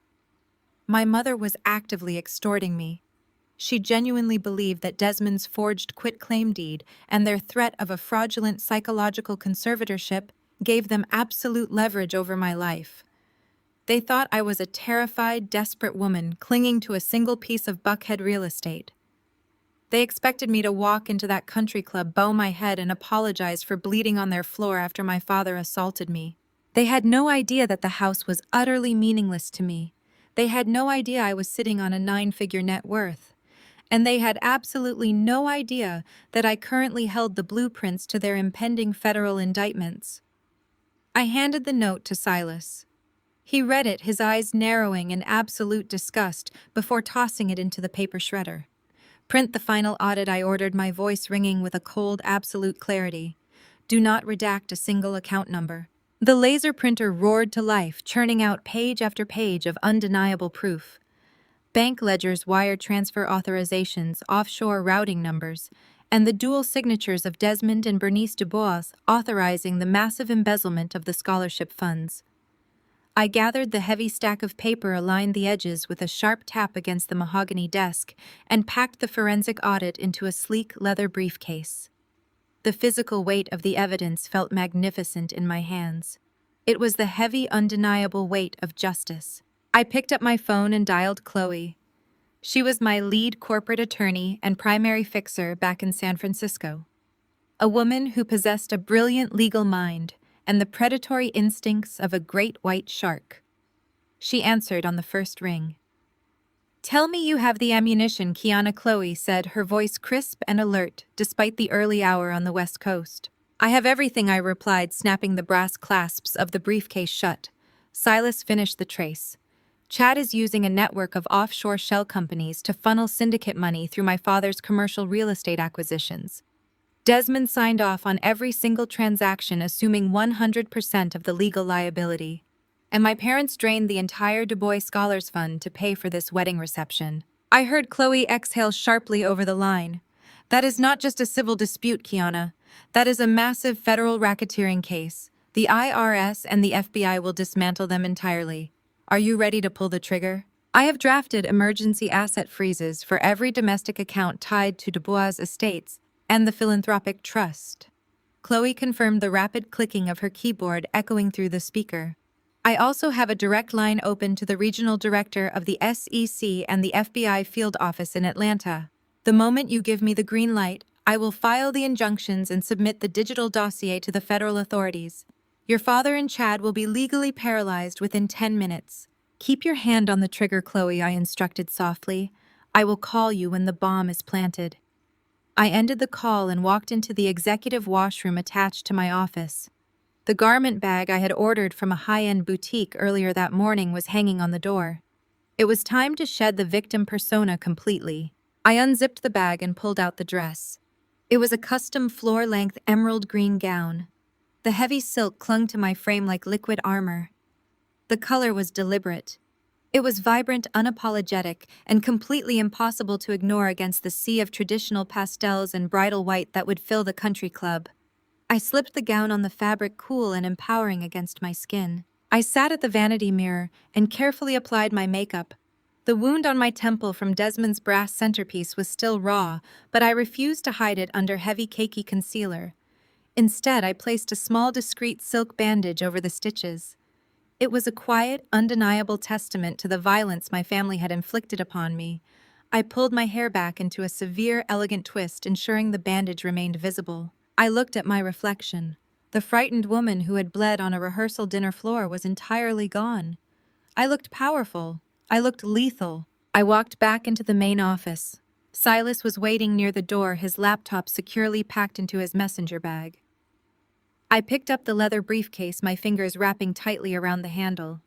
My mother was actively extorting me. She genuinely believed that Desmond's forged quitclaim deed and their threat of a fraudulent psychological conservatorship gave them absolute leverage over my life. They thought I was a terrified, desperate woman clinging to a single piece of Buckhead real estate. They expected me to walk into that country club, bow my head, and apologize for bleeding on their floor after my father assaulted me. They had no idea that the house was utterly meaningless to me. They had no idea I was sitting on a 9-figure net worth. And they had absolutely no idea that I currently held the blueprints to their impending federal indictments. I handed the note to Silas. He read it, his eyes narrowing in absolute disgust, before tossing it into the paper shredder. "Print the final audit," I ordered, my voice ringing with a cold, absolute clarity. "Do not redact a single account number." The laser printer roared to life, churning out page after page of undeniable proof. Bank ledgers, wire transfer authorizations, offshore routing numbers, and the dual signatures of Desmond and Bernice Dubois authorizing the massive embezzlement of the scholarship funds. I gathered the heavy stack of paper, aligned the edges with a sharp tap against the mahogany desk, and packed the forensic audit into a sleek leather briefcase. The physical weight of the evidence felt magnificent in my hands. It was the heavy, undeniable weight of justice. I picked up my phone and dialed Chloe. She was my lead corporate attorney and primary fixer back in San Francisco. A woman who possessed a brilliant legal mind and the predatory instincts of a great white shark. She answered on the first ring. "Tell me you have the ammunition," Kiana Chloe said, her voice crisp and alert, despite the early hour on the West Coast. "I have everything," I replied, snapping the brass clasps of the briefcase shut. Silas finished the trace. "Chad is using a network of offshore shell companies to funnel syndicate money through my father's commercial real estate acquisitions. Desmond signed off on every single transaction, assuming 100% of the legal liability. And my parents drained the entire Du Bois Scholars Fund to pay for this wedding reception." I heard Chloe exhale sharply over the line. "That is not just a civil dispute, Kiana. That is a massive federal racketeering case. The IRS and the FBI will dismantle them entirely. Are you ready to pull the trigger? I have drafted emergency asset freezes for every domestic account tied to Dubois Estates and the Philanthropic Trust." Chloe confirmed, the rapid clicking of her keyboard echoing through the speaker. "I also have a direct line open to the regional director of the SEC and the FBI field office in Atlanta. The moment you give me the green light, I will file the injunctions and submit the digital dossier to the federal authorities. Your father and Chad will be legally paralyzed within 10 minutes. Keep your hand on the trigger, Chloe," I instructed softly. "I will call you when the bomb is planted." I ended the call and walked into the executive washroom attached to my office. The garment bag I had ordered from a high-end boutique earlier that morning was hanging on the door. It was time to shed the victim persona completely. I unzipped the bag and pulled out the dress. It was a custom floor-length emerald green gown. The heavy silk clung to my frame like liquid armor. The color was deliberate. It was vibrant, unapologetic, and completely impossible to ignore against the sea of traditional pastels and bridal white that would fill the country club. I slipped the gown on the fabric, cool and empowering against my skin. I sat at the vanity mirror and carefully applied my makeup. The wound on my temple from Desmond's brass centerpiece was still raw, but I refused to hide it under heavy, cakey concealer. Instead, I placed a small, discreet silk bandage over the stitches. It was a quiet, undeniable testament to the violence my family had inflicted upon me. I pulled my hair back into a severe, elegant twist, ensuring the bandage remained visible. I looked at my reflection. The frightened woman who had bled on a rehearsal dinner floor was entirely gone. I looked powerful. I looked lethal. I walked back into the main office. Silas was waiting near the door, his laptop securely packed into his messenger bag. I picked up the leather briefcase, my fingers wrapping tightly around the handle.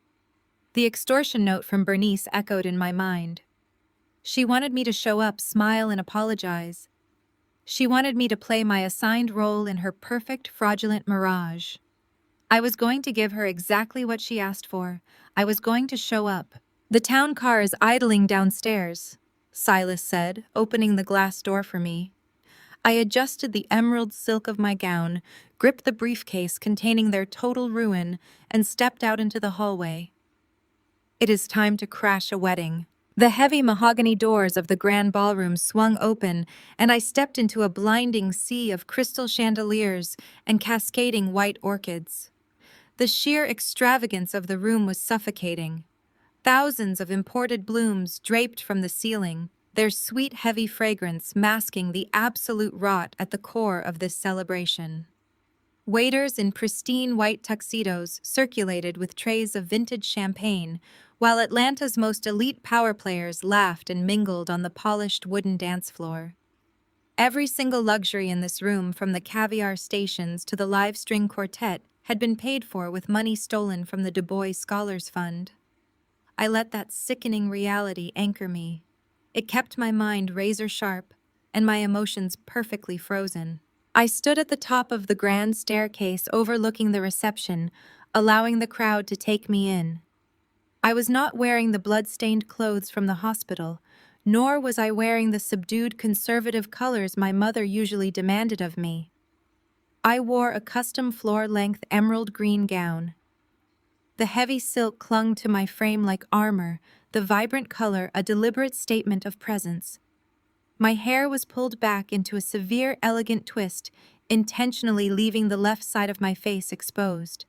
The extortion note from Bernice echoed in my mind. She wanted me to show up, smile, and apologize. She wanted me to play my assigned role in her perfect, fraudulent mirage. I was going to give her exactly what she asked for. I was going to show up. "The town car is idling downstairs," Silas said, opening the glass door for me. I adjusted the emerald silk of my gown, gripped the briefcase containing their total ruin, and stepped out into the hallway. It is time to crash a wedding. The heavy mahogany doors of the grand ballroom swung open, and I stepped into a blinding sea of crystal chandeliers and cascading white orchids. The sheer extravagance of the room was suffocating. Thousands of imported blooms draped from the ceiling, their sweet, heavy fragrance masking the absolute rot at the core of this celebration. Waiters in pristine white tuxedos circulated with trays of vintage champagne, while Atlanta's most elite power players laughed and mingled on the polished wooden dance floor. Every single luxury in this room, from the caviar stations to the live string quartet, had been paid for with money stolen from the Du Bois Scholars Fund. I let that sickening reality anchor me. It kept my mind razor sharp and my emotions perfectly frozen. I stood at the top of the grand staircase overlooking the reception, allowing the crowd to take me in. I was not wearing the blood-stained clothes from the hospital, nor was I wearing the subdued conservative colors my mother usually demanded of me. I wore a custom floor-length emerald green gown. The heavy silk clung to my frame like armor, the vibrant color a deliberate statement of presence. My hair was pulled back into a severe, elegant twist, intentionally leaving the left side of my face exposed.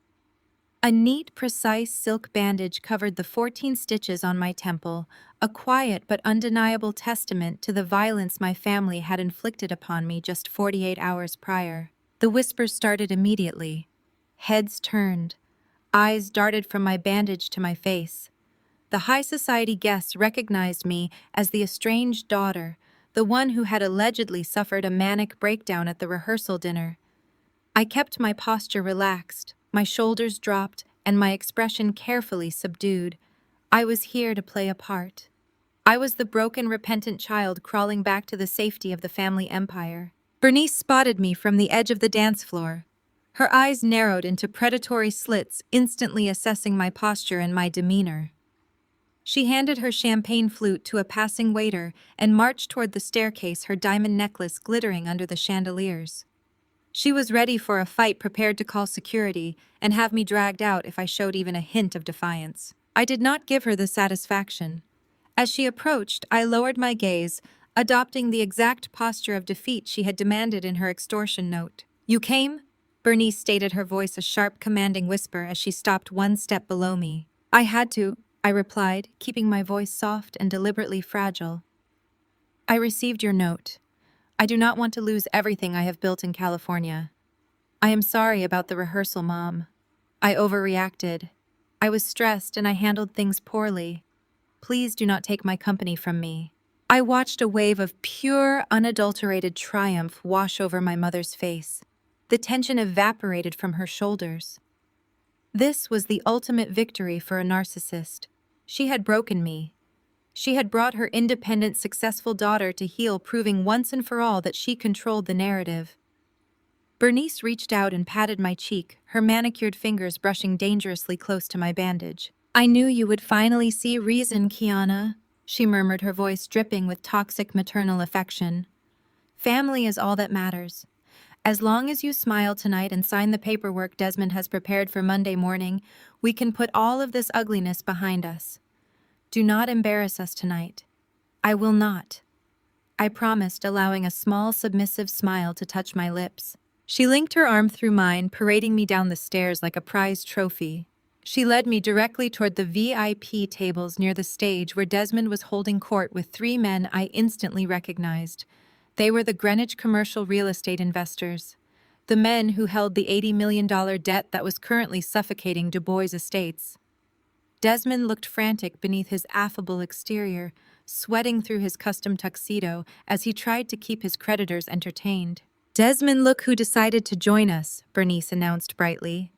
A neat, precise silk bandage covered the 14 stitches on my temple, a quiet but undeniable testament to the violence my family had inflicted upon me just 48 hours prior. The whispers started immediately. Heads turned. Eyes darted from my bandage to my face. The high society guests recognized me as the estranged daughter, the one who had allegedly suffered a manic breakdown at the rehearsal dinner. I kept my posture relaxed, my shoulders dropped, and my expression carefully subdued. I was here to play a part. I was the broken, repentant child crawling back to the safety of the family empire. Bernice spotted me from the edge of the dance floor. Her eyes narrowed into predatory slits, instantly assessing my posture and my demeanor. She handed her champagne flute to a passing waiter and marched toward the staircase, her diamond necklace glittering under the chandeliers. She was ready for a fight, prepared to call security and have me dragged out if I showed even a hint of defiance. I did not give her the satisfaction. As she approached, I lowered my gaze, adopting the exact posture of defeat she had demanded in her extortion note. "You came?" Bernice stated, her voice a sharp, commanding whisper as she stopped one step below me. "I had to," I replied, keeping my voice soft and deliberately fragile. "I received your note. I do not want to lose everything I have built in California. I am sorry about the rehearsal, Mom. I overreacted. I was stressed and I handled things poorly. Please do not take my company from me." I watched a wave of pure, unadulterated triumph wash over my mother's face. The tension evaporated from her shoulders. This was the ultimate victory for a narcissist. She had broken me. She had brought her independent, successful daughter to heel, proving once and for all that she controlled the narrative. Bernice reached out and patted my cheek, her manicured fingers brushing dangerously close to my bandage. "I knew you would finally see reason, Kiana," she murmured, her voice dripping with toxic maternal affection. "Family is all that matters. As long as you smile tonight and sign the paperwork Desmond has prepared for Monday morning, we can put all of this ugliness behind us. Do not embarrass us tonight." "I will not," I promised, allowing a small, submissive smile to touch my lips. She linked her arm through mine, parading me down the stairs like a prized trophy. She led me directly toward the VIP tables near the stage, where Desmond was holding court with 3 men I instantly recognized. They were the Greenwich commercial real estate investors, the men who held the $80 million debt that was currently suffocating Du Bois estates. Desmond looked frantic beneath his affable exterior, sweating through his custom tuxedo as he tried to keep his creditors entertained. "Desmond, look who decided to join us," Bernice announced brightly.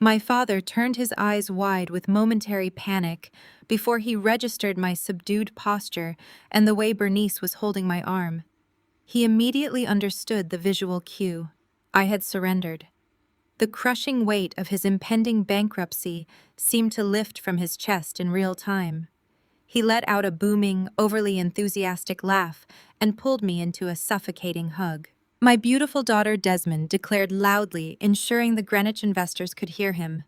My father turned his eyes wide with momentary panic before he registered my subdued posture and the way Bernice was holding my arm. He immediately understood the visual cue. I had surrendered. The crushing weight of his impending bankruptcy seemed to lift from his chest in real time. He let out a booming, overly enthusiastic laugh and pulled me into a suffocating hug. "My beautiful daughter Desmond," declared loudly, ensuring the Greenwich investors could hear him.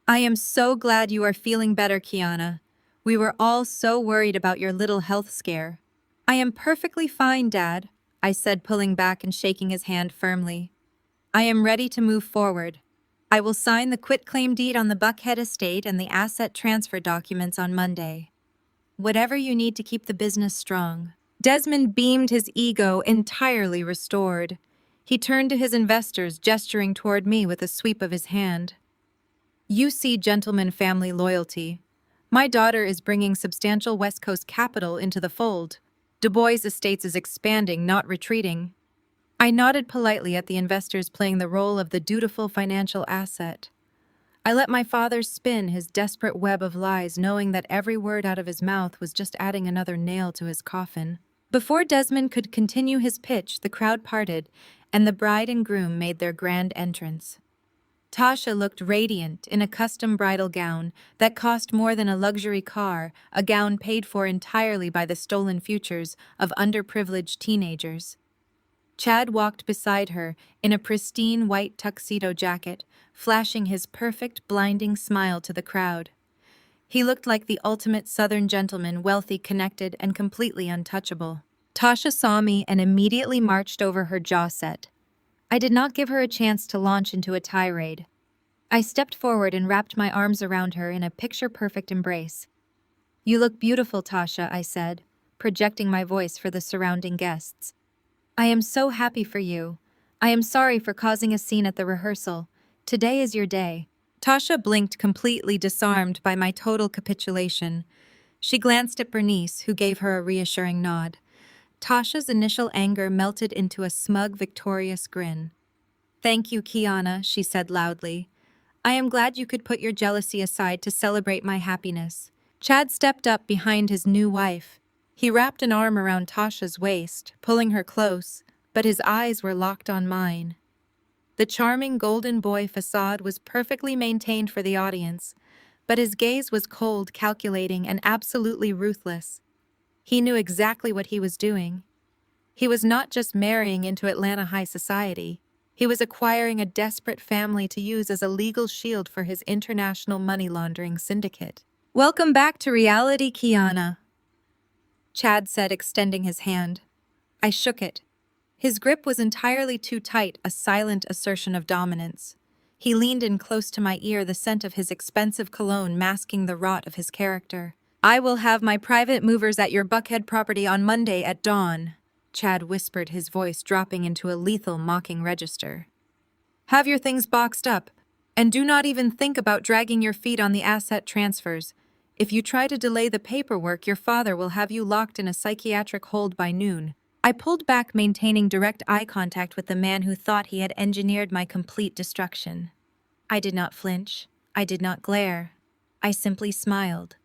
"I am so glad you are feeling better, Kiana. We were all so worried about your little health scare." "I am perfectly fine, Dad," I said, pulling back and shaking his hand firmly. "I am ready to move forward. I will sign the quitclaim deed on the Buckhead estate and the asset transfer documents on Monday. Whatever you need to keep the business strong." Desmond beamed, his ego entirely restored. He turned to his investors, gesturing toward me with a sweep of his hand. "You see gentleman family loyalty. My daughter is bringing substantial West Coast capital into the fold. Du Bois Estates is expanding, not retreating." I nodded politely at the investors playing the role of the dutiful financial asset. I let my father spin his desperate web of lies, knowing that every word out of his mouth was just adding another nail to his coffin. Before Desmond could continue his pitch, the crowd parted, and the bride and groom made their grand entrance. Tasha looked radiant in a custom bridal gown that cost more than a luxury car, a gown paid for entirely by the stolen futures of underprivileged teenagers. Chad walked beside her in a pristine white tuxedo jacket, flashing his perfect, blinding smile to the crowd. He looked like the ultimate Southern gentleman, wealthy, connected, and completely untouchable. Tasha saw me and immediately marched over, her jaw set. I did not give her a chance to launch into a tirade. I stepped forward and wrapped my arms around her in a picture-perfect embrace. "You look beautiful, Tasha," I said, projecting my voice for the surrounding guests. "I am so happy for you. I am sorry for causing a scene at the rehearsal. Today is your day." Tasha blinked, completely disarmed by my total capitulation. She glanced at Bernice, who gave her a reassuring nod. Tasha's initial anger melted into a smug, victorious grin. "Thank you, Kiana," she said loudly. "I am glad you could put your jealousy aside to celebrate my happiness." Chad stepped up behind his new wife. He wrapped an arm around Tasha's waist, pulling her close, but his eyes were locked on mine. The charming golden boy facade was perfectly maintained for the audience, but his gaze was cold, calculating, and absolutely ruthless. He knew exactly what he was doing. He was not just marrying into Atlanta high society. He was acquiring a desperate family to use as a legal shield for his international money laundering syndicate. "Welcome back to reality, Kiana," Chad said, extending his hand. I shook it. His grip was entirely too tight, a silent assertion of dominance. He leaned in close to my ear, the scent of his expensive cologne masking the rot of his character. "I will have my private movers at your Buckhead property on Monday at dawn," Chad whispered, his voice dropping into a lethal, mocking register. "Have your things boxed up, and do not even think about dragging your feet on the asset transfers. If you try to delay the paperwork, your father will have you locked in a psychiatric hold by noon." I pulled back, maintaining direct eye contact with the man who thought he had engineered my complete destruction. I did not flinch. I did not glare. I simply smiled.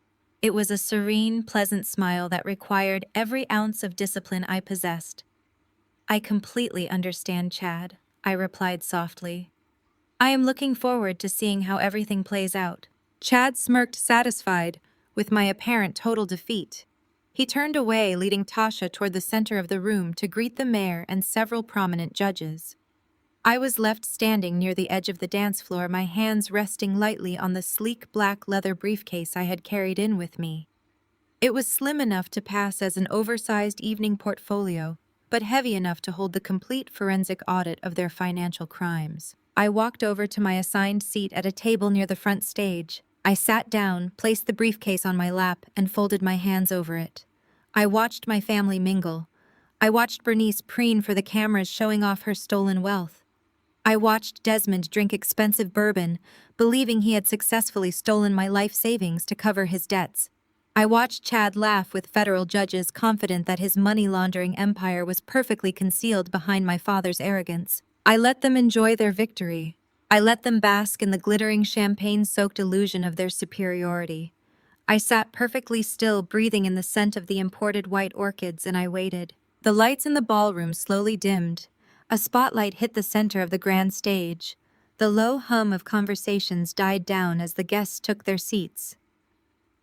It was a serene, pleasant smile that required every ounce of discipline I possessed. "I completely understand, Chad," I replied softly. "I am looking forward to seeing how everything plays out." Chad smirked, satisfied with my apparent total defeat. He turned away, leading Tasha toward the center of the room to greet the mayor and several prominent judges. I was left standing near the edge of the dance floor, my hands resting lightly on the sleek black leather briefcase I had carried in with me. It was slim enough to pass as an oversized evening portfolio, but heavy enough to hold the complete forensic audit of their financial crimes. I walked over to my assigned seat at a table near the front stage. I sat down, placed the briefcase on my lap, and folded my hands over it. I watched my family mingle. I watched Bernice preen for the cameras, showing off her stolen wealth. I watched Desmond drink expensive bourbon, believing he had successfully stolen my life savings to cover his debts. I watched Chad laugh with federal judges, confident that his money laundering empire was perfectly concealed behind my father's arrogance. I let them enjoy their victory. I let them bask in the glittering champagne-soaked illusion of their superiority. I sat perfectly still, breathing in the scent of the imported white orchids, and I waited. The lights in the ballroom slowly dimmed. A spotlight hit the center of the grand stage. The low hum of conversations died down as the guests took their seats.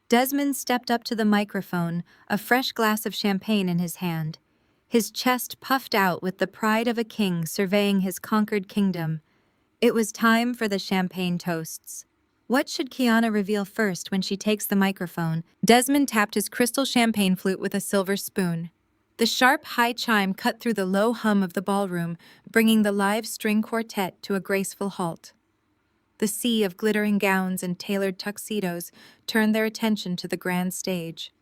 Desmond stepped up to the microphone, a fresh glass of champagne in his hand. His chest puffed out with the pride of a king surveying his conquered kingdom. It was time for the champagne toasts. What should Kiana reveal first when she takes the microphone? Desmond tapped his crystal champagne flute with a silver spoon. The sharp, high chime cut through the low hum of the ballroom, bringing the live string quartet to a graceful halt. The sea of glittering gowns and tailored tuxedos turned their attention to the grand stage.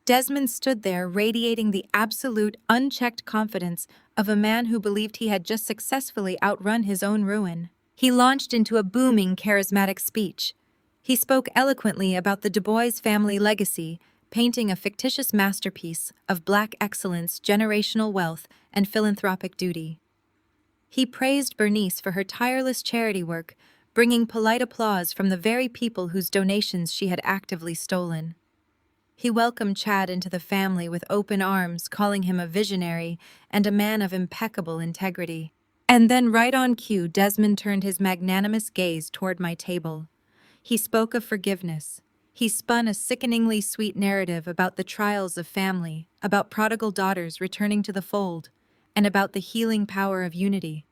Desmond stood there, radiating the absolute, unchecked confidence of a man who believed he had just successfully outrun his own ruin. He launched into a booming, charismatic speech. He spoke eloquently about the Du Bois family legacy, painting a fictitious masterpiece of Black excellence, generational wealth, and philanthropic duty. He praised Bernice for her tireless charity work, bringing polite applause from the very people whose donations she had actively stolen. He welcomed Chad into the family with open arms, calling him a visionary and a man of impeccable integrity. And then, right on cue, Desmond turned his magnanimous gaze toward my table. He spoke of forgiveness. He spun a sickeningly sweet narrative about the trials of family, about prodigal daughters returning to the fold, and about the healing power of unity.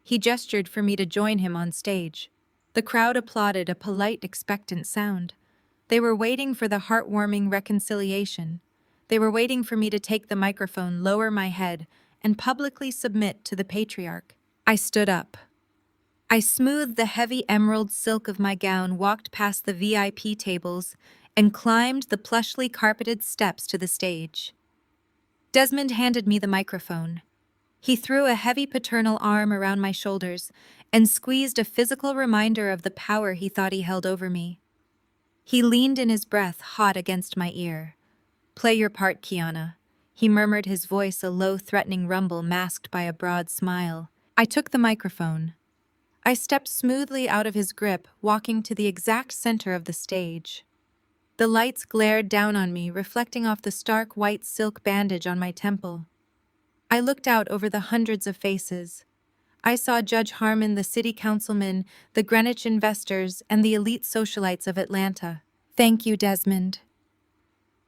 He gestured for me to join him on stage. The crowd applauded, a polite, expectant sound. They were waiting for the heartwarming reconciliation. They were waiting for me to take the microphone, lower my head, and publicly submit to the patriarch. I stood up. I smoothed the heavy emerald silk of my gown, walked past the VIP tables, and climbed the plushly carpeted steps to the stage. Desmond handed me the microphone. He threw a heavy paternal arm around my shoulders and squeezed a physical reminder of the power he thought he held over me. He leaned in, his breath hot against my ear. "Play your part, Kiana," he murmured, his voice a low, threatening rumble masked by a broad smile. I took the microphone. I stepped smoothly out of his grip, walking to the exact center of the stage. The lights glared down on me, reflecting off the stark white silk bandage on my temple. I looked out over the hundreds of faces. I saw Judge Harmon, the city councilman, the Greenwich investors, and the elite socialites of Atlanta. "Thank you, Desmond."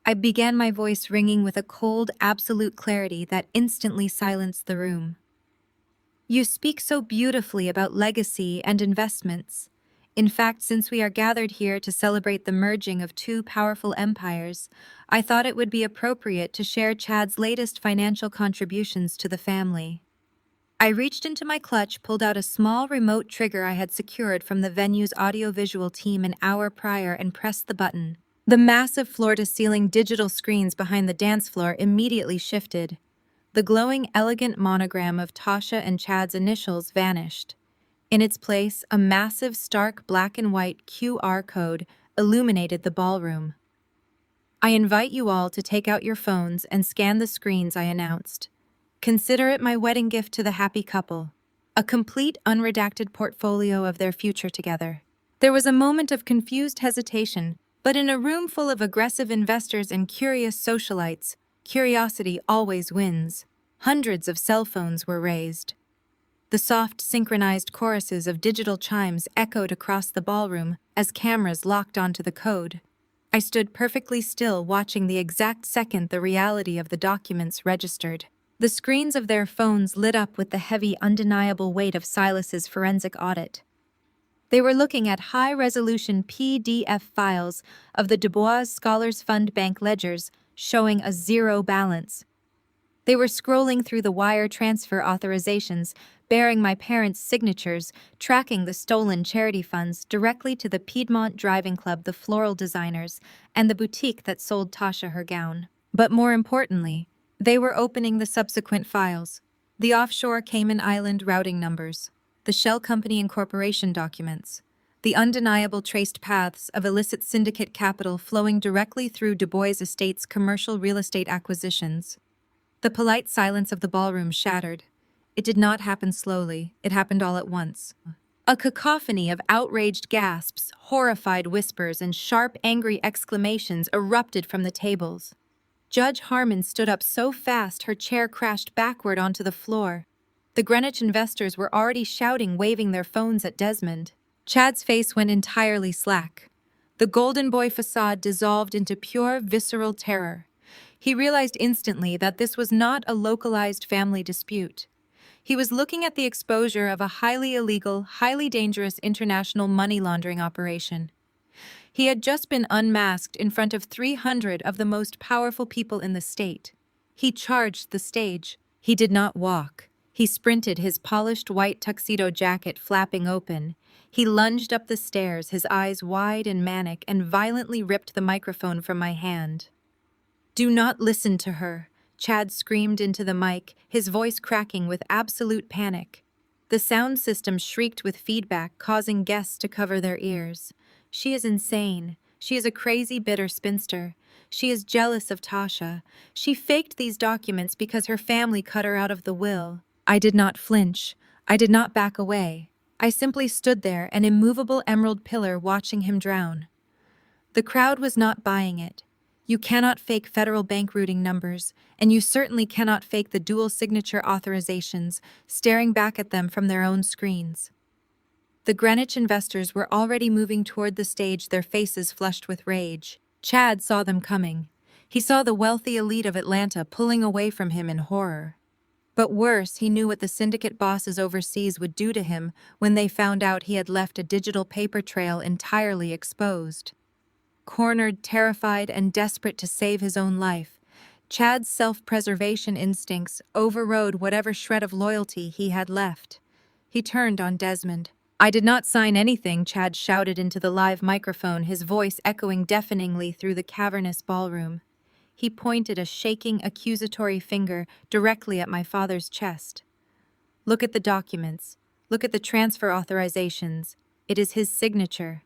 I began, my voice ringing with a cold, absolute clarity that instantly silenced the room. "You speak so beautifully about legacy and investments. In fact, since we are gathered here to celebrate the merging of two powerful empires, I thought it would be appropriate to share Chad's latest financial contributions to the family." I reached into my clutch, pulled out a small remote trigger I had secured from the venue's audiovisual team an hour prior, and pressed the button. The massive floor-to-ceiling digital screens behind the dance floor immediately shifted. The glowing, elegant monogram of Tasha and Chad's initials vanished. In its place, a massive, stark black and white QR code illuminated the ballroom. "I invite you all to take out your phones and scan the screens," I announced. "Consider it my wedding gift to the happy couple, a complete, unredacted portfolio of their future together." There was a moment of confused hesitation, but in a room full of aggressive investors and curious socialites, curiosity always wins. Hundreds of cell phones were raised. The soft, synchronized choruses of digital chimes echoed across the ballroom as cameras locked onto the code. I stood perfectly still, watching the exact second the reality of the documents registered. The screens of their phones lit up with the heavy, undeniable weight of Silas's forensic audit. They were looking at high-resolution PDF files of the Du Bois Scholars Fund bank ledgers showing a zero balance. They were scrolling through the wire transfer authorizations, bearing my parents' signatures, tracking the stolen charity funds directly to the Piedmont Driving Club, the floral designers, and the boutique that sold Tasha her gown. But more importantly, they were opening the subsequent files: the offshore Cayman Island routing numbers, the shell company incorporation documents, the undeniable traced paths of illicit syndicate capital flowing directly through Du Bois Estates' commercial real estate acquisitions. The polite silence of the ballroom shattered. It did not happen slowly, it happened all at once. A cacophony of outraged gasps, horrified whispers, and sharp, angry exclamations erupted from the tables. Judge Harmon stood up so fast her chair crashed backward onto the floor. The Greenwich investors were already shouting, waving their phones at Desmond. Chad's face went entirely slack. The golden boy facade dissolved into pure, visceral terror. He realized instantly that this was not a localized family dispute. He was looking at the exposure of a highly illegal, highly dangerous international money laundering operation. He had just been unmasked in front of 300 of the most powerful people in the state. He charged the stage. He did not walk. He sprinted, his polished white tuxedo jacket flapping open. He lunged up the stairs, his eyes wide and manic, and violently ripped the microphone from my hand. Do not listen to her, Chad screamed into the mic, his voice cracking with absolute panic. The sound system shrieked with feedback, causing guests to cover their ears. She is insane. She is a crazy, bitter spinster. She is jealous of Tasha. She faked these documents because her family cut her out of the will. I did not flinch. I did not back away. I simply stood there, an immovable emerald pillar, watching him drown. The crowd was not buying it. You cannot fake federal bank routing numbers, and you certainly cannot fake the dual signature authorizations, staring back at them from their own screens. The Greenwich investors were already moving toward the stage, their faces flushed with rage. Chad saw them coming. He saw the wealthy elite of Atlanta pulling away from him in horror. But worse, he knew what the syndicate bosses overseas would do to him when they found out he had left a digital paper trail entirely exposed. Cornered, terrified, and desperate to save his own life, Chad's self-preservation instincts overrode whatever shred of loyalty he had left. He turned on Desmond. "I did not sign anything," Chad shouted into the live microphone, his voice echoing deafeningly through the cavernous ballroom. He pointed a shaking, accusatory finger directly at my father's chest. "Look at the documents. Look at the transfer authorizations. It is his signature."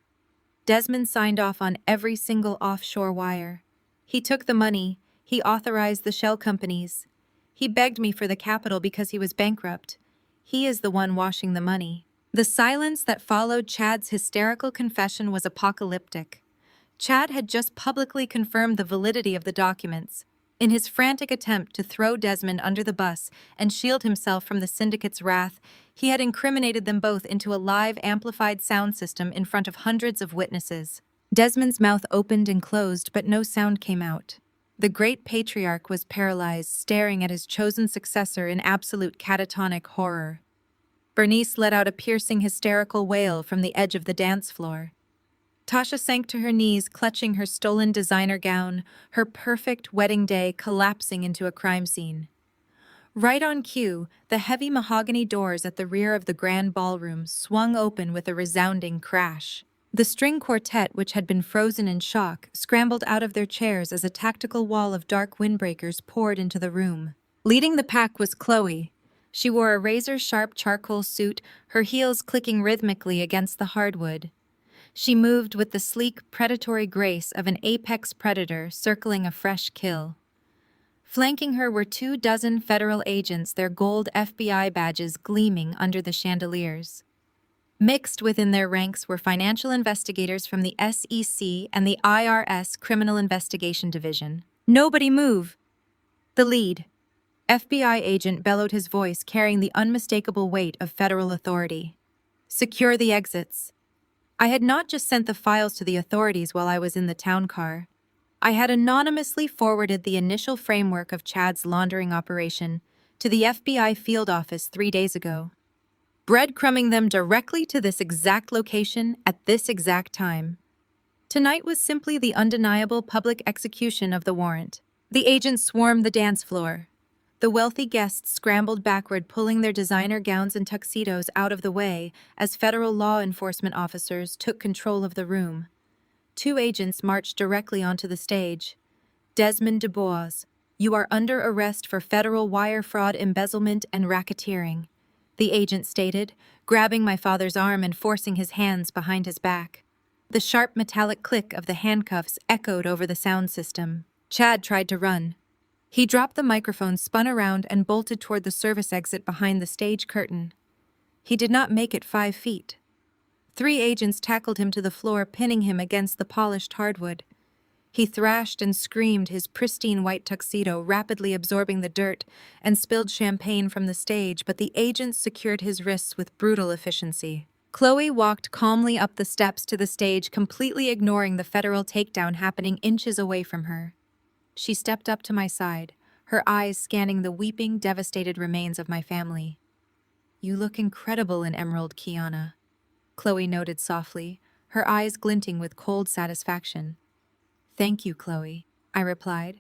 Desmond signed off on every single offshore wire. He took the money. He authorized the shell companies. He begged me for the capital because he was bankrupt. He is the one washing the money. The silence that followed Chad's hysterical confession was apocalyptic. Chad had just publicly confirmed the validity of the documents. In his frantic attempt to throw Desmond under the bus and shield himself from the syndicate's wrath, he had incriminated them both into a live, amplified sound system in front of hundreds of witnesses. Desmond's mouth opened and closed, but no sound came out. The great patriarch was paralyzed, staring at his chosen successor in absolute catatonic horror. Bernice let out a piercing, hysterical wail from the edge of the dance floor. Tasha sank to her knees, clutching her stolen designer gown, her perfect wedding day collapsing into a crime scene. Right on cue, the heavy mahogany doors at the rear of the grand ballroom swung open with a resounding crash. The string quartet, which had been frozen in shock, scrambled out of their chairs as a tactical wall of dark windbreakers poured into the room. Leading the pack was Chloe. She wore a razor-sharp charcoal suit, her heels clicking rhythmically against the hardwood. She moved with the sleek, predatory grace of an apex predator circling a fresh kill. Flanking her were 24 federal agents, their gold FBI badges gleaming under the chandeliers. Mixed within their ranks were financial investigators from the SEC and the IRS Criminal Investigation Division. "Nobody move!" The lead FBI agent bellowed, his voice carrying the unmistakable weight of federal authority. "Secure the exits." I had not just sent the files to the authorities while I was in the town car. I had anonymously forwarded the initial framework of Chad's laundering operation to the FBI field office 3 days ago, breadcrumbing them directly to this exact location at this exact time. Tonight was simply the undeniable public execution of the warrant. The agents swarmed the dance floor. The wealthy guests scrambled backward, pulling their designer gowns and tuxedos out of the way as federal law enforcement officers took control of the room. 2 agents marched directly onto the stage. "Desmond Dubois, you are under arrest for federal wire fraud, embezzlement, and racketeering," the agent stated, grabbing my father's arm and forcing his hands behind his back. The sharp metallic click of the handcuffs echoed over the sound system. Chad tried to run. He dropped the microphone, spun around, and bolted toward the service exit behind the stage curtain. He did not make it 5 feet. 3 agents tackled him to the floor, pinning him against the polished hardwood. He thrashed and screamed, his pristine white tuxedo rapidly absorbing the dirt, and spilled champagne from the stage, but the agents secured his wrists with brutal efficiency. Chloe walked calmly up the steps to the stage, completely ignoring the federal takedown happening inches away from her. She stepped up to my side, her eyes scanning the weeping, devastated remains of my family. "You look incredible in emerald, Kiana," Chloe noted softly, her eyes glinting with cold satisfaction. "Thank you, Chloe," I replied.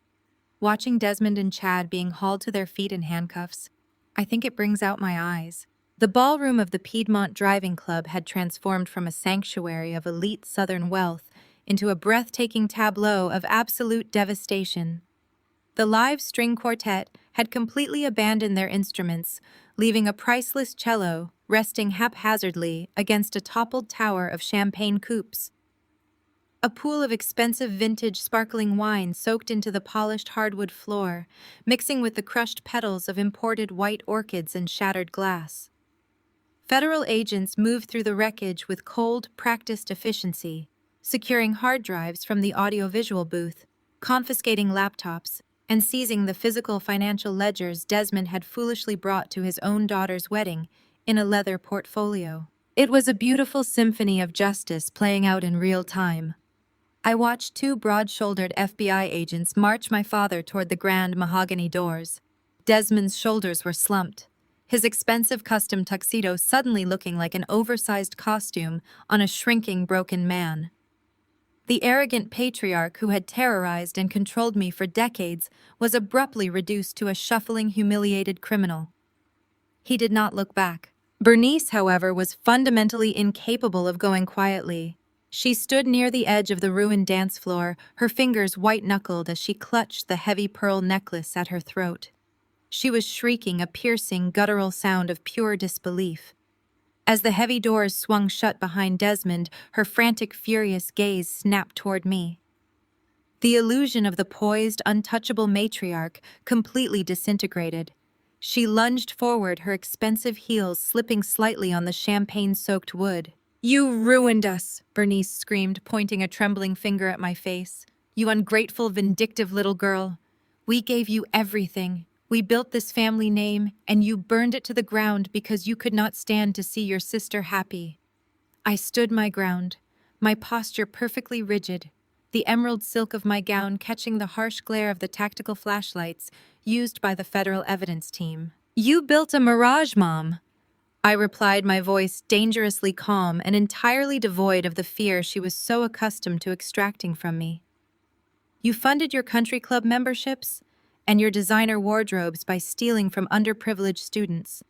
Watching Desmond and Chad being hauled to their feet in handcuffs, I think it brings out my eyes. The ballroom of the Piedmont Driving Club had transformed from a sanctuary of elite Southern wealth into a breathtaking tableau of absolute devastation. The live string quartet had completely abandoned their instruments, leaving a priceless cello resting haphazardly against a toppled tower of champagne coupes. A pool of expensive vintage sparkling wine soaked into the polished hardwood floor, mixing with the crushed petals of imported white orchids and shattered glass. Federal agents moved through the wreckage with cold, practiced efficiency, securing hard drives from the audiovisual booth, confiscating laptops, and seizing the physical financial ledgers Desmond had foolishly brought to his own daughter's wedding in a leather portfolio. It was a beautiful symphony of justice playing out in real time. I watched two broad-shouldered FBI agents march my father toward the grand mahogany doors. Desmond's shoulders were slumped, his expensive custom tuxedo suddenly looking like an oversized costume on a shrinking, broken man. The arrogant patriarch who had terrorized and controlled me for decades was abruptly reduced to a shuffling, humiliated criminal. He did not look back. Bernice, however, was fundamentally incapable of going quietly. She stood near the edge of the ruined dance floor, her fingers white-knuckled as she clutched the heavy pearl necklace at her throat. She was shrieking a piercing, guttural sound of pure disbelief. As the heavy doors swung shut behind Desmond, her frantic, furious gaze snapped toward me. The illusion of the poised, untouchable matriarch completely disintegrated. She lunged forward, her expensive heels slipping slightly on the champagne-soaked wood. "You ruined us," Bernice screamed, pointing a trembling finger at my face. "You ungrateful, vindictive little girl. We gave you everything. We built this family name, and you burned it to the ground because you could not stand to see your sister happy." I stood my ground, my posture perfectly rigid, the emerald silk of my gown catching the harsh glare of the tactical flashlights used by the federal evidence team. "You built a mirage, Mom," I replied, my voice dangerously calm and entirely devoid of the fear she was so accustomed to extracting from me. "You funded your country club memberships and your designer wardrobes by stealing from underprivileged students.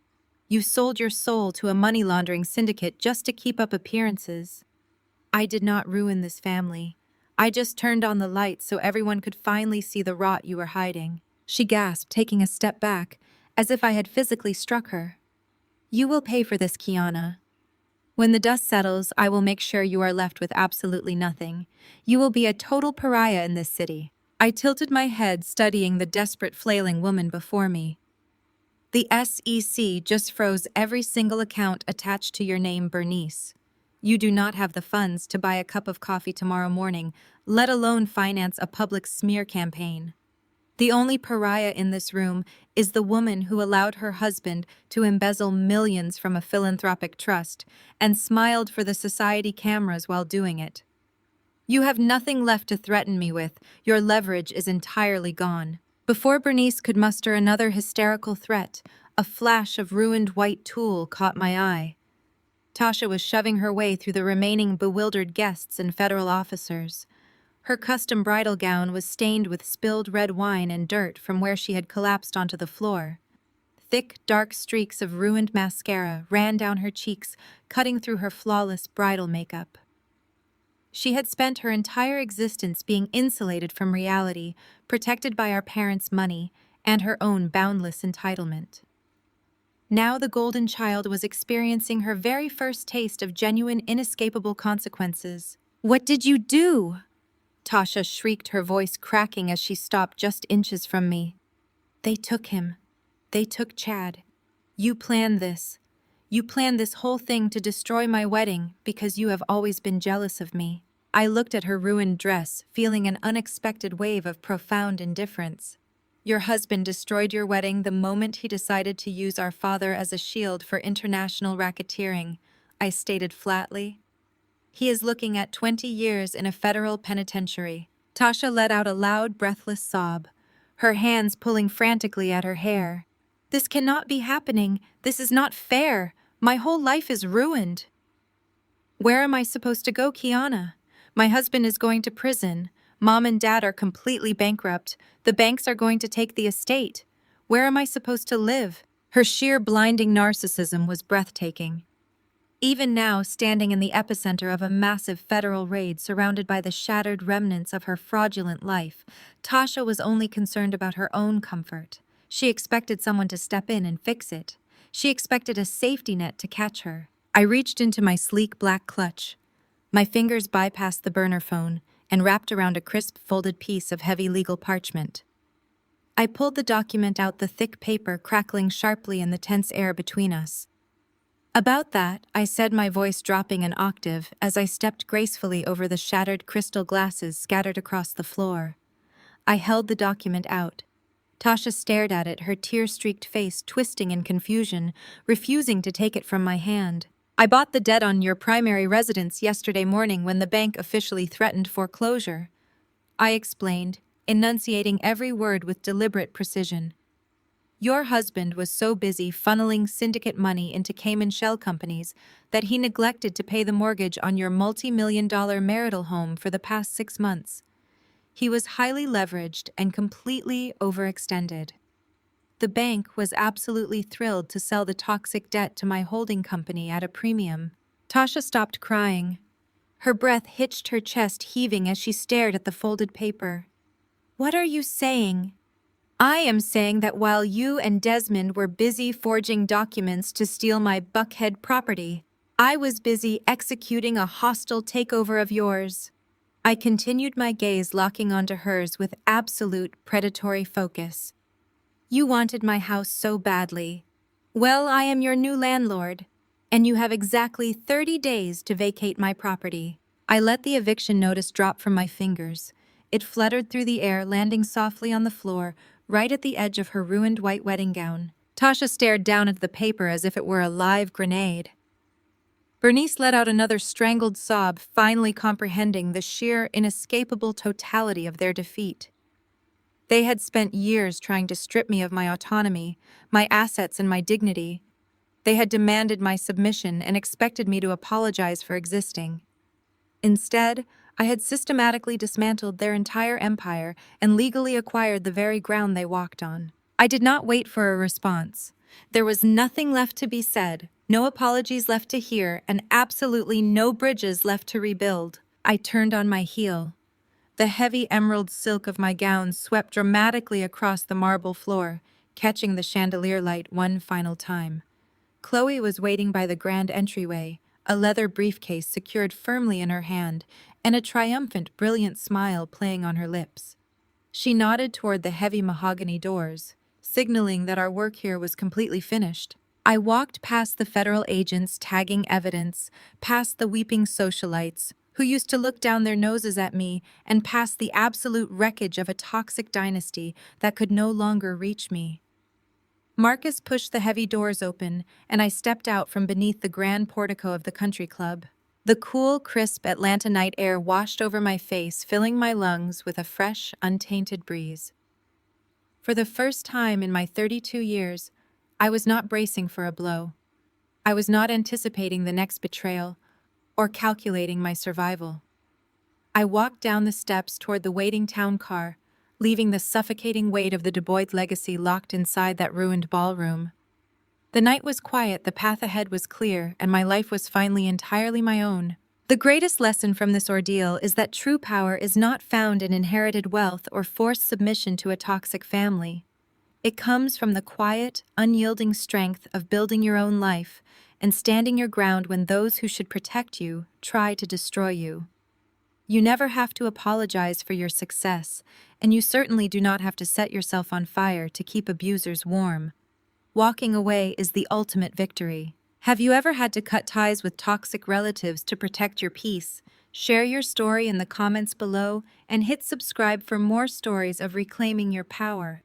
You sold your soul to a money laundering syndicate just to keep up appearances. I did not ruin this family. I just turned on the lights so everyone could finally see the rot you were hiding." She gasped, taking a step back, as if I had physically struck her. "You will pay for this, Kiana. When the dust settles, I will make sure you are left with absolutely nothing. You will be a total pariah in this city." I tilted my head, studying the desperate, flailing woman before me. "The SEC just froze every single account attached to your name, Bernice. You do not have the funds to buy a cup of coffee tomorrow morning, let alone finance a public smear campaign. The only pariah in this room is the woman who allowed her husband to embezzle millions from a philanthropic trust and smiled for the society cameras while doing it. You have nothing left to threaten me with. Your leverage is entirely gone." Before Bernice could muster another hysterical threat, a flash of ruined white tulle caught my eye. Tasha was shoving her way through the remaining bewildered guests and federal officers. Her custom bridal gown was stained with spilled red wine and dirt from where she had collapsed onto the floor. Thick, dark streaks of ruined mascara ran down her cheeks, cutting through her flawless bridal makeup. She had spent her entire existence being insulated from reality, protected by our parents' money and her own boundless entitlement. Now the golden child was experiencing her very first taste of genuine, inescapable consequences. "What did you do?" Tasha shrieked, her voice cracking as she stopped just inches from me. "They took him. They took Chad. You planned this. You planned this whole thing to destroy my wedding because you have always been jealous of me." I looked at her ruined dress, feeling an unexpected wave of profound indifference. "Your husband destroyed your wedding the moment he decided to use our father as a shield for international racketeering," I stated flatly. "He is looking at 20 years in a federal penitentiary." Tasha let out a loud, breathless sob, her hands pulling frantically at her hair. "This cannot be happening. This is not fair. My whole life is ruined." "Where am I supposed to go, Kiana? My husband is going to prison. Mom and Dad are completely bankrupt. The banks are going to take the estate. Where am I supposed to live?" Her sheer blinding narcissism was breathtaking. Even now, standing in the epicenter of a massive federal raid surrounded by the shattered remnants of her fraudulent life, Tasha was only concerned about her own comfort. She expected someone to step in and fix it. She expected a safety net to catch her. I reached into my sleek black clutch. My fingers bypassed the burner phone and wrapped around a crisp folded piece of heavy legal parchment. I pulled the document out, the thick paper crackling sharply in the tense air between us. "About that," I said, my voice dropping an octave as I stepped gracefully over the shattered crystal glasses scattered across the floor. I held the document out. Tasha stared at it, her tear-streaked face twisting in confusion, refusing to take it from my hand. "I bought the debt on your primary residence yesterday morning when the bank officially threatened foreclosure," I explained, enunciating every word with deliberate precision. "Your husband was so busy funneling syndicate money into Cayman shell companies that he neglected to pay the mortgage on your multi-million-dollar marital home for the past 6 months. He was highly leveraged and completely overextended. The bank was absolutely thrilled to sell the toxic debt to my holding company at a premium." Tasha stopped crying. Her breath hitched, her chest heaving as she stared at the folded paper. "What are you saying?" "I am saying that while you and Desmond were busy forging documents to steal my Buckhead property, I was busy executing a hostile takeover of yours." I continued, my gaze locking onto hers with absolute predatory focus. "You wanted my house so badly. Well, I am your new landlord, and you have exactly 30 days to vacate my property." I let the eviction notice drop from my fingers. It fluttered through the air, landing softly on the floor, right at the edge of her ruined white wedding gown. Tasha stared down at the paper as if it were a live grenade. Bernice let out another strangled sob, finally comprehending the sheer, inescapable totality of their defeat. They had spent years trying to strip me of my autonomy, my assets, and my dignity. They had demanded my submission and expected me to apologize for existing. Instead, I had systematically dismantled their entire empire and legally acquired the very ground they walked on. I did not wait for a response. There was nothing left to be said, no apologies left to hear, and absolutely no bridges left to rebuild. I turned on my heel. The heavy emerald silk of my gown swept dramatically across the marble floor, catching the chandelier light one final time. Chloe was waiting by the grand entryway, a leather briefcase secured firmly in her hand, and a triumphant, brilliant smile playing on her lips. She nodded toward the heavy mahogany doors, signaling that our work here was completely finished. I walked past the federal agents tagging evidence, past the weeping socialites, who used to look down their noses at me, and past the absolute wreckage of a toxic dynasty that could no longer reach me. Marcus pushed the heavy doors open, and I stepped out from beneath the grand portico of the country club. The cool, crisp Atlanta night air washed over my face, filling my lungs with a fresh, untainted breeze. For the first time in my 32 years, I was not bracing for a blow. I was not anticipating the next betrayal or calculating my survival. I walked down the steps toward the waiting town car, leaving the suffocating weight of the Du Bois legacy locked inside that ruined ballroom. The night was quiet, the path ahead was clear, and my life was finally entirely my own. The greatest lesson from this ordeal is that true power is not found in inherited wealth or forced submission to a toxic family. It comes from the quiet, unyielding strength of building your own life and standing your ground when those who should protect you try to destroy you. You never have to apologize for your success, and you certainly do not have to set yourself on fire to keep abusers warm. Walking away is the ultimate victory. Have you ever had to cut ties with toxic relatives to protect your peace? Share your story in the comments below and hit subscribe for more stories of reclaiming your power